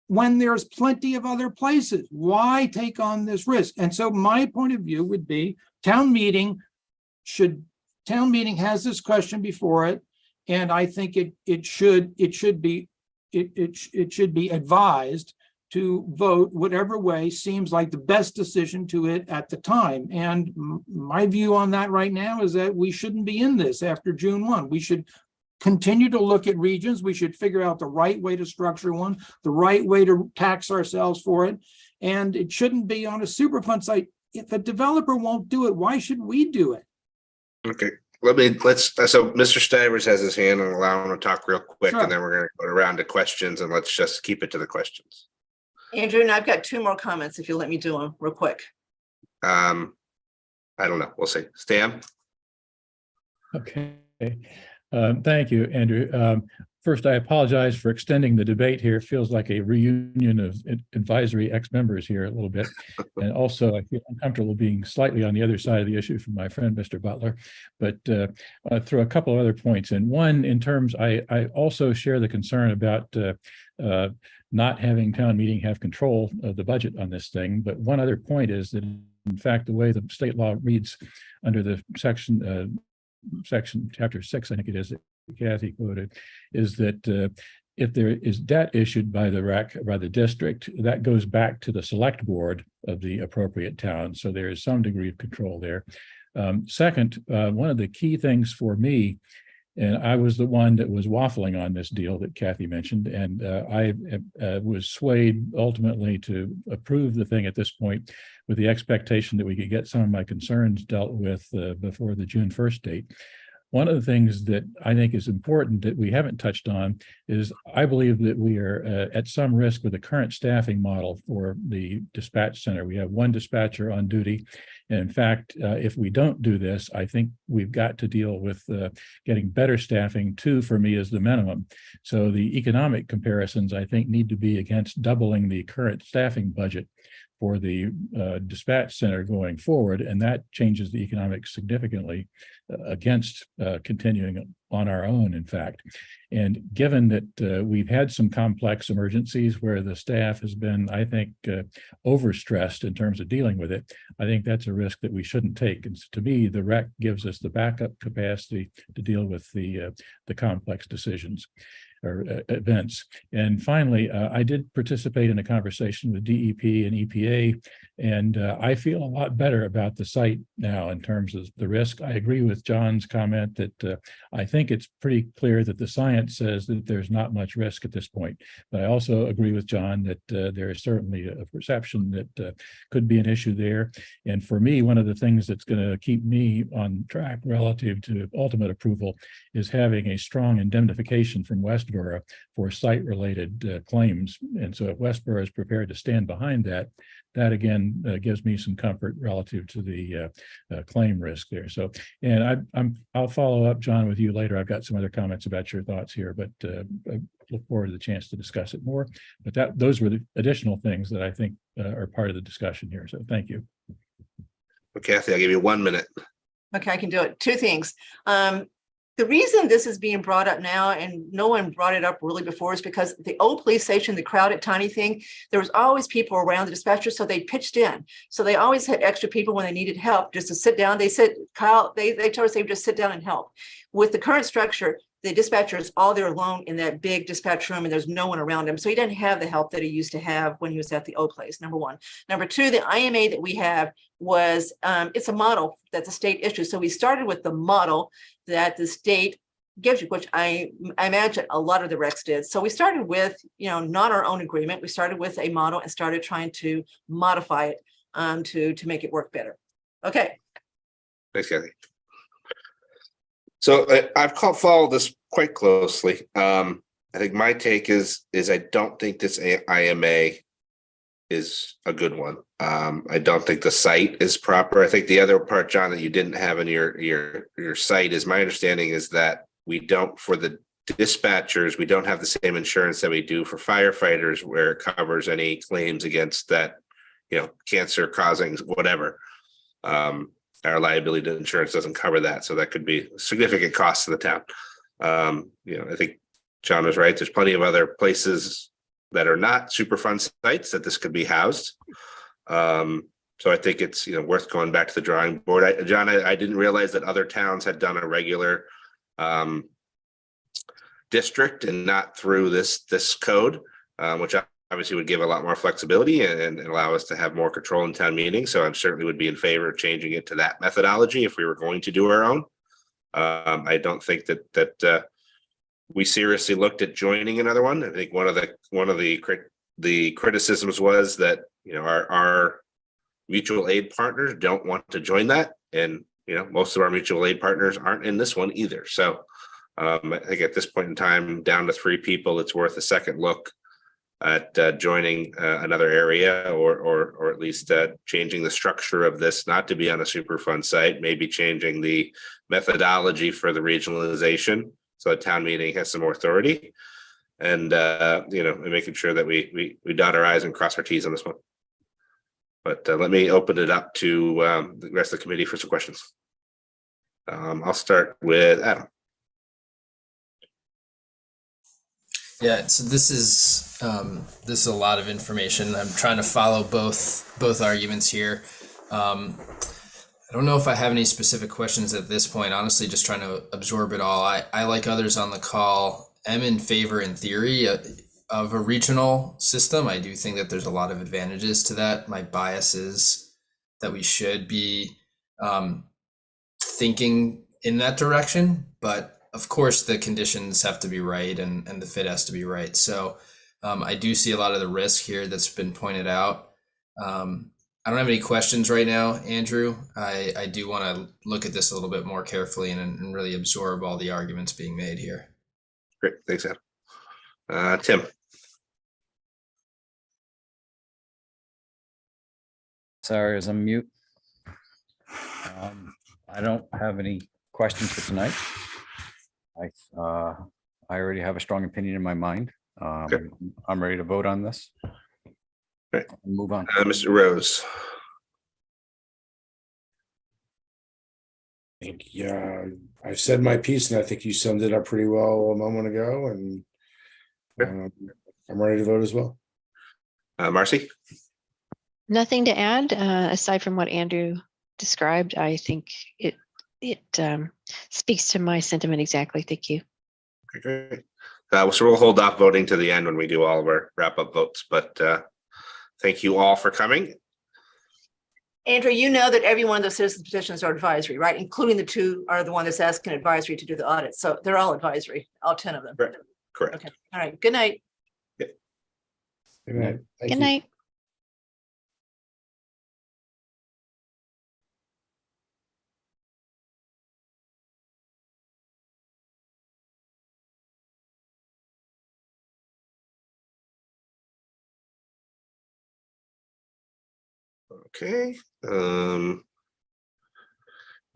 when there's plenty of other places. Why take on this risk? And so my point of view would be town meeting has this question before it, and I think it should be advised to vote whatever way seems like the best decision to it at the time. And my view on that right now is that we shouldn't be in this after June 1. We should continue to look at regions. We should figure out the right way to structure one, the right way to tax ourselves for it. And it shouldn't be on a Superfund site. If a developer won't do it, why should we do it? Okay, so Mr. Stivers has his hand and allow him to talk real quick, Sure. and then we're going to go around to questions, and let's just keep it to the questions. Andrew, and I've got two more comments if you'll let me do them real quick. I don't know. We'll see. Stan? Okay. Thank you, Andrew. First, I apologize for extending the debate here. It feels like a reunion of advisory ex-members here a little bit. And also, I feel uncomfortable being slightly on the other side of the issue from my friend, Mr. Butler. But through a couple of other points. And one, in terms, I also share the concern about not having town meeting have control of the budget on this thing. But one other point is that, in fact, the way the state law reads under the section chapter 6, I think it is, that Kathy quoted, is that if there is debt issued by the district, that goes back to the select board of the appropriate town. So there is some degree of control there. Second, one of the key things for me, and I was the one that was waffling on this deal that Kathy mentioned, and I was swayed ultimately to approve the thing at this point with the expectation that we could get some of my concerns dealt with before the June 1st date. One of the things that I think is important that we haven't touched on is I believe that we are at some risk with the current staffing model for the dispatch center. We have one dispatcher on duty. And in fact, if we don't do this, I think we've got to deal with getting better staffing. 2 for me is the minimum. So the economic comparisons, I think, need to be against doubling the current staffing budget for the dispatch center going forward, and that changes the economics significantly against continuing on our own, in fact. And given that we've had some complex emergencies where the staff has been, I think, overstressed in terms of dealing with it, I think that's a risk that we shouldn't take. And to me, the rec gives us the backup capacity to deal with the complex decisions or events. And finally, I did participate in a conversation with DEP and EPA, and I feel a lot better about the site now in terms of the risk. I agree with John's comment that I think it's pretty clear that the science says that there's not much risk at this point. But I also agree with John that there is certainly a perception that could be an issue there. And for me, one of the things that's going to keep me on track relative to ultimate approval is having a strong indemnification from Westboro for site-related claims. And so if Westboro is prepared to stand behind that, that again gives me some comfort relative to the claim risk there. So, and I'll follow up, John, with you later. I've got some other comments about your thoughts here, but I look forward to the chance to discuss it more. But those were the additional things that I think are part of the discussion here. So thank you. Okay, Kathy, I'll give you 1 minute. Okay, I can do it. Two things. The reason this is being brought up now, and no one brought it up really before, is because the old police station, the crowded tiny thing, there was always people around the dispatcher, so they pitched in. So they always had extra people when they needed help just to sit down. They said, Kyle, they told us they would just sit down and help. With the current structure, the dispatcher is all there alone in that big dispatch room, and there's no one around him. So he didn't have the help that he used to have when he was at the old place, number one. Number two, the IMA that we have was, it's a model that's a state issue. So we started with the model that the state gives you, which I imagine a lot of the recs did. So we started with, not our own agreement. We started with a model and started trying to modify it to make it work better. Okay. Thanks, Kathy. So I've followed this quite closely. I think my take is I don't think this IMA is a good one. I don't think the site is proper. I think the other part, John, that you didn't have in your site is my understanding is that we don't, for the dispatchers, we don't have the same insurance that we do for firefighters, where it covers any claims against that, cancer causing whatever. Our liability insurance doesn't cover that. So that could be significant costs to the town. I think John was right. There's plenty of other places that are not Superfund sites that this could be housed. So I think it's worth going back to the drawing board. John, I didn't realize that other towns had done a regular district and not through this code, which obviously would give a lot more flexibility and allow us to have more control in town meetings. So I certainly would be in favor of changing it to that methodology if we were going to do our own. I don't think that we seriously looked at joining another one. I think one of the criticisms was that our mutual aid partners don't want to join that, and most of our mutual aid partners aren't in this one either. So I think at this point in time, down to 3 people, it's worth a second look at joining another area, or at least changing the structure of this, not to be on a Superfund site, maybe changing the methodology for the regionalization so a town meeting has some more authority, and making sure that we dot our I's and cross our T's on this one. But let me open it up to the rest of the committee for some questions. I'll start with Adam. Yeah, so this is a lot of information. I'm trying to follow both arguments here. I don't know if I have any specific questions at this point. Honestly, just trying to absorb it all. I like others on the call, am in favor in theory of a regional system. I do think that there's a lot of advantages to that. My bias is that we should be thinking in that direction, but of course the conditions have to be right and the fit has to be right. So I do see a lot of the risk here that's been pointed out. I don't have any questions right now, Andrew. I do want to look at this a little bit more carefully and really absorb all the arguments being made here. Great, thanks, Adam. Tim. Sorry, as I'm mute. I don't have any questions for tonight. I already have a strong opinion in my mind. I'm ready to vote on this. Right. Move on. Mr. Rose. I think, yeah, I said my piece and I think you summed it up pretty well a moment ago, and I'm ready to vote as well. Marcy? Nothing to add, aside from what Andrew described. I think it speaks to my sentiment exactly. Thank you. Okay, great. So we'll hold off voting to the end when we do all of our wrap-up votes, but thank you all for coming. Andrew, you know that every one of those citizen petitions are advisory, right? Including the two are the one that's asking advisory to do the audit. So they're all advisory, all 10 of them. Correct. Okay. All right. Good night. Good night. Thank Good you. night. Okay.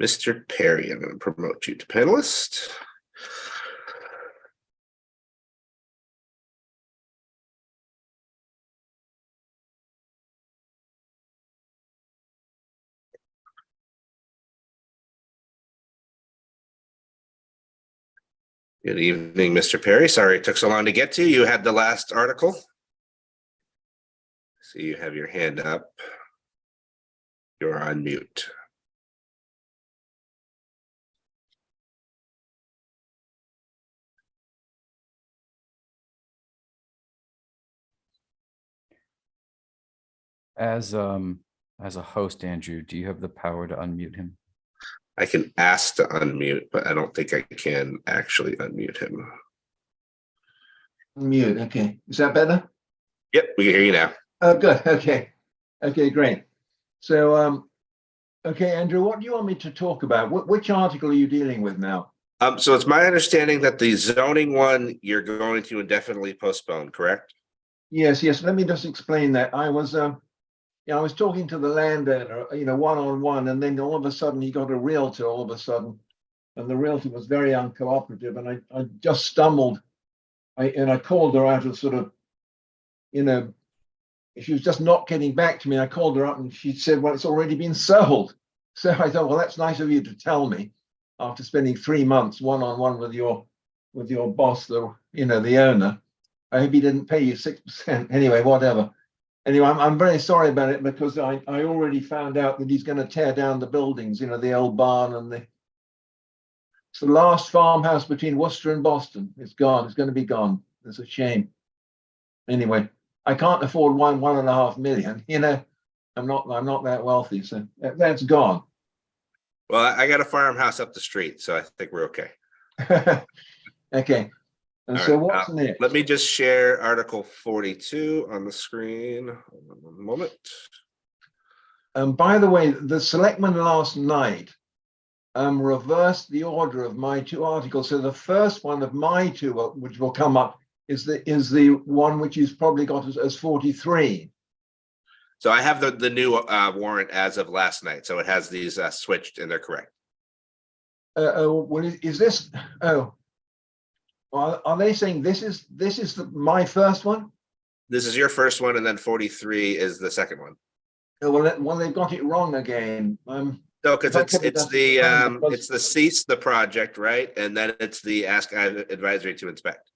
Mr. Perry, I'm going to promote you to panelist. Good evening, Mr. Perry. Sorry it took so long to get to you. You had the last article. So you have your hand up. You're on mute. As a host, Andrew, do you have the power to unmute him? I can ask to unmute, but I don't think I can actually unmute him. Mute. Okay. Is that better? Yep, we can hear you now. Oh, good. Okay. Okay, great. So, okay, Andrew, what do you want me to talk about? Which article are you dealing with now? So it's my understanding that the zoning one you're going to indefinitely postpone, correct? Yes, yes. Let me just explain that. I was talking to the landowner, one-on-one, and then all of a sudden he got a realtor all of a sudden, and the realtor was very uncooperative, and I just stumbled. I called her out of sort of, she was just not getting back to me. I called her up and she said, well, it's already been sold. So I thought, well, that's nice of you to tell me after spending 3 months one-on-one with your boss, the owner. I hope he didn't pay you 6%. Anyway, whatever. Anyway, I'm very sorry about it because I already found out that he's going to tear down the buildings, the old barn and it's the last farmhouse between Worcester and Boston. It's gone. It's going to be gone. It's a shame. Anyway, I can't afford 1.5 million. I'm not that wealthy, so that's gone. Well, I got a farmhouse up the street, so I think we're okay. Okay. And All so right, what's next? Let me just share Article 42 on the screen. Hold on one moment. By the way, the selectmen last night reversed the order of my two articles. So the first one of my two, which will come up, is the one which you've probably got as 43. So I have the new warrant as of last night. So it has these switched and they're correct. Well, is this? Oh, are they saying this is my first one? This is your first one, and then 43 is the second one. Oh, well, they've got it wrong again. No, because it's the cease the project, right? And then it's the ask advisory to inspect.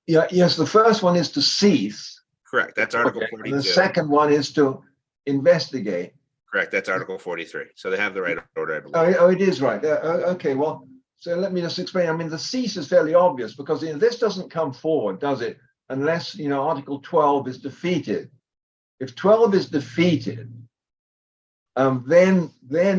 Yeah, yes, the first one is to cease. Correct. That's Article Okay. 42. And the second one is to investigate. Correct. That's Article 43. So they have the right order, I believe. Oh, it is right. Okay, well, so let me just explain. I mean, the cease is fairly obvious because this doesn't come forward, does it? Unless, Article 12 is defeated. If 12 is defeated, then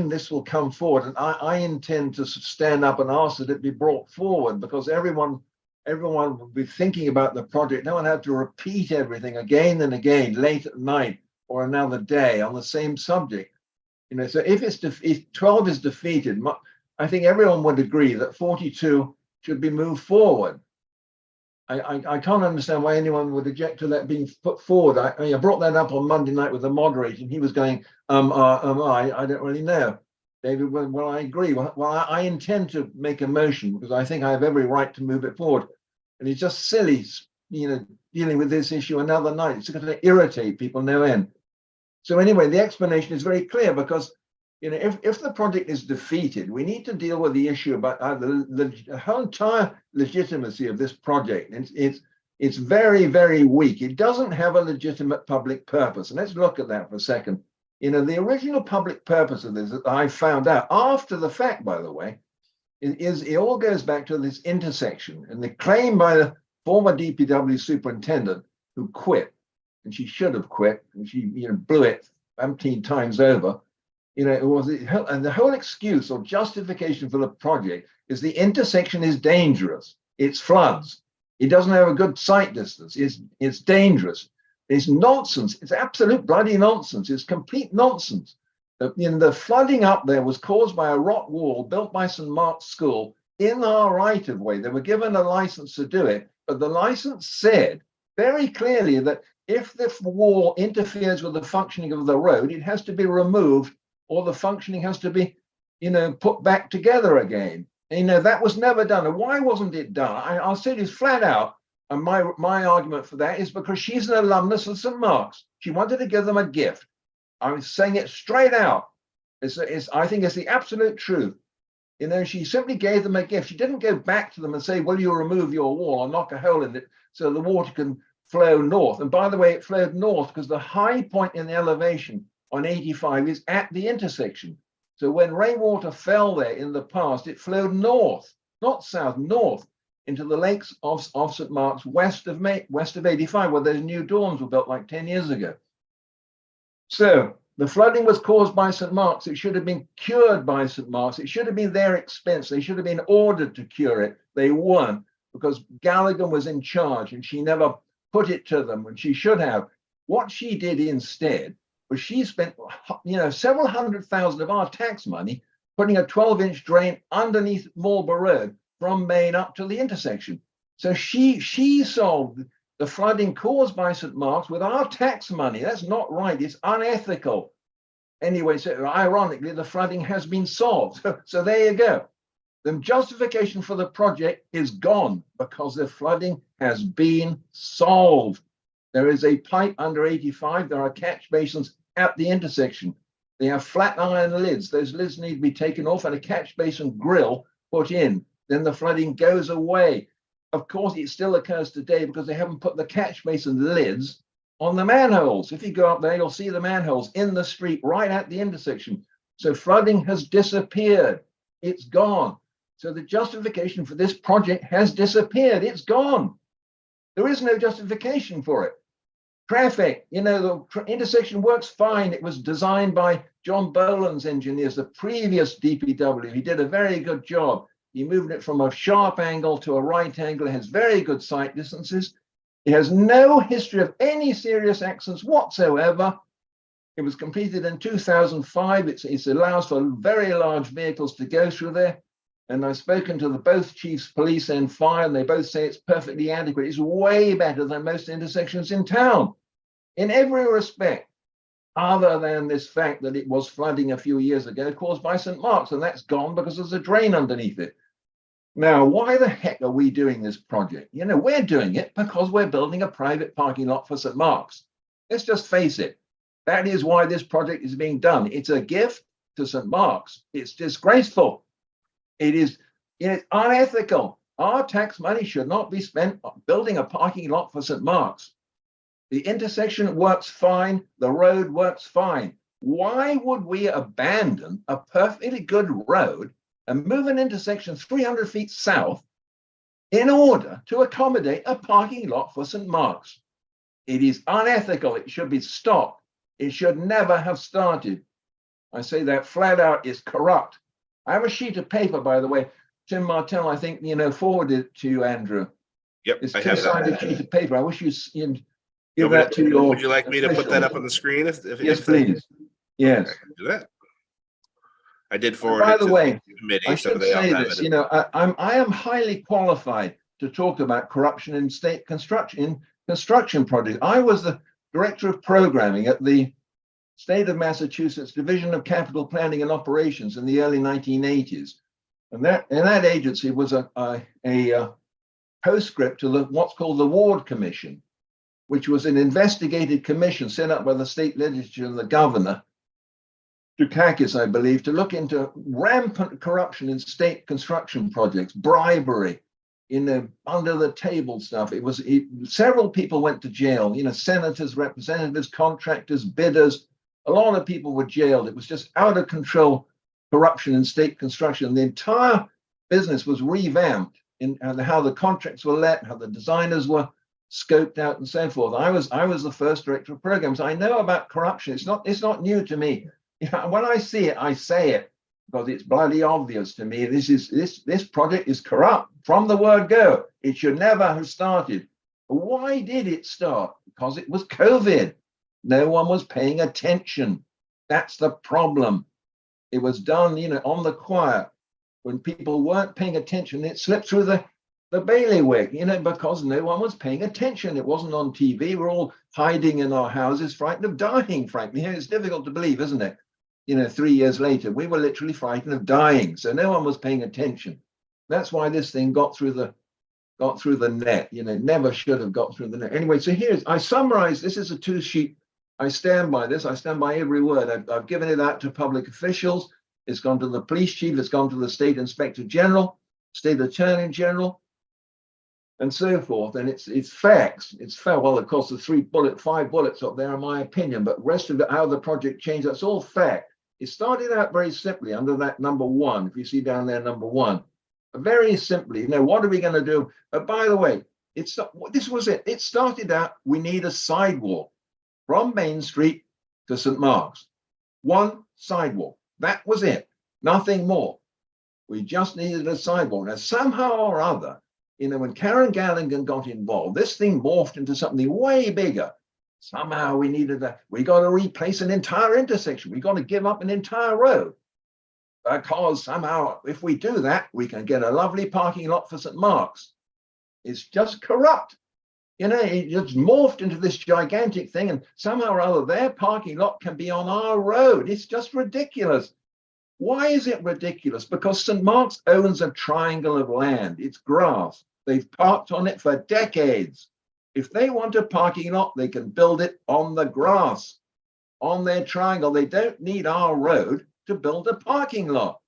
this will come forward. And I intend to stand up and ask that it be brought forward because everyone will be thinking about the project. No one had to repeat everything again and again late at night or another day on the same subject. So if 12 is defeated, I think everyone would agree that 42 should be moved forward. I can't understand why anyone would object to that being put forward. I brought that up on Monday night with the moderator, and he was going, I don't really know. David, well, I agree. Well, I intend to make a motion because I think I have every right to move it forward. And it's just silly dealing with this issue another night. It's going to irritate people no end. So anyway, the explanation is very clear because, if the project is defeated, we need to deal with the issue about the whole entire legitimacy of this project. It's very, very weak. It doesn't have a legitimate public purpose. And let's look at that for a second. The original public purpose of this, that I found out after the fact, by the way, is it all goes back to this intersection and the claim by the former DPW superintendent who quit, and she should have quit, and she blew it 17 times over. It was, and the whole excuse or justification for the project is the intersection is dangerous. It's floods. It doesn't have a good sight distance. It's dangerous. It's nonsense. It's absolute bloody nonsense. It's complete nonsense. The flooding up there was caused by a rock wall built by St. Mark's School in our right of way. They were given a license to do it, but the license said very clearly that if the wall interferes with the functioning of the road, it has to be removed or the functioning has to be, put back together again. And, that was never done. And why wasn't it done? I'll say this flat out. And my argument for that is because she's an alumnus of St. Mark's. She wanted to give them a gift. I'm saying it straight out. I think it's the absolute truth. She simply gave them a gift. She didn't go back to them and say, will you remove your wall or knock a hole in it so the water can flow north? And by the way, it flowed north because the high point in the elevation on 85 is at the intersection. So when rainwater fell there in the past, it flowed north, not south, north, into the lakes of St. Mark's west of 85, where those new dorms were built like 10 years ago. So the flooding was caused by St. Mark's. It should have been cured by St. Mark's. It should have been their expense. They should have been ordered to cure it. They weren't, because Galligan was in charge and she never put it to them when she should have. What she did instead was she spent, several $100,000 of our tax money putting a 12-inch drain underneath Marlborough Road from Main up to the intersection. So she solved the flooding caused by St. Mark's with our tax money. That's not right. It's unethical. Anyway, so ironically, the flooding has been solved. So there you go. The justification for the project is gone because the flooding has been solved. There is a pipe under 85. There are catch basins at the intersection. They have flat iron lids. Those lids need to be taken off and a catch basin grill put in. Then the flooding goes away. Of course, it still occurs today because they haven't put the catch basin lids on the manholes. If you go up there, you'll see the manholes in the street right at the intersection. So flooding has disappeared. It's gone. So the justification for this project has disappeared. It's gone. There is no justification for it. Traffic, the intersection works fine. It was designed by John Boland's engineers, the previous DPW. He did a very good job. He moved it from a sharp angle to a right angle. It has very good sight distances. It has no history of any serious accidents whatsoever. It was completed in 2005. It allows for very large vehicles to go through there. And I've spoken to both chiefs, police and fire, and they both say it's perfectly adequate. It's way better than most intersections in town in every respect, other than this fact that it was flooding a few years ago caused by St. Mark's, and that's gone because there's a drain underneath it. Now, why the heck are we doing this project? We're doing it because we're building a private parking lot for St. Mark's. Let's just face it. That is why this project is being done. It's a gift to St. Mark's. It's disgraceful. It's unethical. Our tax money should not be spent on building a parking lot for St. Mark's. The intersection works fine. The road works fine. Why would we abandon a perfectly good road and move an intersection 300 feet south in order to accommodate a parking lot for St. Mark's? It is unethical. It should be stopped. It should never have started. I say that flat out. Is corrupt. I have a sheet of paper, by the way. Tim Martell, I think, forwarded it to you, Andrew. Yep, It's I have two-sided that. sheet of paper. I wish you'd give that to your. Would you like me to put that up on the screen? Yes, please. Yes. I can do that. I did forward By it the to way, the committee, I so should they all say have this. it. I am highly qualified to talk about corruption in state construction projects. I was the director of programming at the State of Massachusetts Division of Capital Planning and Operations in the early 1980s. And that agency was a postscript to what's called the Ward Commission, which was an investigative commission set up by the state legislature and the governor, Dukakis, I believe, to look into rampant corruption in state construction projects, bribery, under the table stuff. Several people went to jail, senators, representatives, contractors, bidders. A lot of people were jailed. It was just out of control corruption in state construction. The entire business was revamped in how the contracts were let, how the designers were scoped out, and so forth. I was the first director of programs. I know about corruption. It's not new to me. When I see it, I say it, because it's bloody obvious to me. This project is corrupt from the word go. It should never have started. Why did it start? Because it was COVID. No one was paying attention. That's the problem. It was done, on the quiet. When people weren't paying attention, it slipped through the bailiwick, because no one was paying attention. It wasn't on TV. We're all hiding in our houses, frightened of dying, frankly. It's difficult to believe, isn't it? 3 years later, we were literally frightened of dying. So no one was paying attention. That's why this thing got through the net. Never should have got through the net. Anyway, so I summarize. This is a 2-sheet. I stand by this. I stand by every word. I've given it out to public officials. It's gone to the police chief. It's gone to the state inspector general, state attorney general, and so forth. And it's facts. Well, of course, the 5 bullets up there are my opinion, but rest of it, how the project changed, that's all fact. It started out very simply under that number 1. If you see down there, number 1, very simply, what are we going to do? By the way, this was it. It started out, we need a sidewalk from Main Street to St. Mark's. 1 sidewalk. That was it. Nothing more. We just needed a sidewalk. Now, somehow or other, when Karen Galligan got involved, this thing morphed into something way bigger. Somehow we got to replace an entire intersection. We got to give up an entire road. Because somehow, if we do that, we can get a lovely parking lot for St. Mark's. It's just corrupt. It just morphed into this gigantic thing, and somehow or other, their parking lot can be on our road. It's just ridiculous. Why is it ridiculous? Because St. Mark's owns a triangle of land. It's grass. They've parked on it for decades. If they want a parking lot, they can build it on the grass, on their triangle. They don't need our road to build a parking lot.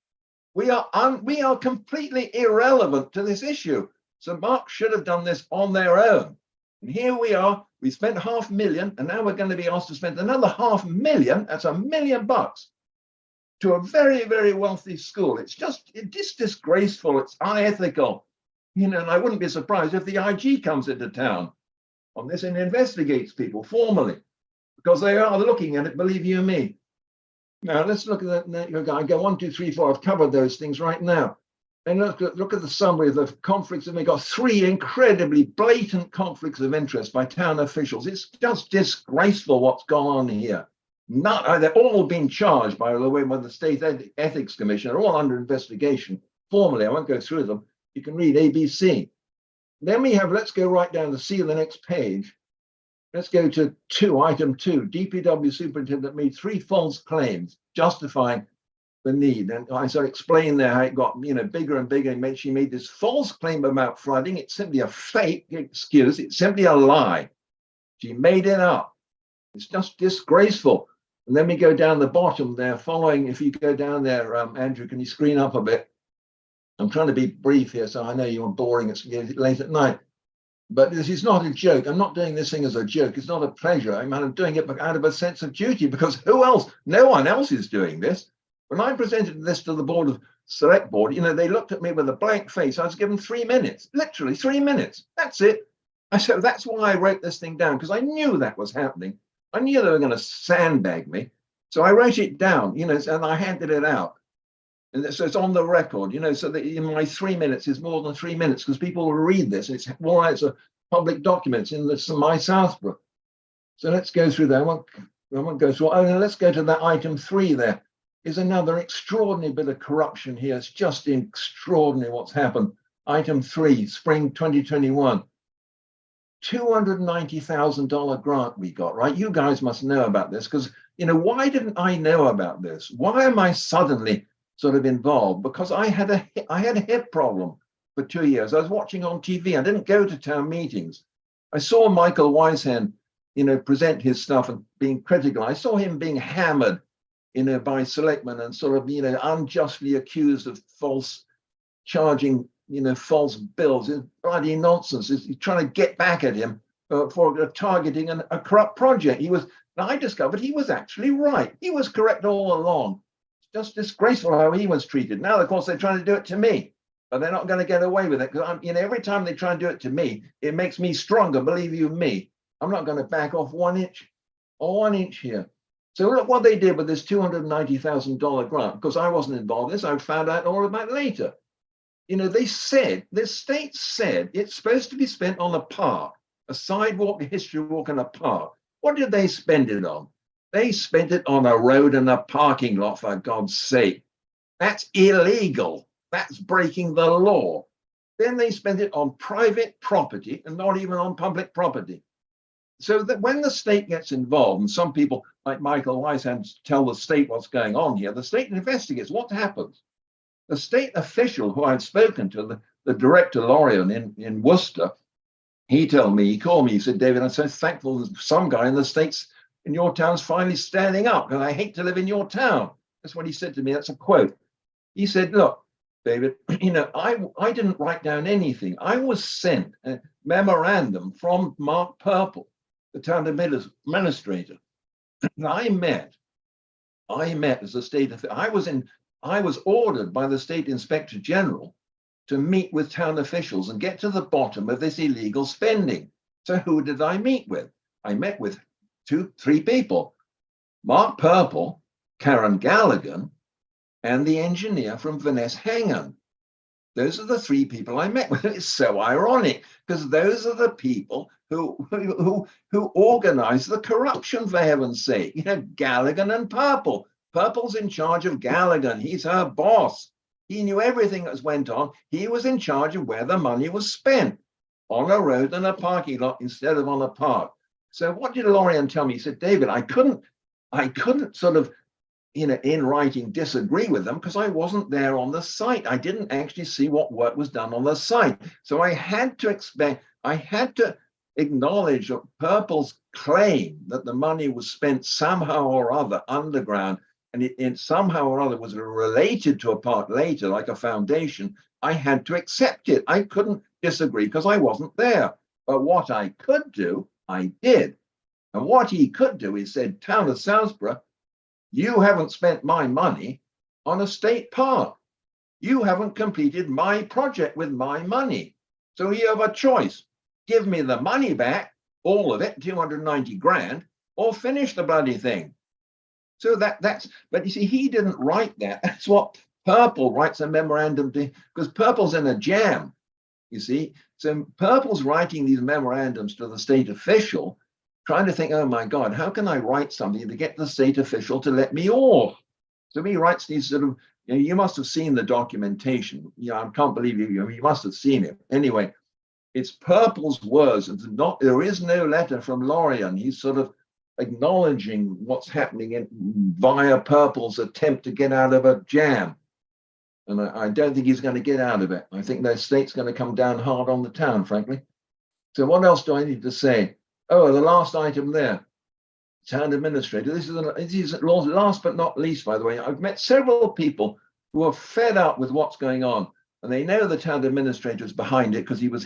We are completely irrelevant to this issue. St. Mark's should have done this on their own. And here we are. We spent $500,000, and now we're going to be asked to spend another $500,000. That's $1 million to a very, very wealthy school. It's disgraceful. It's unethical. And I wouldn't be surprised if the IG comes into town on this and investigates people formally, because they are looking at it, believe you me. Now let's look at that. I go 1, 2, 3, 4. I've covered those things right now. And look at the summary of the conflicts. And we got 3 incredibly blatant conflicts of interest by town officials. It's just disgraceful what's gone on here. They're all being charged, by the way, by the State Ethics Commission. They're all under investigation formally. I won't go through them. You can read ABC. Then we have, let's go right down to see the next page. Let's go to item 2. DPW superintendent made 3 false claims justifying the need. And I sort of explained there how it got bigger and bigger. And she made this false claim about flooding. It's simply a fake excuse. It's simply a lie. She made it up. It's just disgraceful. And then we go down the bottom there, following, if you go down there, Andrew, can you screen up a bit? I'm trying to be brief here, so I know you're boring. It's late at night. But this is not a joke. I'm not doing this thing as a joke. It's not a pleasure. I'm doing it out of a sense of duty, because who else? No one else is doing this. When I presented this to the Board of Select Board, they looked at me with a blank face. I was given 3 minutes, literally 3 minutes. That's it. I said, that's why I wrote this thing down, because I knew that was happening. I knew they were going to sandbag me. So I wrote it down, and I handed it out. And so it's on the record, so that in my 3 minutes is more than 3 minutes, because people will read this. It's a public document in my Southbrook. So let's go through that. I won't go through. Oh, no, let's go to that item 3 there. Is another extraordinary bit of corruption here. It's just extraordinary what's happened. Item 3, spring 2021. $290,000 grant we got, right? You guys must know about this, because, why didn't I know about this? Why am I suddenly sort of involved? Because I had a hip problem for 2 years. I was watching on TV. I didn't go to town meetings. I saw Michael Weishand, present his stuff and being critical. I saw him being hammered, by selectmen and sort of, unjustly accused of false charging, false bills. It's bloody nonsense. He's trying to get back at him for targeting a corrupt project. I discovered he was actually right. He was correct all along. It's just disgraceful how he was treated. Now, of course, they're trying to do it to me, but they're not going to get away with it because every time they try and do it to me, it makes me stronger. Believe you me, I'm not going to back off 1 inch or 1 inch here. So look what they did with this $290,000 grant, because I wasn't involved in this. I found out all about it later. They said, the state said it's supposed to be spent on a park, a sidewalk, a history walk and a park. What did they spend it on? They spent it on a road and a parking lot, for God's sake. That's illegal. That's breaking the law. Then they spent it on private property and not even on public property. So that when the state gets involved, and some people like Michael Weishand tell the state what's going on here, the state investigates what happens. The state official who I've spoken to, the director Lorian in Worcester, he called me, he said, David, I'm so thankful there's some guy in the States in your town's finally standing up, because I hate to live in your town. That's what he said to me. That's a quote. He said, look, David, I didn't write down anything. I was sent a memorandum from Mark Purple, the town administrator. And I met as a state official. I was ordered by the state inspector general to meet with town officials and get to the bottom of this illegal spending. So who did I meet with? I met with 3 people: Mark Purple, Karen Galligan, and the engineer from Vanessa Hangan. Those are the 3 people I met with. It's so ironic because those are the people who organize the corruption, for heaven's sake. Galligan and Purple. Purple's in charge of Galligan. He's her boss. He knew everything that went on. He was in charge of where the money was spent, on a road and a parking lot instead of on a park. So what did Lorian tell me? He said, David, I couldn't sort of, in writing disagree with them because I wasn't there on the site. I didn't actually see what work was done on the site. So I had to acknowledge Purple's claim that the money was spent somehow or other underground, and it somehow or other was related to a part later, like a foundation. I had to accept it. I couldn't disagree because I wasn't there. But what I could do, I did. And what he could do is said, town of Southborough, you haven't spent my money on a state park. You haven't completed my project with my money. So you have a choice. Give me the money back, all of it, 290 grand, or finish the bloody thing. So but you see, he didn't write that. That's what Purple writes a memorandum to, because Purple's in a jam, you see. So Purple's writing these memorandums to the state official, trying to think, oh my God, how can I write something to get the state official to let me off? So he writes these sort of, you must have seen the documentation. I can't believe you must have seen it. Anyway, it's Purple's words. There is no letter from Lorian. He's sort of acknowledging what's happening via Purple's attempt to get out of a jam. And I don't think he's going to get out of it. I think the state's going to come down hard on the town, frankly. So what else do I need to say? Oh, the last item there, town administrator. This is last but not least, by the way. I've met several people who are fed up with what's going on. And they know the town administrator is behind it because he was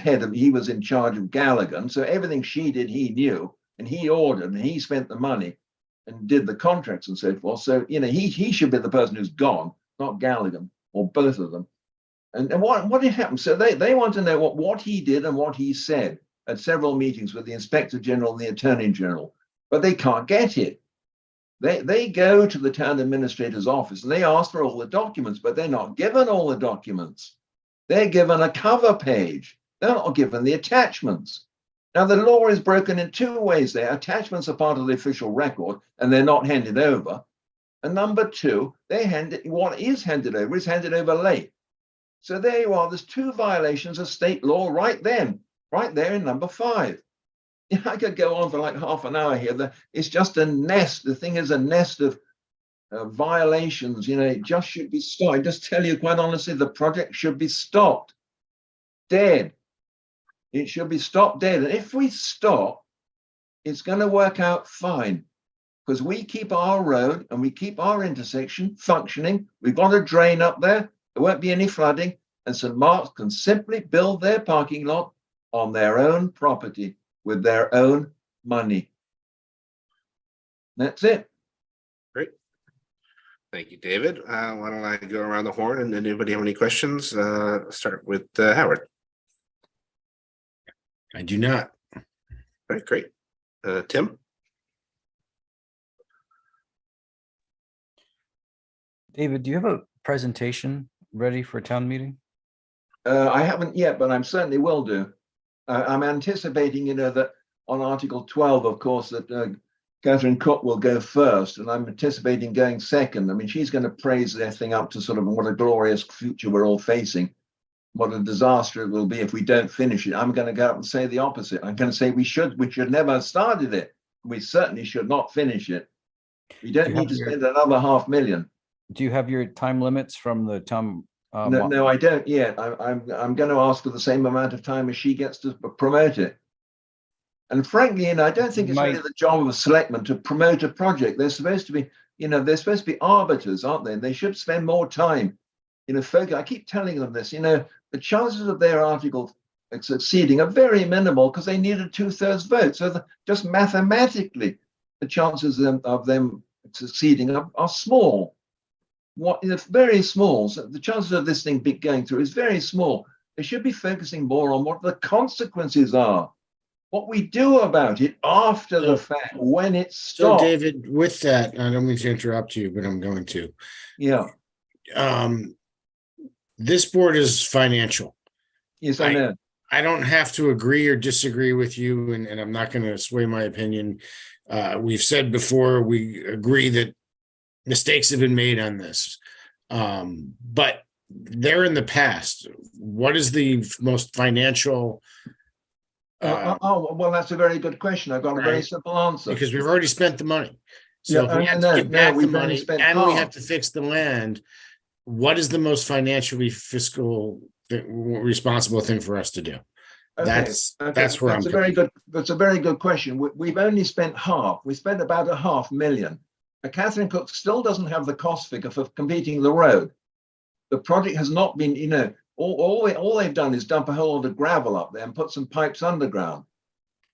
in charge of Galligan. So everything she did, he knew, and he ordered, and he spent the money and did the contracts and so forth. So, he should be the person who's gone, not Galligan, or both of them. And what did happen? So they want to know what he did and what he said at several meetings with the Inspector General and the Attorney General, but they can't get it. They go to the town administrator's office and they ask for all the documents, but they're not given all the documents. They're given a cover page. They're not given the attachments. Now, the law is broken in 2 ways there. Attachments are part of the official record and they're not handed over. And number 2, what is handed over is handed over late. So there you are. There's 2 violations of state law right there in number 5. I could go on for like half an hour here. It's just a nest. The thing is a nest of violations. It just should be stopped. I just tell you quite honestly, the project should be stopped. dead. It should be stopped dead. And if we stop, it's going to work out fine because we keep our road and we keep our intersection functioning. We've got a drain up there. There won't be any flooding. And St. Mark's can simply build their parking lot on their own property with their own money. That's it. Great. Thank you, David. Why don't I go around the horn and anybody have any questions? Start with Howard. I do not. All right, great. Tim? David, do you have a presentation ready for town meeting? I haven't yet, but I'm certainly will do. I'm anticipating, that on Article 12, of course, that Catherine Cook will go first, and I'm anticipating going second. I mean, she's going to praise their thing up to sort of what a glorious future we're all facing, what a disaster it will be if we don't finish it. I'm going to go up and say the opposite. I'm going to say we should never have started it. We certainly should not finish it. We don't need to spend another $500,000. Do you have your time limits from the town? No, I don't yet. I'm going to ask for the same amount of time as she gets to promote it. And frankly, I don't think it's really the job of a selectman to promote a project. They're supposed to be, they're supposed to be arbiters, aren't they? And they should spend more time. Folk, I keep telling them this, the chances of their article succeeding are very minimal because they need a 2/3 vote. So just mathematically, the chances of them succeeding are small. Very small. So the chances of this thing going through is very small. They should be focusing more on what the consequences are. What we do about it after the fact, when it stops. So, David, with that, I don't mean to interrupt you, but I'm going to. Yeah. This board is financial. Yes, I know. I don't have to agree or disagree with you, and I'm not going to sway my opinion. We've said before, we agree that mistakes have been made on this. But they're in the past. What is the most financial? Well, that's a very good question. I've got a very simple answer. Because we've already spent the money. So if we have to get back the money and we have to fix the land, what is the most financially responsible thing for us to do? Okay. That's where that's a very good question. We've only spent half. We spent about $500,000. Catherine Cook still doesn't have the cost figure for completing the road. The project has not been, all they've done is dump a whole lot of gravel up there and put some pipes underground.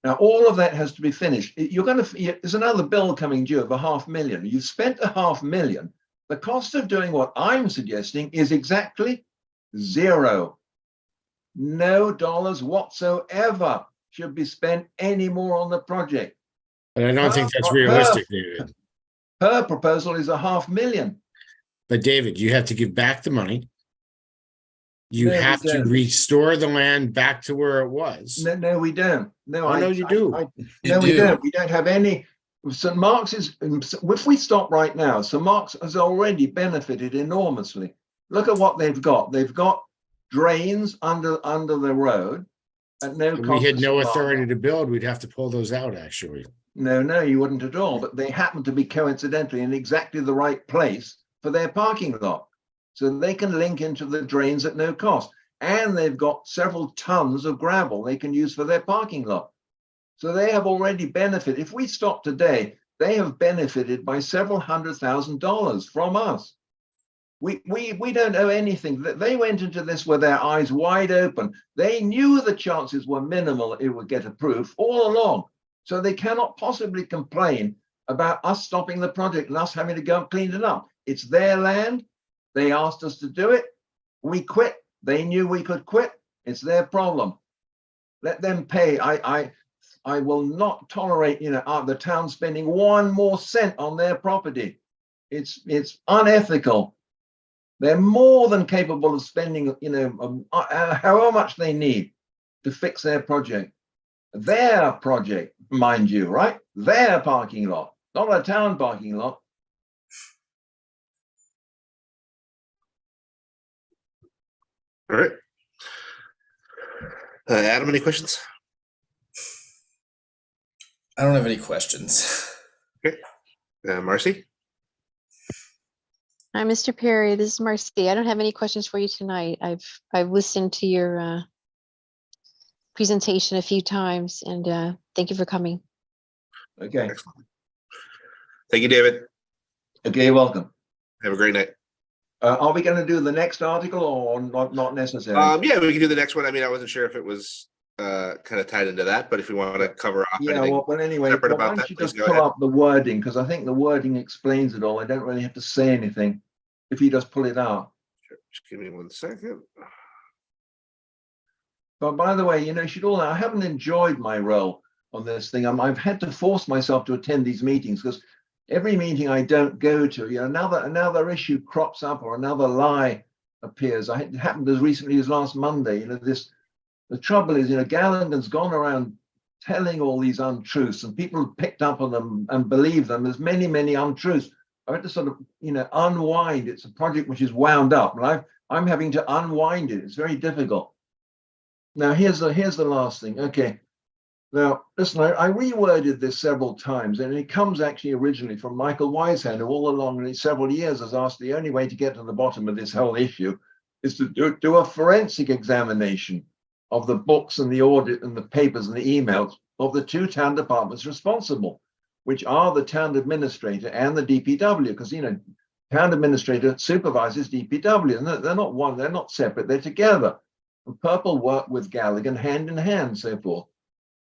Now, all of that has to be finished. There's another bill coming due of $500,000. You've spent $500,000. The cost of doing what I'm suggesting is exactly zero. No dollars whatsoever should be spent anymore on the project. And I don't think that's realistic, David. Her proposal is $500,000. But David, you have to give back the money. You have to restore the land back to where it was. No, we don't. No, you do. We don't. We don't have any. St. Mark's is, if we stop right now, St. Mark's has already benefited enormously. Look at what they've got. They've got drains under the road at no cost. We had no authority to build. We'd have to pull those out, actually. No, you wouldn't at all. But they happen to be coincidentally in exactly the right place for their parking lot. So they can link into the drains at no cost. And they've got several tons of gravel they can use for their parking lot. So they have already benefited. If we stop today, they have benefited by several $100,000 from us. We don't owe anything. They went into this with their eyes wide open. They knew the chances were minimal it would get approved all along. So they cannot possibly complain about us stopping the project and us having to go and clean it up. It's their land. They asked us to do it. We quit. They knew we could quit. It's their problem. Let them pay. I will not tolerate, the town spending one more cent on their property. It's unethical. They're more than capable of spending, however much they need to fix their project. Their project, mind you, right? Their parking lot, not a town parking lot. All right. Adam, any questions? I don't have any questions. Okay. Marcy? Hi, Mr. Perry. This is Marcy. I don't have any questions for you tonight. I've listened to your presentation a few times, and thank you for coming. Okay. Thank you, David. Okay, you're welcome. Have a great night. Are we going to do the next article or not necessary? Yeah, we can do the next one. I mean, I wasn't sure if it was kind of tied into that, but if we want to cover off Yeah, anything well, anyway, separate why about don't that, you please just go pull ahead. up the wording, because I think the wording explains it all. I don't really have to say anything if you just pull it out. Sure. Just give me 1 second. But by the way, you should all know I haven't enjoyed my role on this thing. I've had to force myself to attend these meetings because every meeting I don't go to, another issue crops up or another lie appears. It happened as recently as last Monday. The trouble is, Galligan's gone around telling all these untruths, and people have picked up on them and believe them. There's many, many untruths. I had to sort of, unwind. It's a project which is wound up, and I'm having to unwind it. It's very difficult. Now, here's the last thing. Okay. Now, listen, I reworded this several times, and it comes actually originally from Michael Weishaupt, who all along several years has asked the only way to get to the bottom of this whole issue is to do a forensic examination of the books and the audit and the papers and the emails of the two town departments responsible, which are the town administrator and the DPW, because, town administrator supervises DPW, and they're not one, they're not separate, they're together. And Purple worked with Galligan hand in hand, so forth.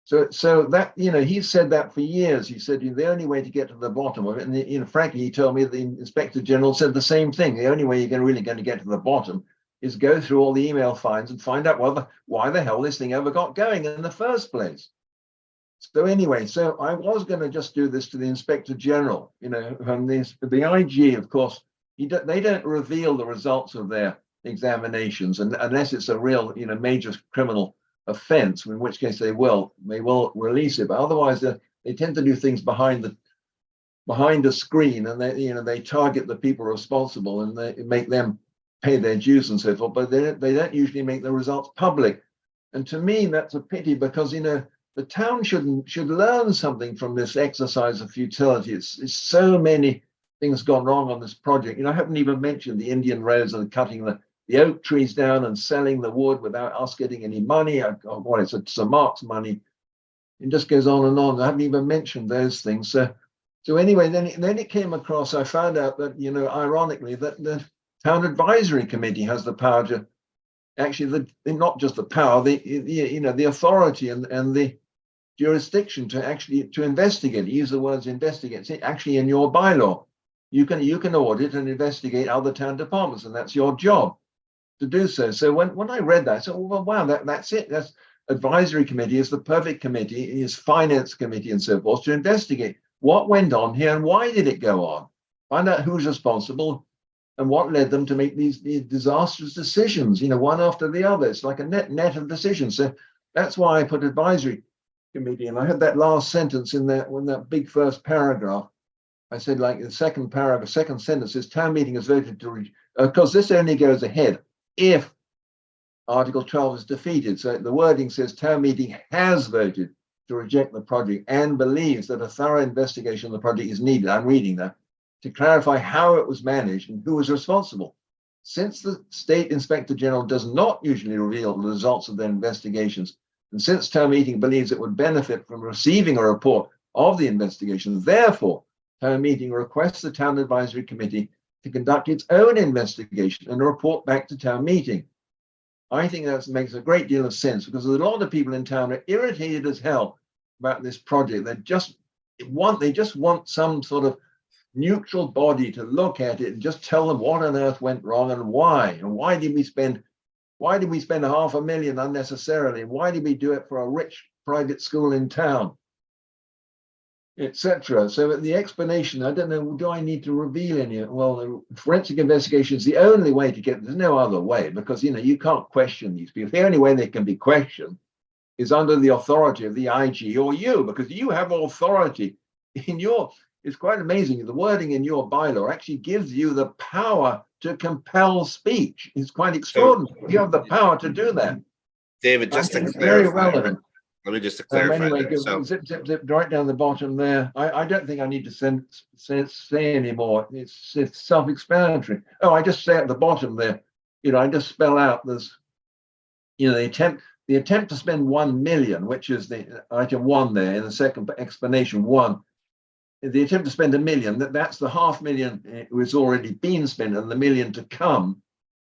So that, he's said that for years. He said the only way to get to the bottom of it, and frankly, he told me the Inspector General said the same thing. The only way you're really going to get to the bottom is go through all the email finds and find out why the hell this thing ever got going in the first place. So anyway, so I was going to just do this to the Inspector General, and the IG, of course, they don't reveal the results of their examinations, and unless it's a real, major criminal offense, in which case they will release it. But otherwise, they tend to do things behind the screen, and they target the people responsible and they make them pay their dues and so forth. But they don't usually make the results public. And to me, that's a pity, because the town should learn something from this exercise of futility. It's so many things gone wrong on this project. I haven't even mentioned the Indian roads and cutting the oak trees down and selling the wood without us getting any money. It's Sir Mark's money. It just goes on and on. I haven't even mentioned those things. So anyway, then it came across, I found out that, ironically, that the Town Advisory Committee has the power to actually, not just the power, the authority and the jurisdiction to investigate. Use the words investigate. It's actually in your bylaw. You can audit and investigate other town departments, and that's your job to do so. So when I read that, I said, well, wow, that's it. That's advisory committee is the perfect committee, is finance committee and so forth, to investigate what went on here and why did it go on, find out who's responsible and what led them to make these disastrous decisions, one after the other. It's like a net of decisions. So that's why I put advisory committee. And I had that last sentence in there, when that big first paragraph, I said, like the second paragraph, second sentence is town meeting has voted to, because this only goes ahead if Article 12 is defeated. So the wording says town meeting has voted to reject the project and believes that a thorough investigation of the project is needed. I'm reading that to clarify how it was managed and who was responsible. Since the State Inspector General does not usually reveal the results of their investigations, and since town meeting believes it would benefit from receiving a report of the investigation, therefore, town meeting requests the Town Advisory Committee to conduct its own investigation and report back to town meeting. I think that makes a great deal of sense, because there's a lot of people in town are irritated as hell about this project. They just want some sort of neutral body to look at it and just tell them what on earth went wrong and why. And why did we spend $500,000 unnecessarily? And why did we do it for a rich private school in town, etc. So the explanation, I don't know, do I need to reveal any? Well, the forensic investigation is the only way to get, there's no other way, because you can't question these people. The only way they can be questioned is under the authority of the IG or you, because you have authority in your, it's quite amazing. The wording in your bylaw actually gives you the power to compel speech. It's quite extraordinary. You have the power to do that. David, just to It's very clarify, relevant. let me just clarify. Anyway, that. So, zip, right down the bottom there. I don't think I need to say anymore. It's self-explanatory. Oh, I just say at the bottom there, I just spell out there's, the attempt the attempt to spend 1 million, which is the item 1 there in the second explanation 1, the attempt to spend 1 million, that's the 500,000 was already been spent and the 1 million to come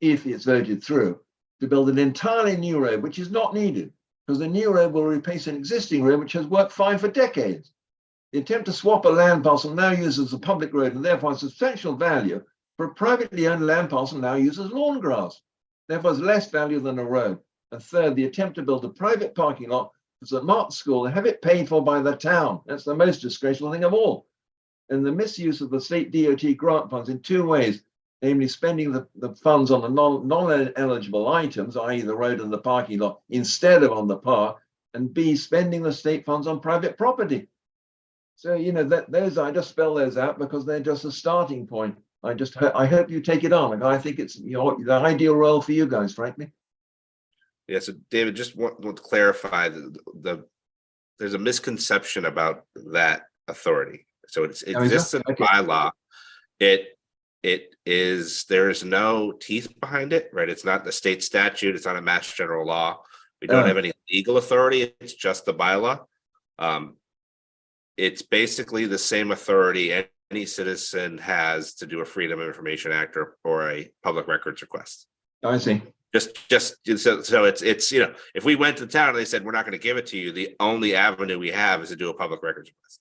if it's voted through, to build an entirely new road, which is not needed because the new road will replace an existing road which has worked fine for decades. The attempt to swap a land parcel now used as a public road and therefore has substantial value for a privately owned land parcel now used as lawn grass, therefore has less value than a road. And third, the attempt to build a private parking lot for St. Mark's School and have it paid for by the town. That's the most disgraceful thing of all. And the misuse of the state DOT grant funds in 2 ways, namely spending the funds on the non-eligible items, i.e. the road and the parking lot, instead of on the park, and B, spending the state funds on private property. So, you know, those, I just spell those out because they're just a starting point. I hope you take it on. I think it's the ideal role for you guys, frankly. Yeah, so David, just want to clarify there's a misconception about that authority. So it exists in the bylaw. There's no teeth behind it, right? It's not the state statute. It's not a mass general law. We don't have any legal authority. It's just the bylaw. It's basically the same authority any citizen has to do a Freedom of Information Act or a public records request. I see. So it's you know, if we went to town and they said we're not going to give it to you, the only avenue we have is to do a public records request.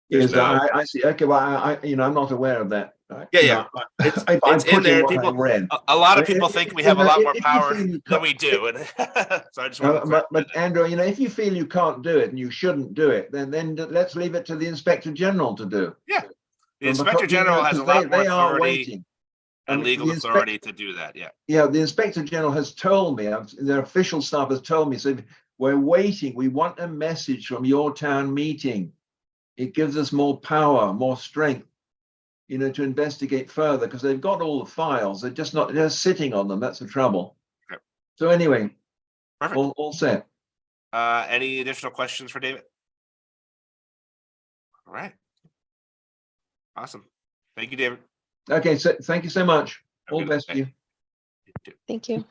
Yes, I see. Okay, well, I'm not aware of that. Yeah. It's in there. People, a lot of people think we have a lot more power than we do. And so I just want but Andrew, you know, if you feel you can't do it and you shouldn't do it, then let's leave it to the Inspector General to do. Yeah, the Inspector General has a lot more authority and legal authority to do that. Yeah, the Inspector General has told me, their official staff has told me, so we're waiting. We want a message from your town meeting. It gives us more power, more strength, you know, to investigate further because they've got all the files. They're just sitting on them. That's the trouble. Okay. So anyway, all set. Any additional questions for David? All right. Awesome. Thank you, David. Okay, so thank you so much. All the best to you. Thank you.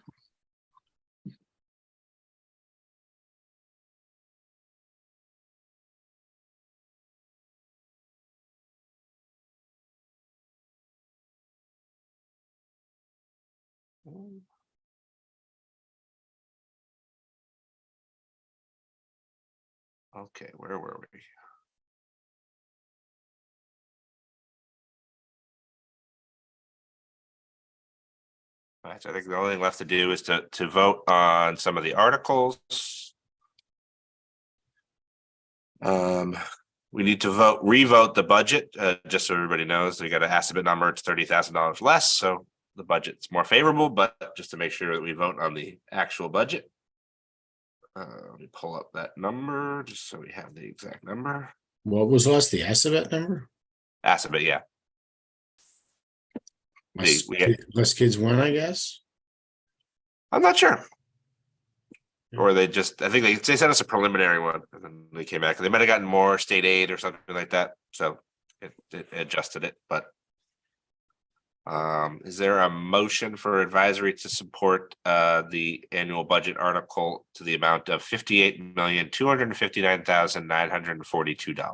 Okay, where were we? All right, so I think the only thing left to do is to vote on some of the articles. We need to revote the budget, just so everybody knows. We got an estimate number, it's $30,000 less, so the budget's more favorable, but just to make sure that we vote on the actual budget. Let me pull up that number just so we have the exact number. What was less, the estimate number? Estimate, yeah. Less kids win, I guess. I'm not sure. Or I think they sent us a preliminary one and then they came back. They might have gotten more state aid or something like that. So it adjusted it. But is there a motion for advisory to support the annual budget article to the amount of $58,259,942?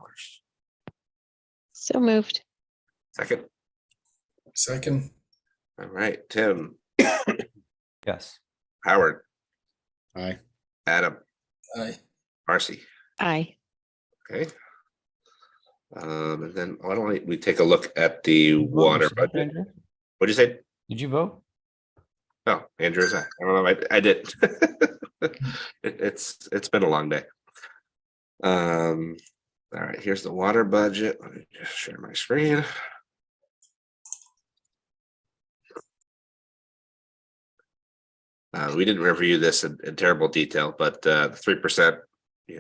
So moved. Second. All right, Tim. Yes. Howard. Aye. Adam. Aye. Marcy. Aye. Okay. And then why don't we take a look at the water budget? What'd you say? Did you vote? Oh, Andrew's. I don't know. I did. It's been a long day. All right. Here's the water budget. Let me just share my screen. We didn't review this in terrible detail, but the 3%,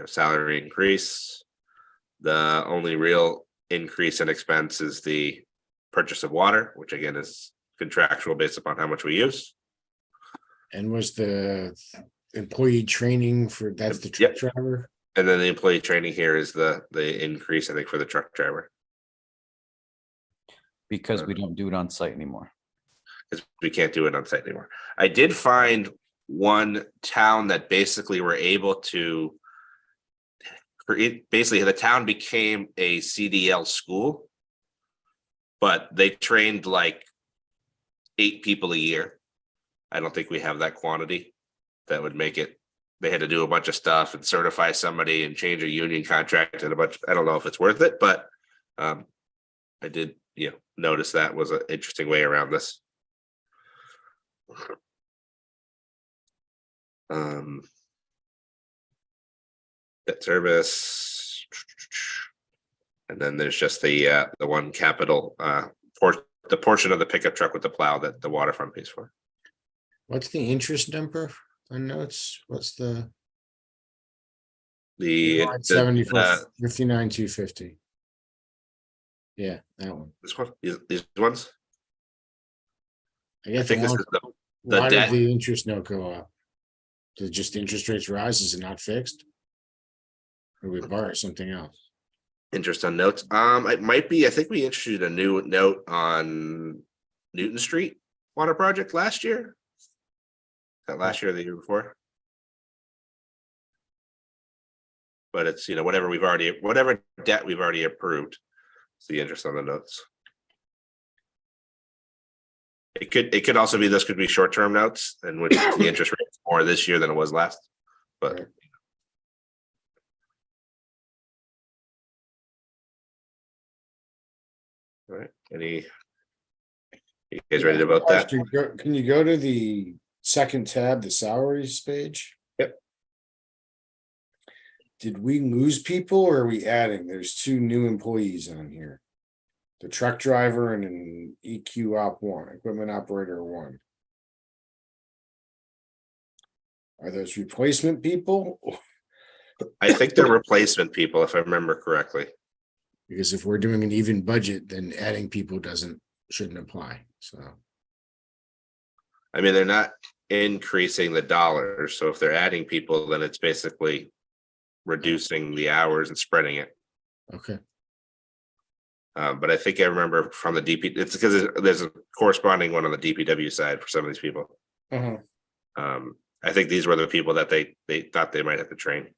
salary increase. The only real increase in expense is the purchase of water, which again is contractual based upon how much we use. And was the employee training that's the truck driver? And then the employee training here is the increase, I think, for the truck driver. Because we don't do it on site anymore. Because we can't do it on site anymore. I did find one town that basically were able to create, basically the town became a CDL school, but they trained like 8 people a year. I don't think we have that quantity that would make it. They had to do a bunch of stuff and certify somebody and change a union contract and a bunch. I don't know if it's worth it, but I did, notice that was an interesting way around this. Debt service, and then there's just the one capital the portion of the pickup truck with the plow that the waterfront pays for. What's the interest number on notes? What's the The 74 59 250? Yeah, that one. this one, these ones. I I guess think this is the why did debt the interest note go up? Did just interest rates rise? Is it not fixed? Or we borrow something else? interest on notes. It might be. I think we introduced a new note on Newton Street water project last year. That last year or the year before. But it's, whatever debt we've already approved. It's the interest on the notes. It could also be, this could be short-term notes, and which the interest rate is more this year than it was last, but. All right, you guys ready to vote that? Can you go to the second tab, the salaries page? Yep. Did we lose people or are we adding? There's 2 new employees on here. The truck driver and an EQ op 1, equipment operator 1. Are those replacement people? I think they're replacement people, if I remember correctly. Because if we're doing an even budget, then adding people shouldn't apply, so. I mean, they're not increasing the dollars, so if they're adding people, then it's basically reducing the hours and spreading it. Okay. But I think I remember from the DP, it's because there's a corresponding one on the DPW side for some of these people. I think these were the people that they thought they might have to train.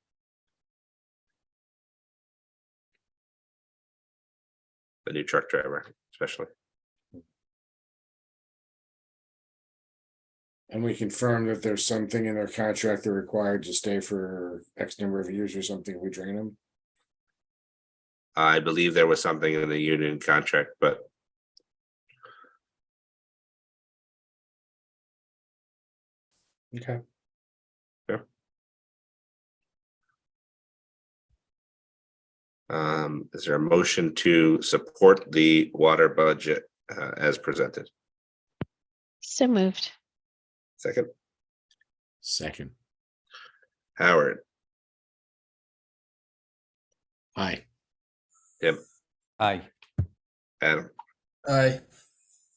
The new truck driver, especially. And we confirm that there's something in their contract they're required to stay for X number of years or something if we train them. I believe there was something in the union contract, but. Okay. Yeah. Is there a motion to support the water budget as presented? So moved. Second. Second. Howard. Aye. Tim. Aye. Adam. Aye.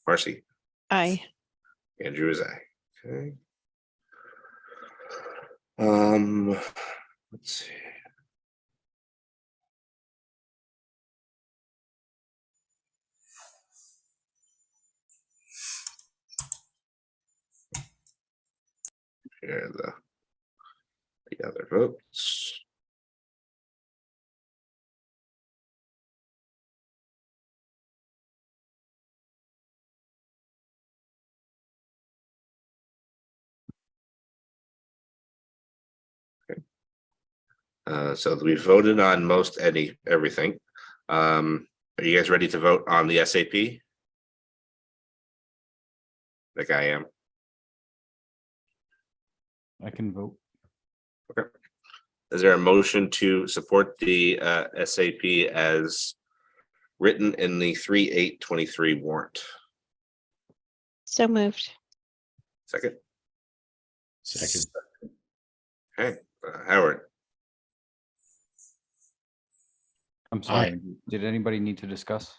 Marcy. Aye. Andrew is aye. Okay. Let's see. Here are the other votes. So we voted on everything. Are you guys ready to vote on the SAP? Like I am. I can vote. Okay. Is there a motion to support the SAP as written in the 3/8/23 warrant? So moved. Second. Second. Okay, Howard. I'm sorry. Did anybody need to discuss?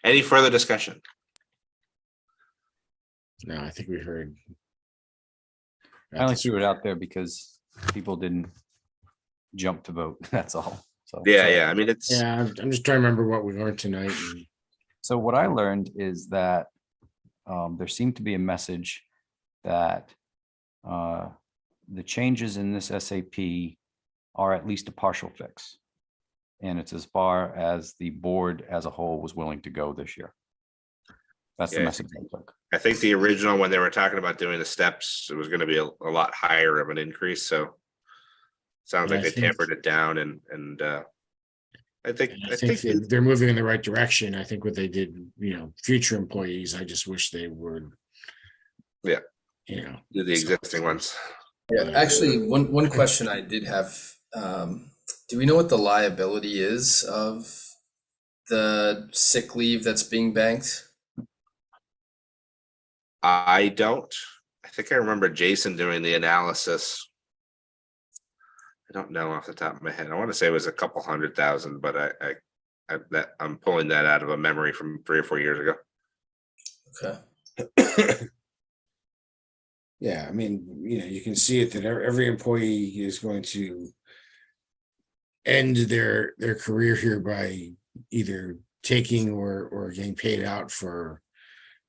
Any further discussion? No, I think we heard. I only threw it out there because people didn't jump to vote. That's all. So Yeah. I mean, it's. Yeah, I'm just trying to remember what we learned tonight. So what I learned is that there seemed to be a message that the changes in this SAP are at least a partial fix. And it's as far as the board as a whole was willing to go this year. That's the Yeah, message I took. I think the original, when they were talking about doing the steps, it was gonna be a lot higher of an increase, so. Sounds Yeah, like I they think- tampered it down and I think, I think they're moving in the right direction. I think what they did, future employees, I just wish they would. Yeah. Do the existing ones. Yeah, actually, one question I did have, do we know what the liability is of the sick leave that's being banked? I don't. I think I remember Jason doing the analysis. I don't know off the top of my head. I want to say it was a couple 100,000, but I'm pulling that out of a memory from 3 or 4 years ago. Okay. Yeah, I mean, you can see it that every employee is going to end their career here by either taking or getting paid out for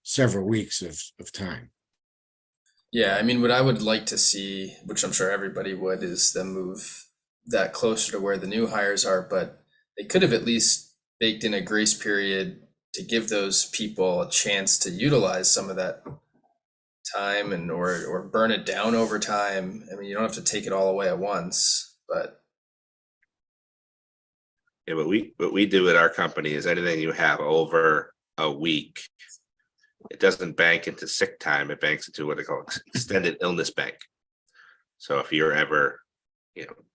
several weeks of time. Yeah, I mean, what I would like to see, which I'm sure everybody would, is them move that closer to where the new hires are, but they could have at least baked in a grace period to give those people a chance to utilize some of that time and or burn it down over time. I mean, you don't have to take it all away at once, but Yeah, what we do at our company is anything you have over a week, it doesn't bank into sick time. It banks into what they call extended illness bank. So if you're ever,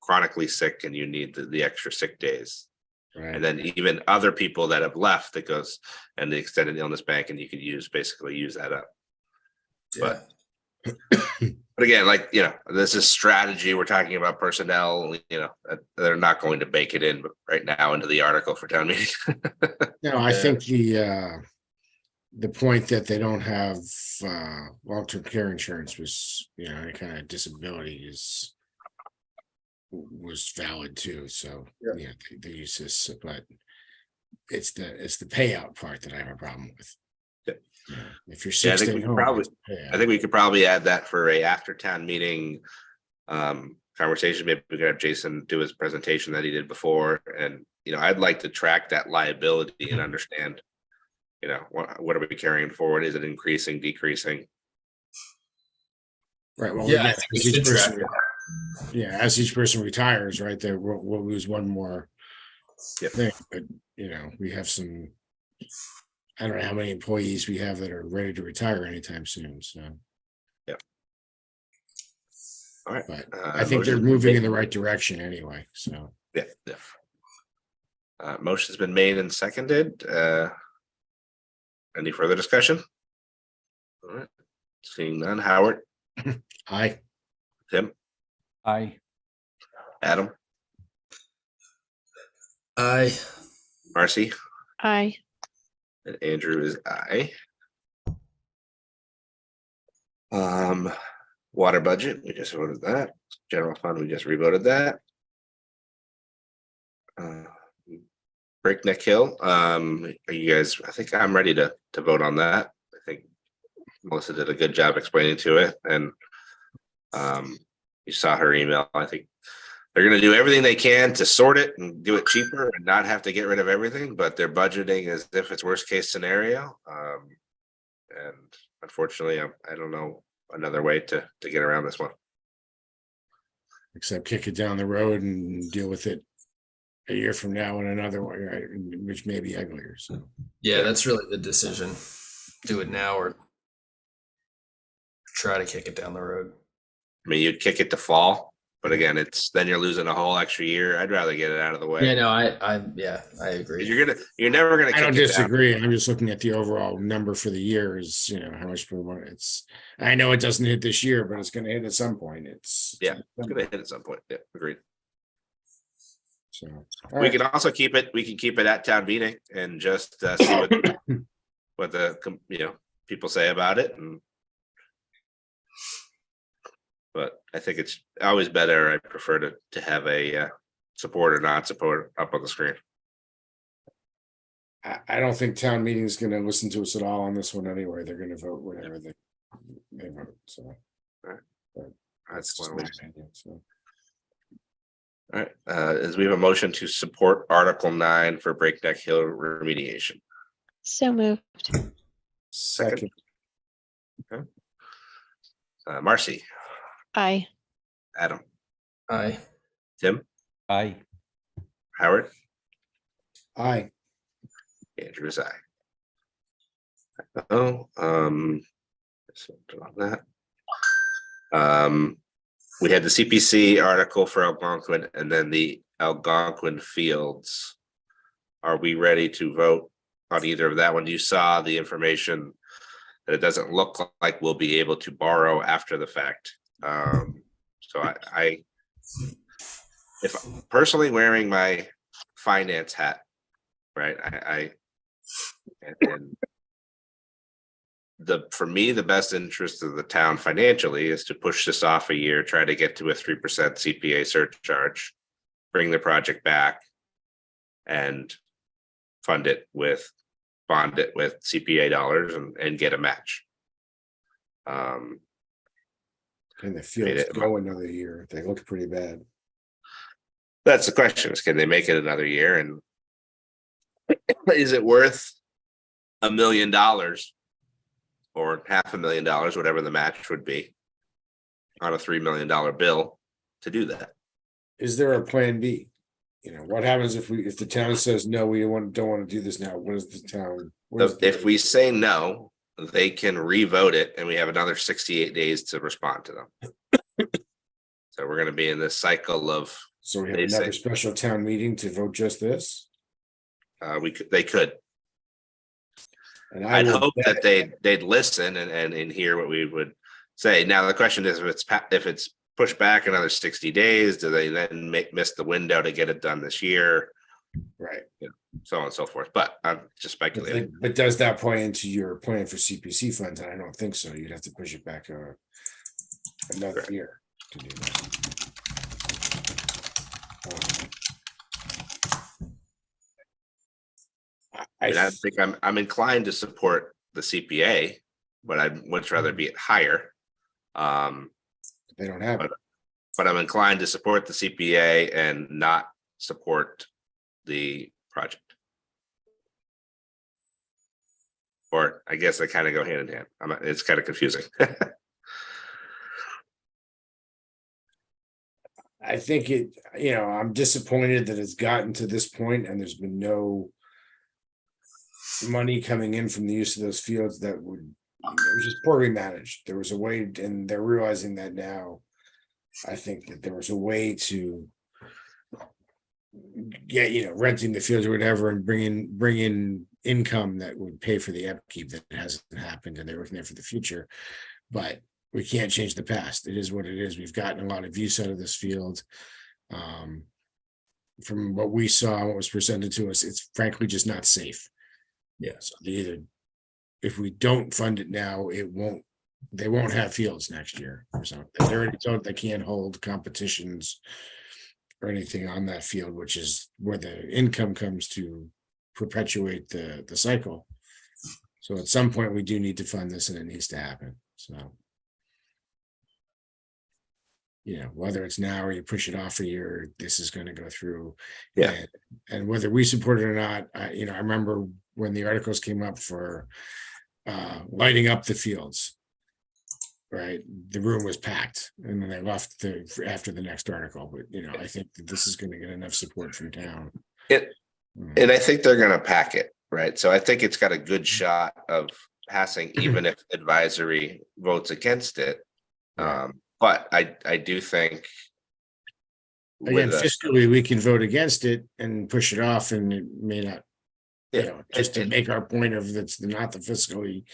chronically sick and you need the extra sick days, and then even other people that have left, it goes and the extended illness bank, and you can use that up. yeah. But again, this is strategy. We're talking about personnel, they're not going to bake it in right now into the article for town meeting. No, I think the point that they don't have long-term care insurance was, any kind of disability was valid too. So yeah, they use this, but it's the payout part that I have a problem with. If you're Yeah, I 60, think we could probably add that for a after town meeting conversation. Maybe we could have Jason do his presentation that he did before, and I'd like to track that liability and understand, what are we carrying forward? Is it increasing, decreasing? Right. Well, Yeah, I again, think we as each should track person, as each person retires, right, we'll lose one more thing. But we have some. I don't know how many employees we have that are ready to retire anytime soon. So. Yeah. All right. But I think they're moving in the right direction anyway. So. Yeah. Motion's been made and seconded. Any further discussion? All right. Seeing none. Howard. Aye. Tim. Aye. Adam. Aye. Marcy. Aye. And Andrew is aye. Water budget, we just voted that. General fund, we just revoted that. Breakneck Hill, are you guys, I think I'm ready to vote on that. I think Melissa did a good job explaining to it, and you saw her email. I think they're gonna do everything they can to sort it and do it cheaper and not have to get rid of everything, but they're budgeting as if it's worst case scenario. And unfortunately, I don't know another way to get around this one. Except kick it down the road and deal with it a year from now in another way, right, which may be uglier. So. Yeah, that's really the decision. Do it now or try to kick it down the road. I mean, you'd kick it to fall, but again, then you're losing a whole extra year. I'd rather get it out of the way. Yeah, no, I agree. You're never gonna. I don't kick it down. disagree. I'm just looking at the overall number for the year is, how much per month I know it doesn't hit this year, but it's going to hit at some point. It's gonna hit at some point. Yeah, agreed. So We can also keep it. We can keep it at town meeting and just see what the people say about it. But I think it's always better. I prefer to have a support or not support up on the screen. I don't think town meeting is going to listen to us at all on this one anyway. They're going to vote whatever they vote. So. That's just one my way. opinion, so. All right, as we have a motion to support Article 9 for Breakneck Hill remediation. So moved. Second. Okay. Marcy, Aye. Adam, Aye. Tim, Aye. Howard, Aye. Andrew is aye. Oh, so on that. We had the CPC article for Algonquin and then the Algonquin Fields. Are we ready to vote on either of that one? You saw the information that it doesn't look like we'll be able to borrow after the fact. So I if personally wearing my finance hat, right? And for me, the best interest of the town financially is to push this off a year, try to get to a 3% CPA surcharge, bring the project back, and bond it with CPA dollars and get a match. Can the fields go another year? They look pretty bad. That's the question: is can they make it another year? And is it worth $1 million or $500,000, whatever the match would be, on a $3 million bill to do that? Is there a plan B? You know, what happens if the town says no, we don't want to do this now? What is the town? If we say no, they can re-vote it, and we have another 68 days to respond to them. So we're going to be in this cycle of. So we have another special town meeting to vote just this. They could. And I'd hope that they'd listen and hear what we would say. Now the question is, if it's pushed back another 60 days, do they then miss the window to get it done this year? Right. Yeah, so on and so forth. But I'm just speculating. But does that play into your plan for CPC funds? And I don't think so. You'd have to push it back another year to do that. I think I'm inclined to support the CPA, but I'd much rather be at higher. They don't have it. But I'm inclined to support the CPA and not support the project. Or I guess they kind of go hand in hand. It's kind of confusing. I think I'm disappointed that it's gotten to this point and there's been no money coming in from the use of those fields it was just poorly managed. There was a way, and they're realizing that now. I think that there was a way to get, renting the fields or whatever and bring in income that would pay for the upkeep. That hasn't happened, and they're looking there for the future. But we can't change the past. It is what it is. We've gotten a lot of use out of this field. From what we saw, what was presented to us, it's frankly just not safe. Yeah. So if we don't fund it now, they won't have fields next year. So they already told they can't hold competitions or anything on that field, which is where the income comes to perpetuate the cycle. So at some point we do need to fund this, and it needs to happen. So, whether it's now or you push it off a year, this is going to go through. Yeah. And whether we support it or not, I remember when the articles came up for lighting up the fields, right? The room was packed, and then they left after the next article. But I think that this is going to get enough support from town. And I think they're going to pack it, right? So I think it's got a good shot of passing, even if advisory votes against it. But I do think. Again, fiscally, we can vote against it and push it off, and it may not. Just to make our point of it's not the fiscally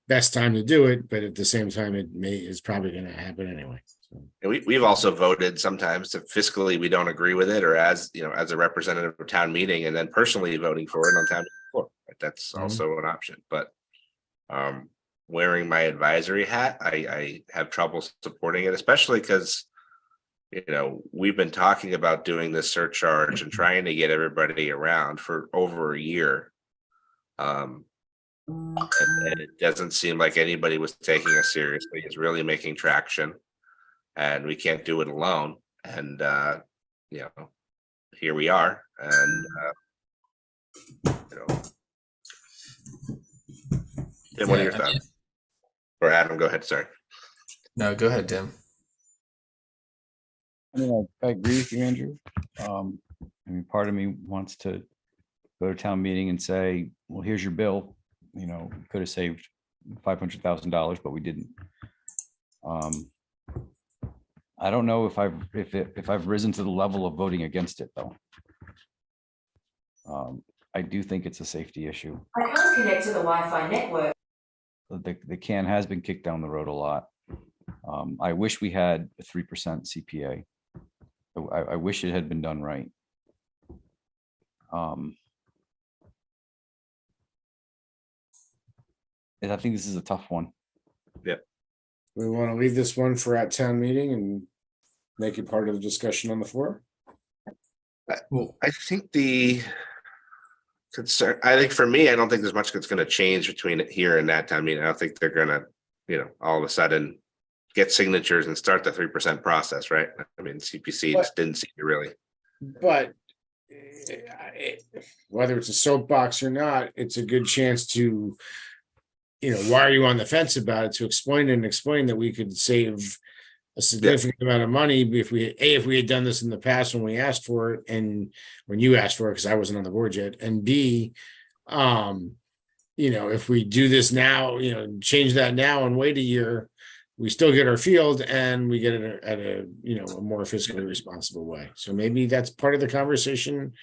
best time to do it, but at the same time, it's probably going to happen anyway. So. And we've also voted sometimes to fiscally we don't agree with it, or as a representative of town meeting, and then personally voting for it on town floor. Right? That's also an option. But wearing my advisory hat, I have trouble supporting it, especially because we've been talking about doing this surcharge and trying to get everybody around for over a year. And it doesn't seem like anybody was taking us seriously. It's really making traction. and we can't do it alone. And, you know, here we are. And, you know, Tim, what are your Yeah, I mean- thoughts? Or Adam, go ahead. Sorry. No, go ahead, Tim. I mean, I agree with you, Andrew. I mean, part of me wants to go to town meeting and say, well, here's your bill. You know, we could have saved $500,000, but we didn't. I don't know if I've risen to the level of voting against it, though. I do think it's a safety issue. I can't connect to the Wi-Fi network. The can has been kicked down the road a lot. I wish we had a 3% CPA. I wish it had been done right. And I think this is a tough one. We want to leave this one for at town meeting and make it part of the discussion on the floor. I think the concern, I think for me, I don't think there's much that's going to change between here and that time. I mean, I don't think they're going to, you know, all of a sudden get signatures and start the 3% process, right? I mean, CPC just didn't seem to really. But whether it's a soapbox or not, it's a good chance to, you know, why are you on the fence about it? To explain that we could save a significant amount of money if we had done this in the past when we asked for it, and when you asked for it, because I wasn't on the board yet, and B, you know, if we do this now, you know, change that now and wait a year, we still get our field and we get it at a you know, a more fiscally responsible way. So maybe that's part of the conversation,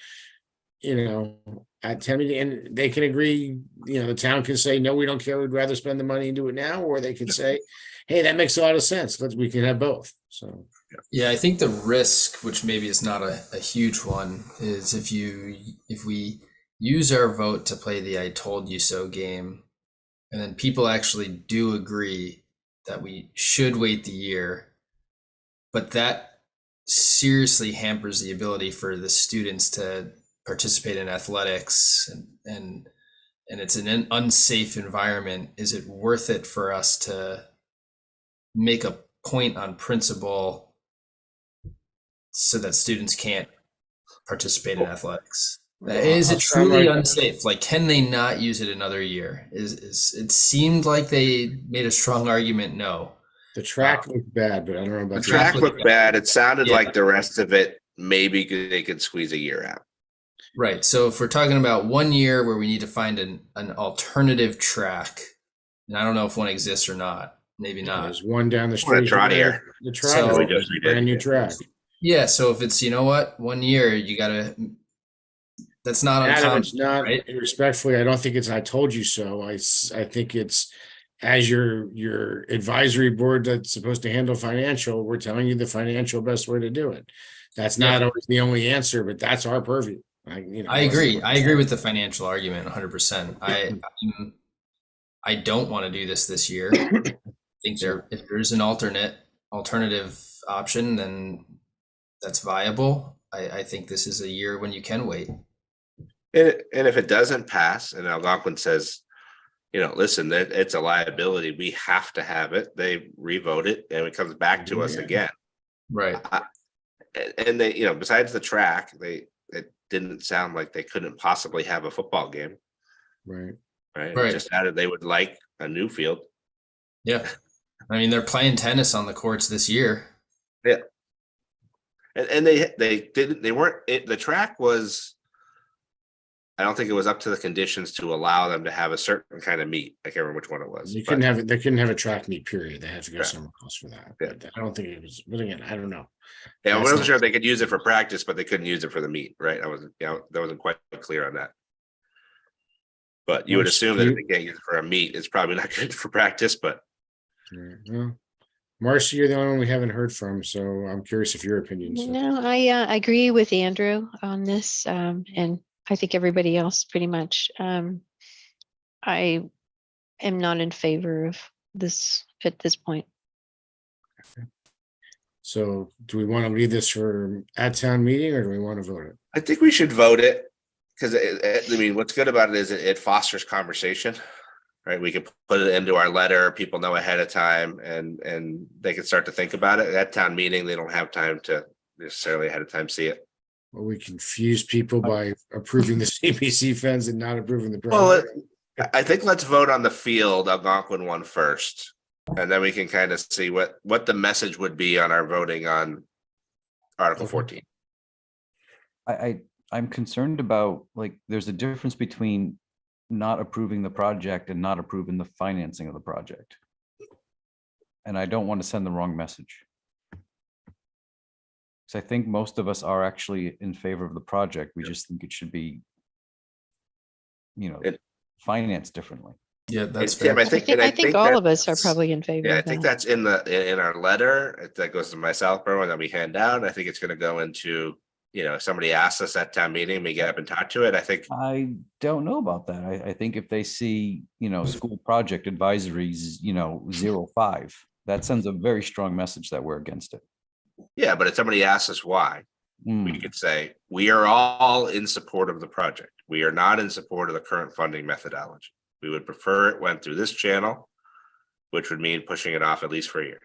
you know, at town meeting, and they can agree, you know, the town can say, no, we don't care, we'd rather spend the money and do it now, or they could say, hey, that makes a lot of sense, we can have both. So Yeah, I think the risk, which maybe is not a huge one, is if we use our vote to play the I told you so game, and then people actually do agree that we should wait the year, but that seriously hampers the ability for the students to participate in athletics, and it's an unsafe environment. Is it worth it for us to make a point on principle so that students can't participate in athletics? Is it truly unsafe? Like, can they not use it another year? Is it seemed like they made a strong argument? No. the track looked bad, but I don't know about The track looked bad. It sounded like the rest of it, maybe they could squeeze a year out. Right. So if we're talking about 1 year where we need to find an alternative track, and I don't know if one exists or not, maybe not. There's one down the street. Trotter. The track, So- We just redid brand new it. track. Yeah. So if it's, you know what, 1 year, you gotta, that's not Adam, uncommon, it's not, right? respectfully, I don't think it's I told you so. I think it's as your advisory board that's supposed to handle financial, we're telling you the financial best way to do it. That's not always the only answer, but that's our purview. I agree. I agree with the financial argument 100%. I don't want to do this year. I think if there's an alternative option, then that's viable. I think this is a year when you can wait. And if it doesn't pass, and Algonquin says, you know, listen, it's a liability, we have to have it. They revote it, and it comes back to us again. Right. And they, you know, besides the track, it didn't sound like they couldn't possibly have a football game. Right. Right. Right. It just added they would like a new field. Yeah. I mean, they're playing tennis on the courts this year. Yeah. And they weren't, the track was, I don't think it was up to the conditions to allow them to have a certain kind of meet. I can't remember which one it was. They but- couldn't have it. They couldn't have a track meet. Period. They had to go Yeah. somewhere else for that. Yeah. But I don't think it was. But again, I don't know. Yeah, I That's wasn't not- sure if they could use it for practice, but they couldn't use it for the meet, right? That wasn't quite clear on that. But you would assume that if they can't use it for a meet, it's probably not good for practice, but Right. Well, Marcy, you're the only one we haven't heard from, so I'm curious if your opinion. So. No, I agree with Andrew on this, and I think everybody else pretty much. I am not in favor of this at this point. So, do we want to leave this for at town meeting, or do we want to vote it? I think we should vote it because I mean, what's good about it is it fosters conversation. right? We can put it into our letter, people know ahead of time, and they can start to think about it. At town meeting, they don't have time to necessarily ahead of time see it. Well, we confuse people by approving the CPC funds and not approving the. Well, primary. I think let's vote on the field Algonquin one first, and then we can kind of see what the message would be on our voting on Article 14. I'm concerned about, like, there's a difference between not approving the project and not approving the financing of the project. And I don't want to send the wrong message. So I think most of us are actually in favor of the project. We just think it should be, financed differently. Yeah, that's Tim, fair. I think all of us are probably in favor Yeah, I of think that. that's in our letter that goes to my Southborough that we hand out. I think it's going to go into, if somebody asks us at town meeting, we get up and talk to it. I think I don't know about that. I think if they see, school project advisories, 05, that sends a very strong message that we're against it. yeah, but if somebody asks us why, Hmm. we could say, we are all in support of the project. We are not in support of the current funding methodology. We would prefer it went through this channel, which would mean pushing it off at least for a year.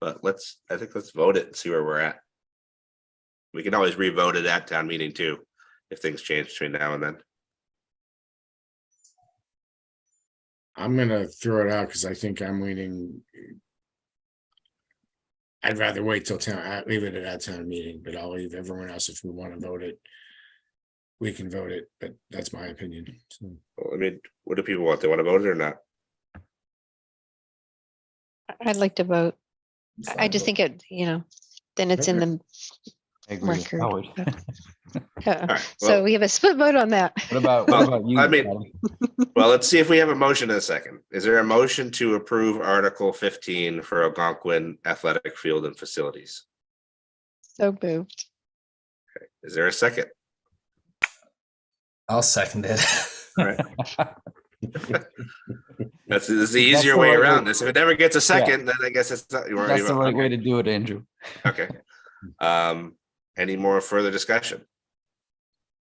But I think let's vote it and see where we're at. We can always re-vote it at town meeting too, if things change between now and then. I'm gonna throw it out because I think I'm waiting. I'd rather wait till leave it at that town meeting, but I'll leave everyone else if we want to vote it. We can vote it, but that's my opinion. So, Well, I mean, what do people want? They want to vote it or not? I'd like to vote. I just think it, then it's in the I agree with record. Howard. So we have a split vote on that. What about you? I mean, Patty? well, let's see if we have a motion in a second. Is there a motion to approve Article 15 for Algonquin Athletic Field and Facilities? So moved. Is there a second? I'll second it. All right. This is the easier the way right around way. this. If it never gets a second, then I guess it's not. That's the right way to do it, Andrew. Okay. Any more further discussion?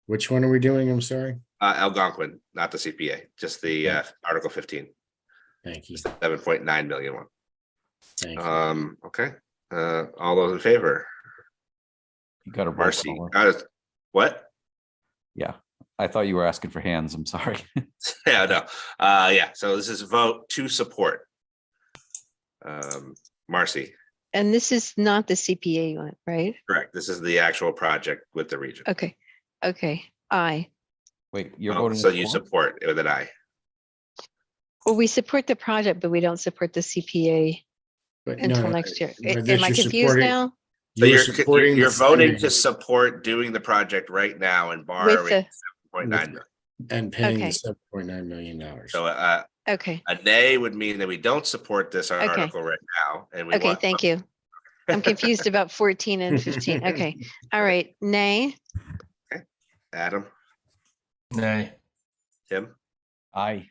which one are we doing? I'm sorry. Algonquin, not the CPA, just the Article 15. Thank you. 7.9 million one. Thank you. Okay. All those in favor? You got a Marcy. What? Yeah, I thought you were asking for hands. I'm sorry. Yeah, no. Yeah, so this is a vote to support. Marcy, And this is not the CPA one, right? correct. This is the actual project with the region. Okay. Okay. Aye. Wait, you're Oh, voting. so you support it with an aye. Well, we support the project, but we don't support the CPA But until no, next year. but Am I you're confused supporting- now? So You're you're supporting you're the voting funding to support doing the project right now and borrowing the- 7.9 million. and paying Okay. the $7.9 million. So Okay. a nay would mean that we don't support this article right now, and we Okay. want. Thank you. I'm confused about 14 and 15. Okay. All right. Nay. Adam, Nay. Tim, Aye.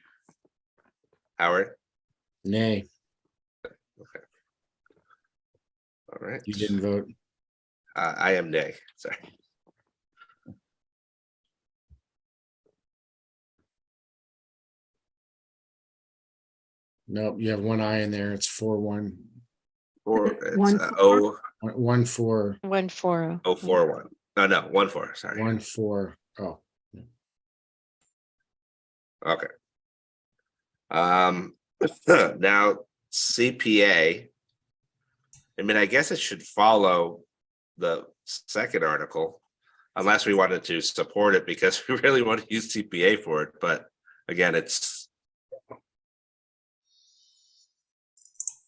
Howard. Nay, All right. you didn't vote. I am nay. Sorry. Nope, you have one eye in there. It's 4-1. Or it's One 1-4. 140. 041. No, 1-4. Sorry. 1-4. Oh, Okay. Now CPA. I mean, I guess it should follow the second article, unless we wanted to support it because we really want to use CPA for it. But again, it's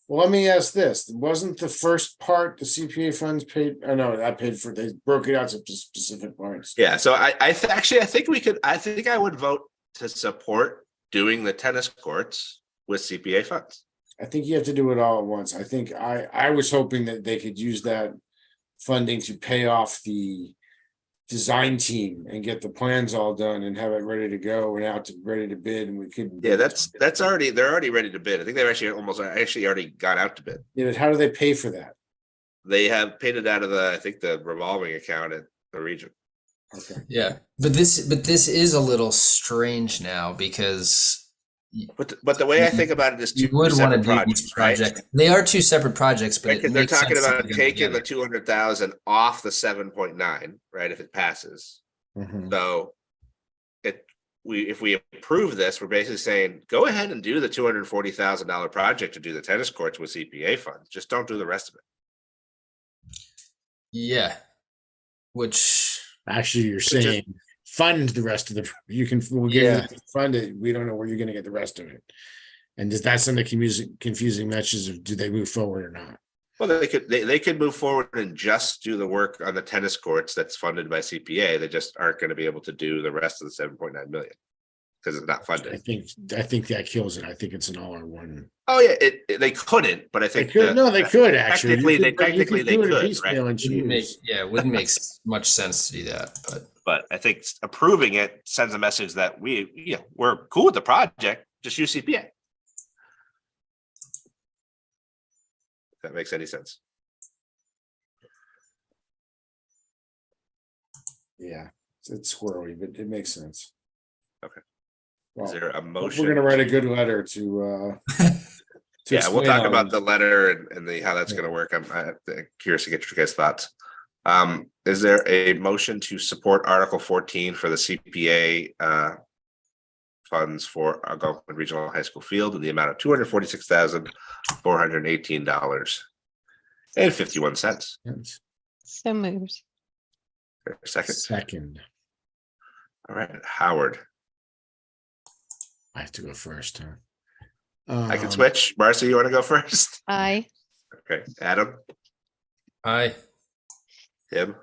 well, let me ask this. Wasn't the first part the CPA funds paid? Oh, no, that paid for, they broke it out to specific parts. yeah. So I think we could. I think I would vote to support doing the tennis courts with CPA funds. I think you have to do it all at once. I think I was hoping that they could use that funding to pay off the design team and get the plans all done and have it ready to go and ready to bid, and we could. Yeah, that's already, they're already ready to bid. I think they've actually already gone out to bid. Yeah, but how do they pay for that? They have paid it out of I think the revolving account at the region. Okay. Yeah, but this is a little strange now because But the way I think about it is you two would want to separate do these projects, right? projects. They are two separate projects, but Because it they're makes talking sense to about do them taking the together. 200,000 off the 7.9, right? If it passes. Mhm. So if we approve this, we're basically saying, go ahead and do the $240,000 project to do the tennis courts with CPA funds. Just don't do the rest of it. Yeah, which Actually, you're is- saying fund the rest of we'll give Yeah. you fund it. We don't know where you're gonna get the rest of it. And does that send a confusing message of do they move forward or not? Well, they could move forward and just do the work on the tennis courts that's funded by CPA. They just aren't going to be able to do the rest of the 7.9 million because it's not I funded. think that kills it. I think it's an all or one. Oh yeah, they couldn't, but I They think could, no, they could actually. technically You they could- you could they do it could, piecemeal right? and choose. it wouldn't make much sense to do that. But I think approving it sends a message that we're cool with the project. Just use CPA. If that makes any sense. Yeah, it's squirrely, but it makes sense. Okay. Well, Is there a we're motion? gonna write a good letter to Yeah, we'll explain talk all about this. the letter and how that's going to work. I'm curious to get your guys' thoughts. Is there a motion to support Article 14 for the CPA funds for Algonquin Regional High School field in the amount of $246,418.51? So moved. Second. All right, Howard. I have to go first, huh? I can switch. Marcy, you want to go first? Aye. Okay, Adam, Aye. Tim,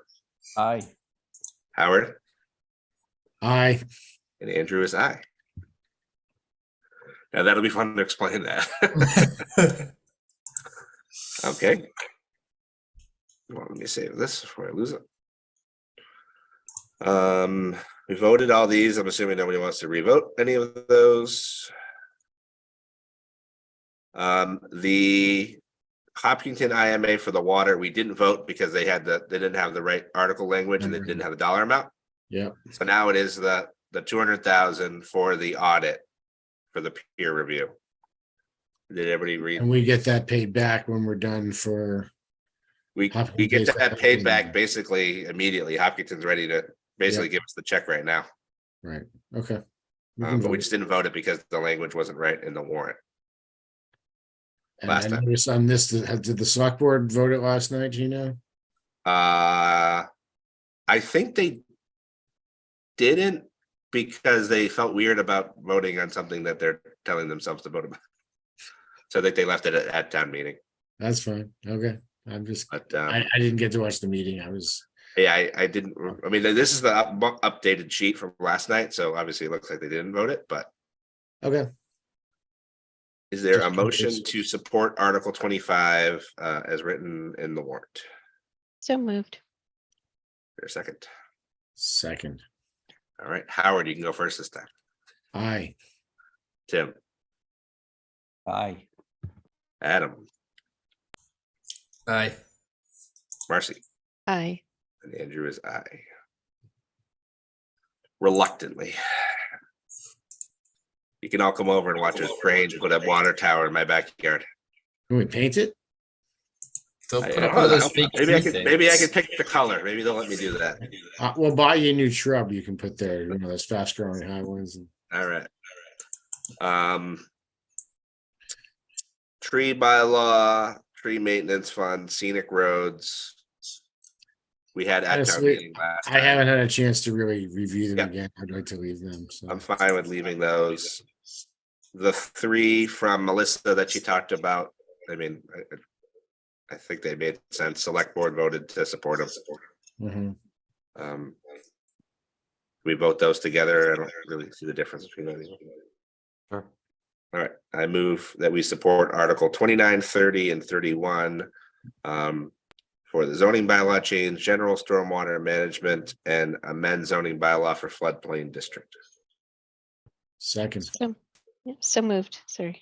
Aye. Howard, Aye. and Andrew is aye. Now that'll be fun to explain that. Okay. Well, let me save this before I lose it. We voted all these. I'm assuming nobody wants to revote any of those. The Hopkinton IMA for the water, we didn't vote because they didn't have the right article language and they didn't have the dollar amount. Yeah. So now it is the 200,000 for the audit for the peer review. Did everybody read? And we get that paid back when we're done for. We Hopkins get pays that that paid back. back basically immediately. Hopkinton's ready to basically give us the check right now. Right, okay. But we just didn't vote it because the language wasn't right in the warrant. And last I time. noticed on this, did the select board vote it last night, do you know? I think they didn't because they felt weird about voting on something that they're telling themselves to vote about. So I think they left it at town meeting. That's fine, okay. I'm just, But I didn't get to watch the meeting, I was. yeah, I didn't. I mean, this is the updated sheet from last night, so obviously it looks like they didn't vote it. But Okay. is there a Just motion curious. to support Article 25 as written in the warrant? So moved. For a second. Second. All right, Howard, you can go first this time. Aye. Tim, Aye. Adam, Aye. Marcy, Aye. and Andrew is aye. Reluctantly. You can all come over and watch us Grange put a water tower in my backyard. Can we paint it? They'll I put don't up one of know. those fake Maybe I tree could maybe I things. could pick the color. Maybe they'll let me do that. We'll buy you a new shrub you can put there, you know, those fast growing high ones. All right. Tree bylaw, tree maintenance fund, scenic roads. We had at town Honestly, meeting last I time. haven't had a chance to really review them Yeah. again. I'd like to leave them, so. I'm fine with leaving those. The three from Melissa that she talked about, I mean, I think they made sense. Select board voted to support them. Mhm. We vote those together. I don't really see the difference between them. Sure. All right, I move that we support Article 29, 30, and 31 for the zoning bylaw change, general stormwater management, and amend zoning bylaw for floodplain district. Second. So, yeah, so moved, sorry.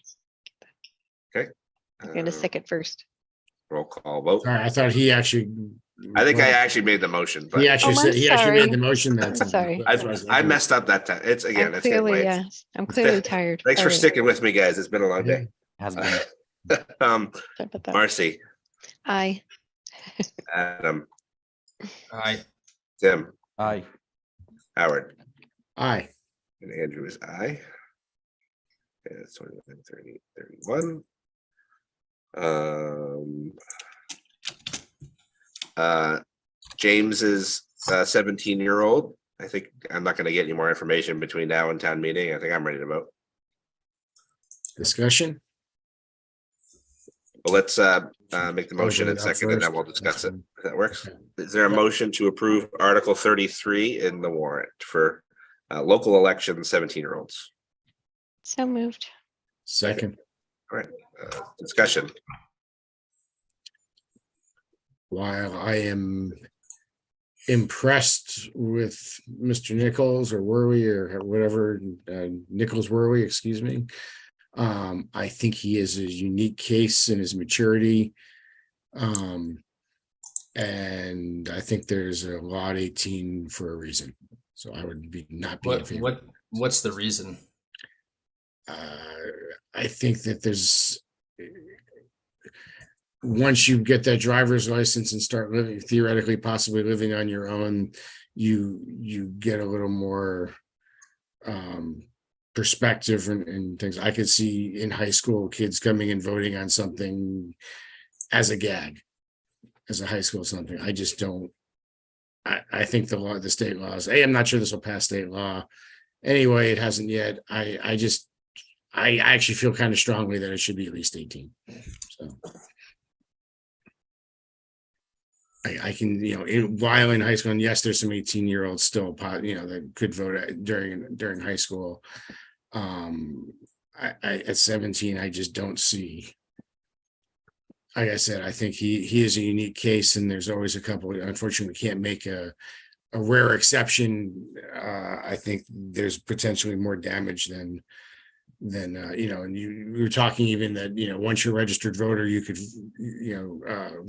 Okay. I'm gonna second first. Roll call vote. All right, I thought he actually. I think I actually made the motion, but He actually Oh, said, I'm he actually made sorry. the motion that I'm time. sorry. That's what I was I thinking. messed up that time. It's again, I'm it's getting clearly, late. I'm clearly tired. Thanks for All right. sticking with me, guys. It's been a long day. Has been. Um, Sorry about that. Marcy, Aye. Adam, Aye. Tim, Aye. Howard, Aye. and Andrew is aye. Okay, that's 29, 30, 31. James is 17-year-old. I think I'm not going to get any more information between now and town meeting. I think I'm ready to vote. Discussion? Well, let's make the motion and Open it up second, and then first. we'll discuss it. If that works. Okay. Is there a motion to approve Article 33 in the warrant for local election 17-year-olds? So moved. Second. All right, discussion. While I am impressed with Mr. Nichols or Worley or whatever, Nichols Worley, excuse me. I think he is a unique case in his maturity. And I think there's a lot 18 for a reason. So I would be not be in favor. What's the reason? I think that there's once you get that driver's license and start living, theoretically, possibly living on your own, you get a little more perspective and things. I could see in high school kids coming and voting on something as a gag, as a high school something. I just don't. I think the state laws. I'm not sure this will pass state law. Anyway, it hasn't yet. I actually feel kind of strongly that it should be at least 18. So I can, while in high school, and yes, there's some 18-year-olds still, that could vote during high school. At 17, I just don't see. Like I said, I think he is a unique case, and there's always a couple. Unfortunately, we can't make a rare exception. I think there's potentially more damage than and you were talking even that once you're a registered voter, you could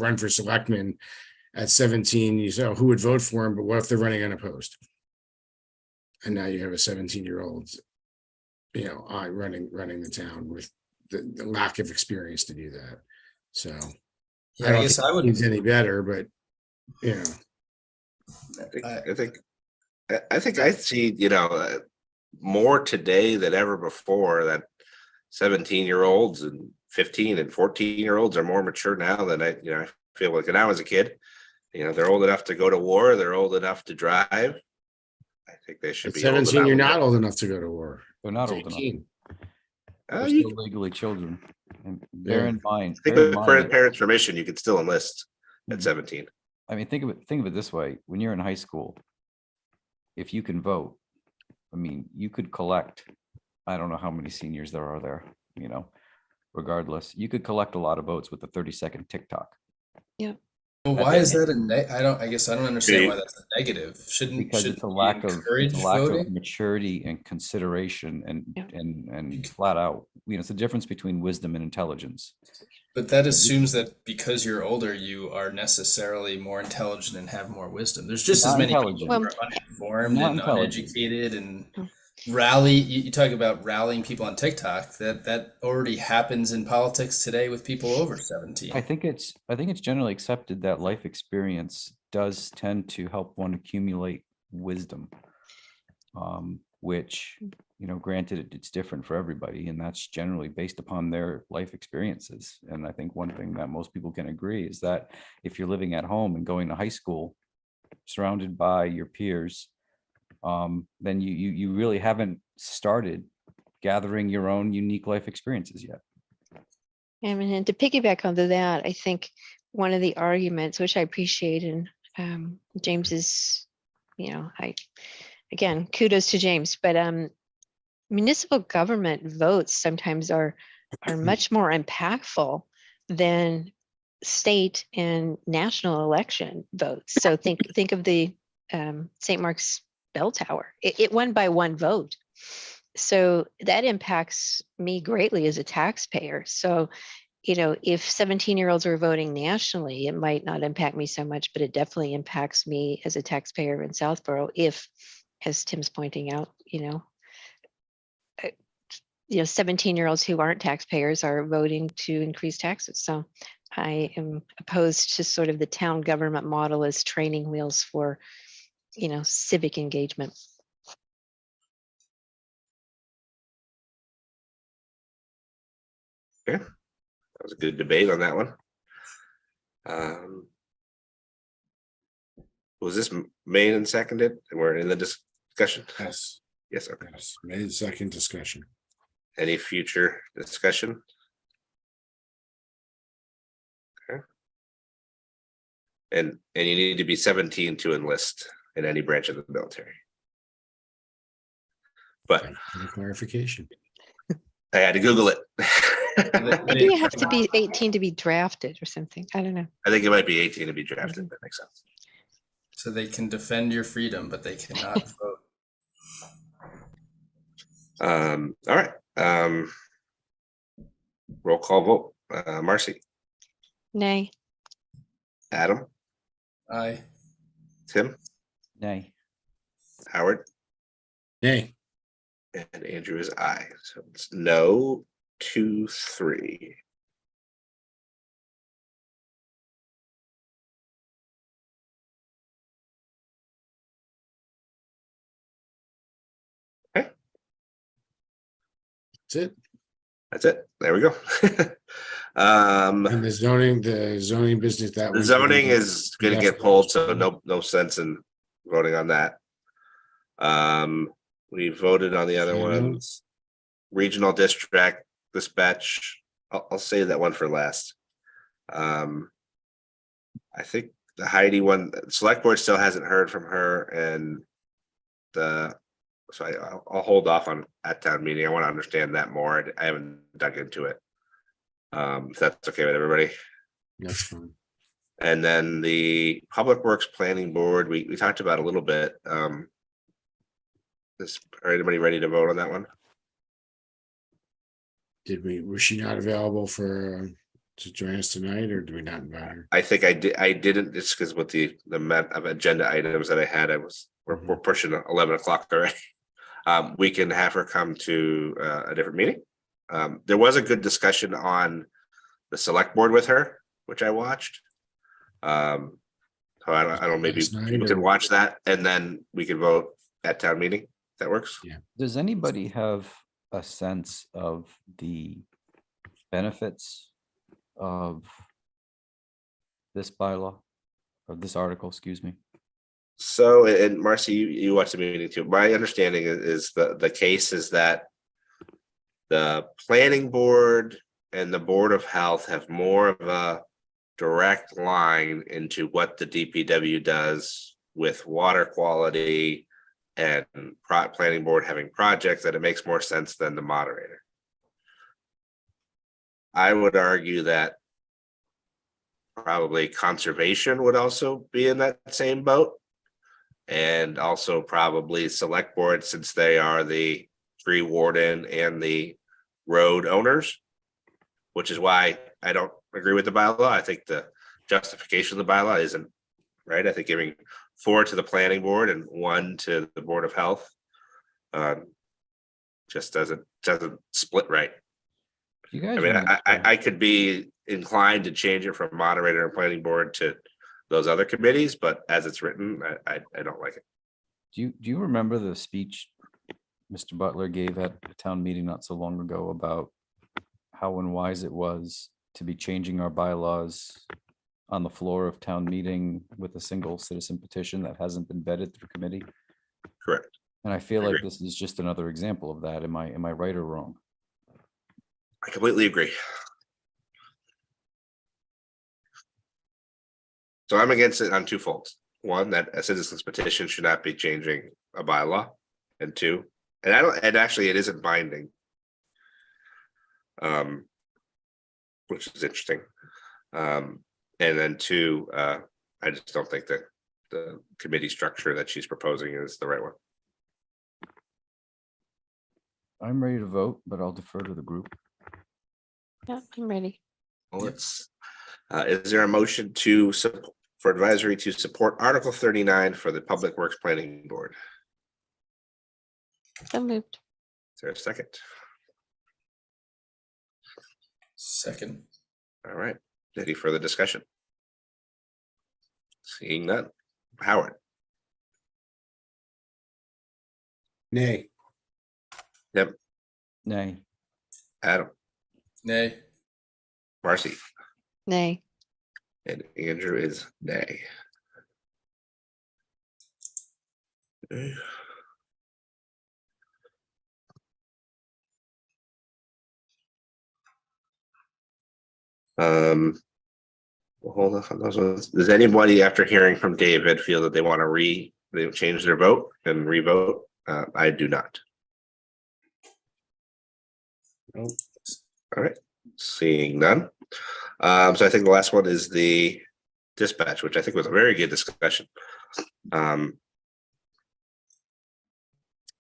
run for selectman at 17. You say, oh, who would vote for him? But what if they're running unopposed? And now you have a 17-year-old, running the town with the lack of experience to do that. So Yeah, I don't guess think I would. it's any better, but I think I see, more today than ever before that 17-year-olds and 15 and 14-year-olds are more mature now than I feel like when I was a kid. They're old enough to go to war. They're old enough to drive. I think they should at be. 17, you're not old enough to go to war. They're not It's old 18. enough. They're still legally children. And bear in mind, I think bear in with mind that- parents' permission, you could still enlist at 17. I mean, think of it this way. When you're in high school, if you can vote, I mean, you could collect, I don't know how many seniors there are there, regardless, you could collect a lot of votes with a 30-second TikTok. Yeah. Well, why is that I guess I don't understand why that's a negative. Because it's a we lack of encourage voting? maturity and consideration and flat out, it's the difference between wisdom and intelligence. But that assumes that because you're older, you are necessarily more intelligent and have more wisdom. There's just as Not many people intelligent. who are uninformed Not and intelligent. uneducated and you talk about rallying people on TikTok. That already happens in politics today with people over 17. I think it's generally accepted that life experience does tend to help one accumulate wisdom, which, granted it's different for everybody, and that's generally based upon their life experiences. And I think one thing that most people can agree is that if you're living at home and going to high school, surrounded by your peers, then you really haven't started gathering your own unique life experiences yet. I mean, and to piggyback onto that, I think one of the arguments, which I appreciate, and James is, again, kudos to James, but municipal government votes sometimes are much more impactful than state and national election votes. So think of the St. Mark's Bell Tower. It won by one vote. So that impacts me greatly as a taxpayer. So, you know, if 17-year-olds are voting nationally, it might not impact me so much, but it definitely impacts me as a taxpayer in Southborough if, as Tim's pointing out, 17-year-olds who aren't taxpayers are voting to increase taxes. So I am opposed to sort of the town government model as training wheels for, civic engagement. Okay, that was a good debate on that one. Was this made and seconded, and we're in the discussion? Yes. Yes. Okay. Yes. Made second discussion. Any future discussion? Okay. And you need to be 17 to enlist in any branch of the military. But For clarification. I had to Google it. Maybe you have to be 18 to be drafted or something. I don't know. I think it might be 18 to be drafted. That makes sense. So they can defend your freedom, but they cannot vote. All right. Roll call vote. Marcy, Nay. Adam, Aye. Tim, Nay. Howard, Nay. and Andrew is aye. So it's no, 2, 3. Okay. That's it. That's it. There we go. And the zoning business that The was zoning is going to get left pulled, so no sense in voting on that. We voted on the other ones. Regional district dispatch. I'll save that one for last. I think the Heidi one, select board still hasn't heard from her, and I'll hold off on at town meeting. I want to understand that more. I haven't dug into it. If that's okay with everybody. That's fine. And then the Public Works Planning Board, we talked about a little bit. Are anybody ready to vote on that one? Was she not available to join us tonight, or do we not invite her? I think I didn't, just because with the amount of agenda items that I had, we're pushing 11 o'clock already. We can have her come to a different meeting. There was a good discussion on the select board with her, which I watched. So I don't know, maybe people can watch that and then we can vote at town meeting. That works. Yeah. Does anybody have a sense of the benefits of this bylaw or this article, excuse me? So, and Marcy, you watched the meeting too. My understanding is the case is that the planning board and the Board of Health have more of a direct line into what the DPW does with water quality and planning board having projects, that it makes more sense than the moderator. I would argue that probably conservation would also be in that same boat. And also probably select board, since they are the tree warden and the road owners, which is why I don't agree with the bylaw. I think the justification of the bylaw isn't right. I think giving 4 to the planning board and 1 to the Board of Health just doesn't split right. You guys, I mean, I could be inclined to change it from moderator and planning board to those other committees, but as it's written, I don't like it. Do you remember the speech Mr. Butler gave at a town meeting not so long ago about how unwise it was to be changing our bylaws on the floor of town meeting with a single citizen petition that hasn't been vetted through committee? Correct. And I feel I like agree. this is just another example of that. Am I right or wrong? I completely agree. So I'm against it on 2 folds. 1, that a citizen's petition should not be changing a bylaw, and 2, and actually it isn't binding. Which is interesting. And then two, I just don't think that the committee structure that she's proposing is the right one. I'm ready to vote, but I'll defer to the group. Yeah, I'm ready. Well, is there a motion to for advisory to support Article 39 for the Public Works Planning Board? So moved. Is there a second? Second. All right. Any further discussion? Seeing none. Howard. Nay. Yep. Nay. Adam. Nay. Marcy. Nay. And Andrew is nay. Okay. We'll hold off on those ones. Does anybody, after hearing from David, feel that they want to they change their vote and re-vote? I do not. Nope. All right, seeing none. So I think the last one is the dispatch, which I think was a very good discussion. And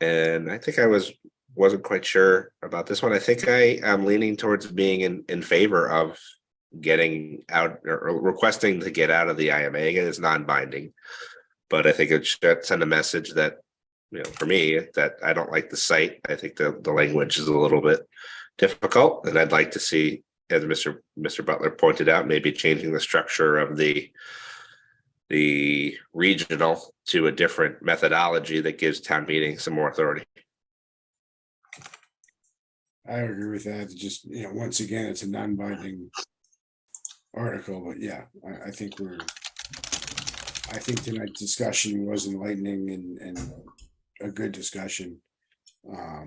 I think I wasn't quite sure about this one. I think I am leaning towards being in favor of getting out or requesting to get out of the IMA. Again, it's non-binding, but I think it should send a message that, for me, that I don't like the site. I think the language is a little bit difficult, and I'd like to see, as Mr. Butler pointed out, maybe changing the structure of the regional to a different methodology that gives town meeting some more authority. I agree with that. Just, once again, it's a non-binding article, but yeah, I think tonight's discussion was enlightening and a good discussion. I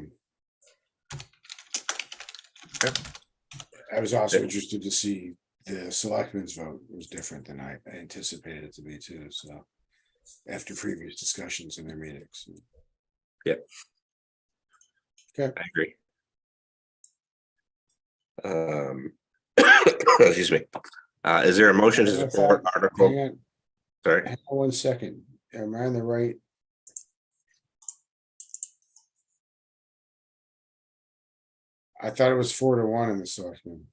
was also interested to see the selectmen's vote was different than I anticipated it to be too. So after previous discussions in their meetings. Yep. Okay. I agree. Excuse me. Is there a motion to support Article? Hang on. Sorry. Hang on 1 second. Am I on the right? I thought it was 4-1 in the selectmen.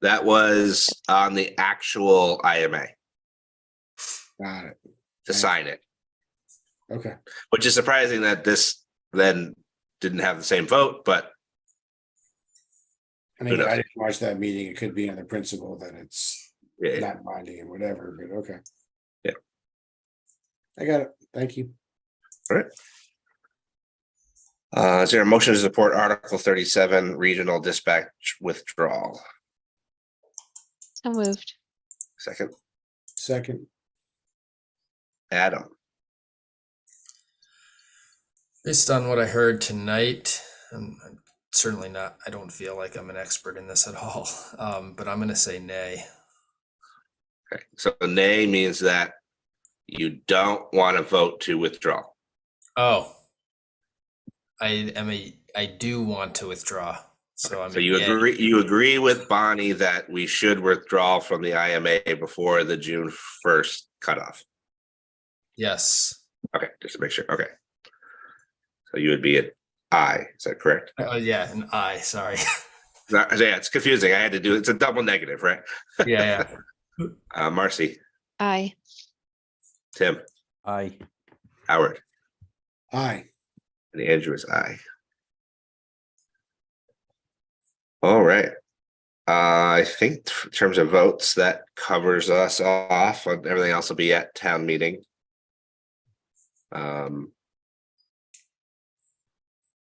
That was on the actual IMA Got it. to sign it, Okay. which is surprising that this then didn't have the same vote, but I Who mean, knows? I didn't watch that meeting. It could be on the principle that it's yeah. not binding and whatever, but okay. Yeah. I got it. Thank you. All right. Is there a motion to support Article 37 regional dispatch withdrawal? So moved. Second, Second. Adam. Based on what I heard tonight, I'm certainly not, I don't feel like I'm an expert in this at all, but I'm going to say nay. Okay, so the nay means that you don't want to vote to withdraw. Oh, I do want to withdraw. So I'm So you agree with Bonnie that we should withdraw from the IMA before the June 1st cutoff? Yes. Okay, just to make sure. Okay. So you would be at I, is that correct? Yeah, an I, sorry. Yeah, it's confusing. I had to do it's a double negative, right? Yeah. Marcy, Aye. Tim, Aye. Howard, Aye. and Andrew is I. All right. I think in terms of votes, that covers us off. Everything else will be at town meeting.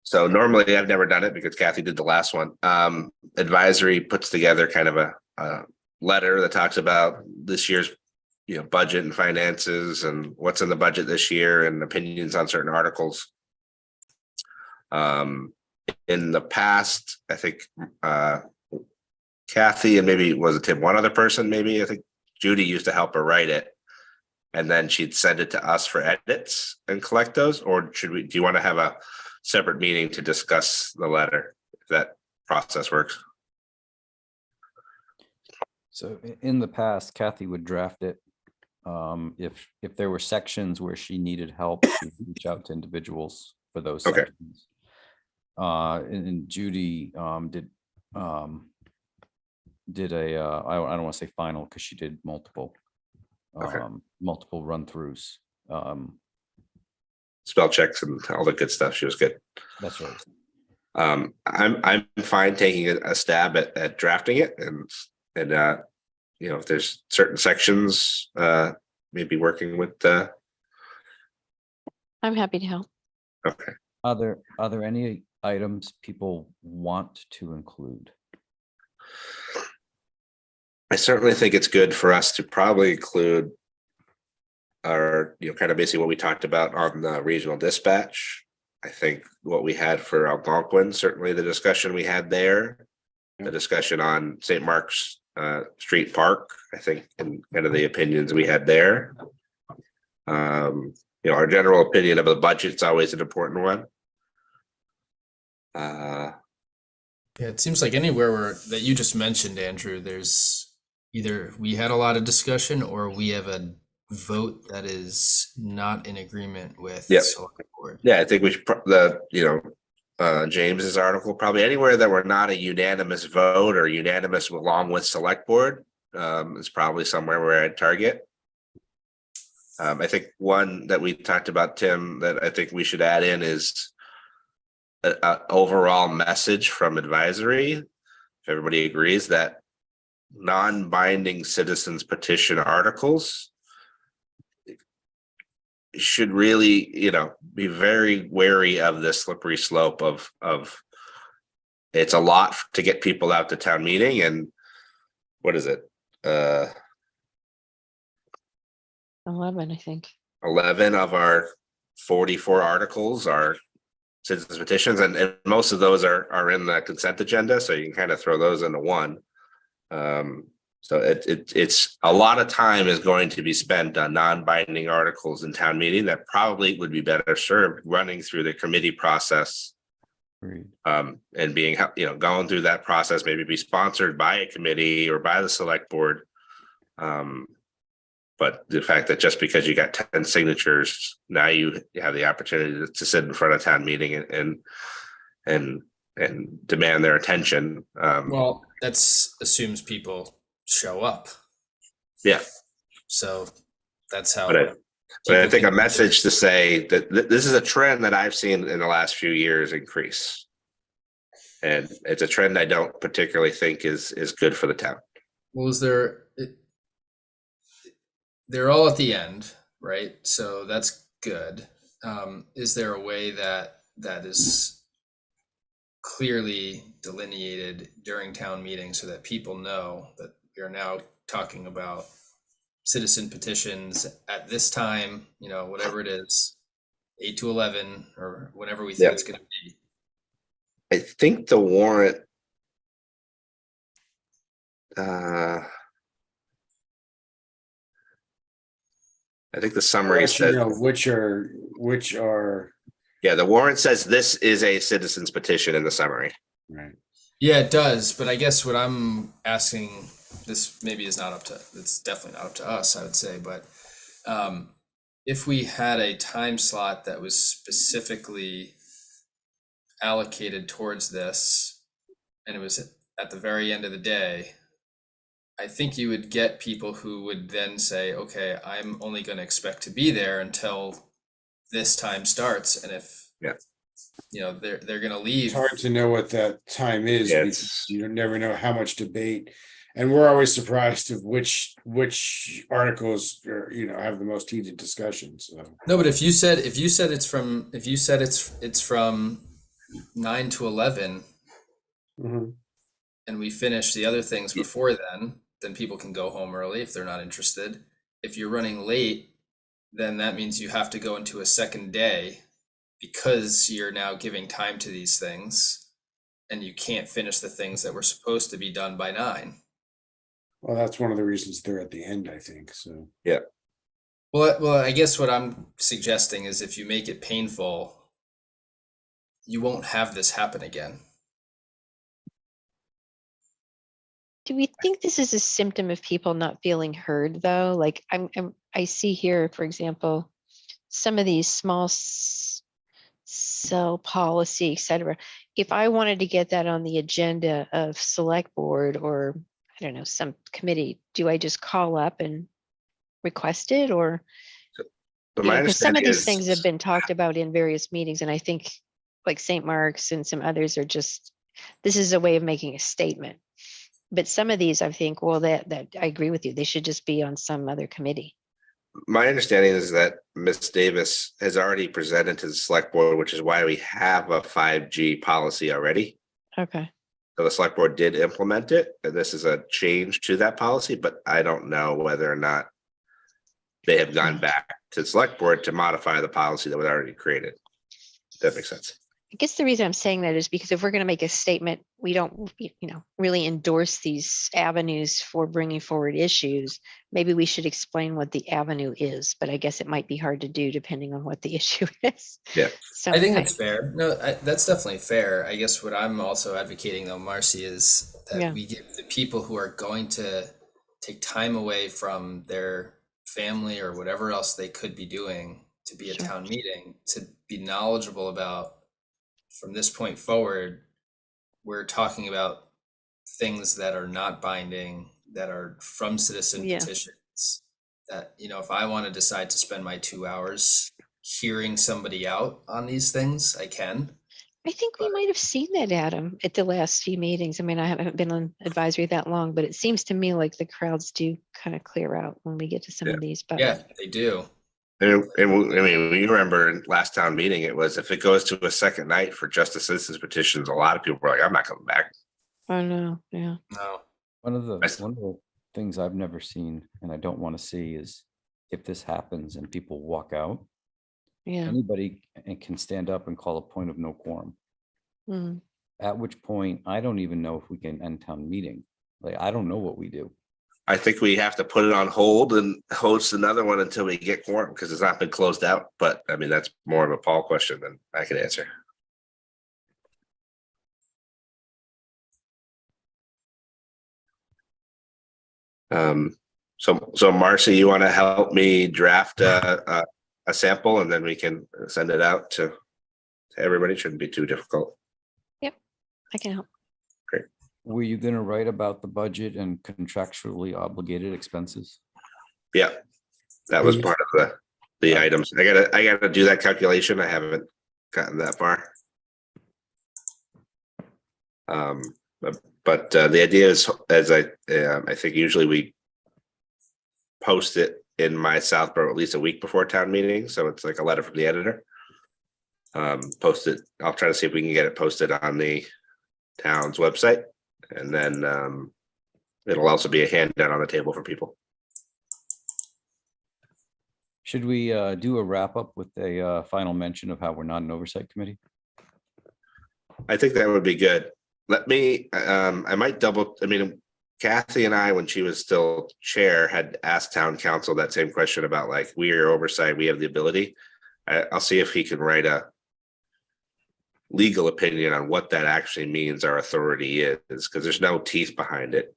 So normally I've never done it because Kathy did the last one. Advisory puts together kind of a letter that talks about this year's budget and finances and what's in the budget this year and opinions on certain articles. In the past, I think Kathy and maybe was it Tim, one other person, maybe I think Judy used to help her write it. And then she'd send it to us for edits and collect those, or do you want to have a separate meeting to discuss the letter, if that process works? So in the past, Kathy would draft it. If there were sections where she needed help, she would reach out to individuals for those Okay. sections. And Judy did a I don't want to say final because she did multiple Okay. multiple run-throughs. Spell checks and all the good stuff. She was good. That's right. I'm fine taking a stab at drafting it, and you know, if there's certain sections, maybe working with I'm happy to help. Okay. Are there any items people want to include? I certainly think it's good for us to probably include our, you know, kind of basically what we talked about on the regional dispatch. I think what we had for Algonquin, certainly the discussion we had there, the discussion on St. Mark's Street Park, I think, and kind of the opinions we had there. You know, our general opinion of the budget's always an important one. Yeah, it seems like anywhere where that you just mentioned, Andrew, there's either we had a lot of discussion or we have a vote that is not in agreement with Yeah. select board. Yeah, I think we should, James's article, probably anywhere that we're not a unanimous vote or unanimous along with select board, is probably somewhere where I'd target. I think one that we talked about, Tim, that I think we should add in is a overall message from advisory. If everybody agrees that non-binding citizens petition articles should really, you know, be very wary of the slippery slope of it's a lot to get people out to town meeting, and what is it? 11, I think. 11 of our 44 articles are citizens petitions, and most of those are in the consent agenda, so you can kind of throw those into one. So it's a lot of time is going to be spent on non-binding articles in town meeting that probably would be better served running through the committee process. And being, you know, going through that process, maybe be sponsored by a committee or by the select board. But the fact that just because you got 10 signatures, now you have the opportunity to sit in front of town meeting and demand their attention. Well, that's assumes people show up. Yeah. So that's how. But I think a message to say that this is a trend that I've seen in the last few years increase. And it's a trend I don't particularly think is good for the town. Well, they're all at the end, right? So that's good. Is there a way that is clearly delineated during town meetings so that people know that we are now talking about citizen petitions at this time, you know, whatever it is, 8 to 11 or whatever we think it's going to be? I think the warrant, I think the summary Let you says, know which are yeah, the warrant says this is a citizen's petition in the summary. right. Yeah, it does. But I guess what I'm asking, this maybe is not up to, it's definitely not up to us, I would say, but if we had a time slot that was specifically allocated towards this, and it was at the very end of the day, I think you would get people who would then say, okay, I'm only going to expect to be there until this time starts. And if, you know, they're going to leave. It's hard to know what that time is Yeah, because you never know how much debate. And we're always surprised of which articles are, you know, have the most heated discussions. So. No, but if you said it's from 9 to 11, and we finish the other things before then people can go home early if they're not interested. If you're running late, then that means you have to go into a second day because you're now giving time to these things, and you can't finish the things that were supposed to be done by 9. Well, that's one of the reasons they're at the end, I think. So yeah. Well, I guess what I'm suggesting is if you make it painful, you won't have this happen again. Do we think this is a symptom of people not feeling heard though? Like I see here, for example, some of these cell policy, et cetera. If I wanted to get that on the agenda of select board or I don't know, some committee, do I just call up and request it or? But my Because some of understanding these is, things have been talked about in various meetings and I think like St. Mark's and some others are just, this is a way of making a statement. But some of these, I think, well, that I agree with you. They should just be on some other committee. my understanding is that Ms. Davis has already presented to the select board, which is why we have a 5G policy already. Okay. So the select board did implement it, and this is a change to that policy, but I don't know whether or not they have gone back to the select board to modify the policy that was already created. That makes sense. I guess the reason I'm saying that is because if we're going to make a statement, we don't, really endorse these avenues for bringing forward issues. Maybe we should explain what the avenue is, but I guess it might be hard to do depending on what the issue is. Yeah. So I think that's fair. No, that's definitely fair. I guess what I'm also advocating though, Marcy, is that we give the people who are going to take time away from their family or whatever else they could be doing to be at town meeting, to be knowledgeable about, from this point forward, we're talking about things that are not binding, that are from citizen petitions. That, if I want to decide to spend my 2 hours hearing somebody out on these things, I can. I think we might have seen that, Adam, at the last few meetings. I mean, I haven't been on advisory that long, but it seems to me like the crowds do kind of clear out when we get to some of these. But yeah, they do. And I mean, you remember in last town meeting, it was if it goes to a second night for just the citizens petitions, a lot of people were like, I'm not coming back. Oh no, yeah. No. One of the things I've never seen and I don't want to see is if this happens and people walk out, anybody can stand up and call a point of no quorum. Mhm. At which point, I don't even know if we can end town meeting. Like, I don't know what we do. I think we have to put it on hold and host another one until we get quorum because it's not been closed out. But I mean, that's more of a Paul question than I can answer. So Marcy, you want to help me draft a sample and then we can send it out to everybody? Shouldn't be too difficult. Yep, I can help. Great. Were you going to write about the budget and contractually obligated expenses? Yeah, that was part of the items. I gotta do that calculation. I haven't gotten that far. But the idea is, as I think usually we post it in my Southborough at least a week before town meeting, so it's like a letter from the editor. Post it. I'll try to see if we can get it posted on the town's website, and then it'll also be a handout on the table for people. Should we do a wrap up with a final mention of how we're not an oversight committee? I think that would be good. Let me, I might double, I mean, Kathy and I, when she was still chair, had asked town council that same question about like, we are oversight, we have the ability. I'll see if he can write a legal opinion on what that actually means our authority is, because there's no teeth behind it.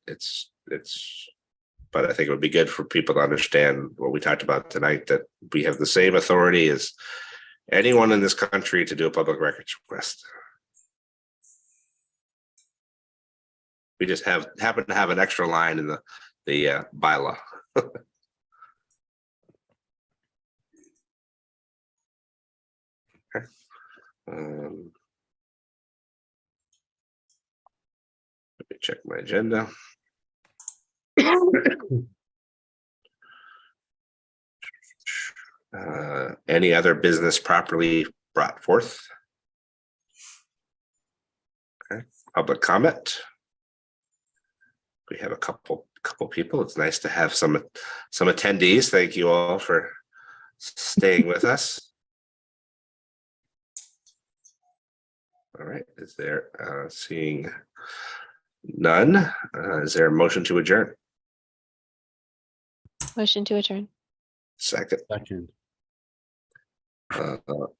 But I think it would be good for people to understand what we talked about tonight, that we have the same authority as anyone in this country to do a public records request. We just happen to have an extra line in the bylaw. Okay. Let me check my agenda. Any other business properly brought forth? Okay. Public comment. We have a couple people. It's nice to have some attendees. Thank you all for staying with us. All right, is there seeing none? Is there a motion to adjourn? Motion to adjourn. Second.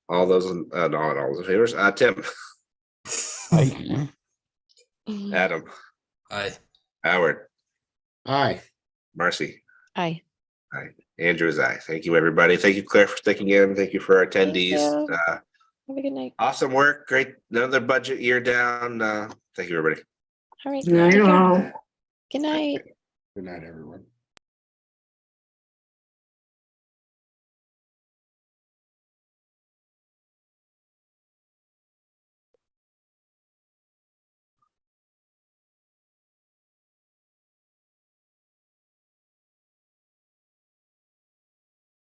All those in favors? Tim. Aye. Adam. Aye. Howard, Aye. Marcy, Aye. Andrew is aye. Thank you, everybody. Thank you, Claire, for sticking in. Thank you for our Thank attendees. you. Have a good night. Awesome work. Great. Another budget year down. Thank you, everybody. All right. Night take care. all. Good night. Good night, everyone.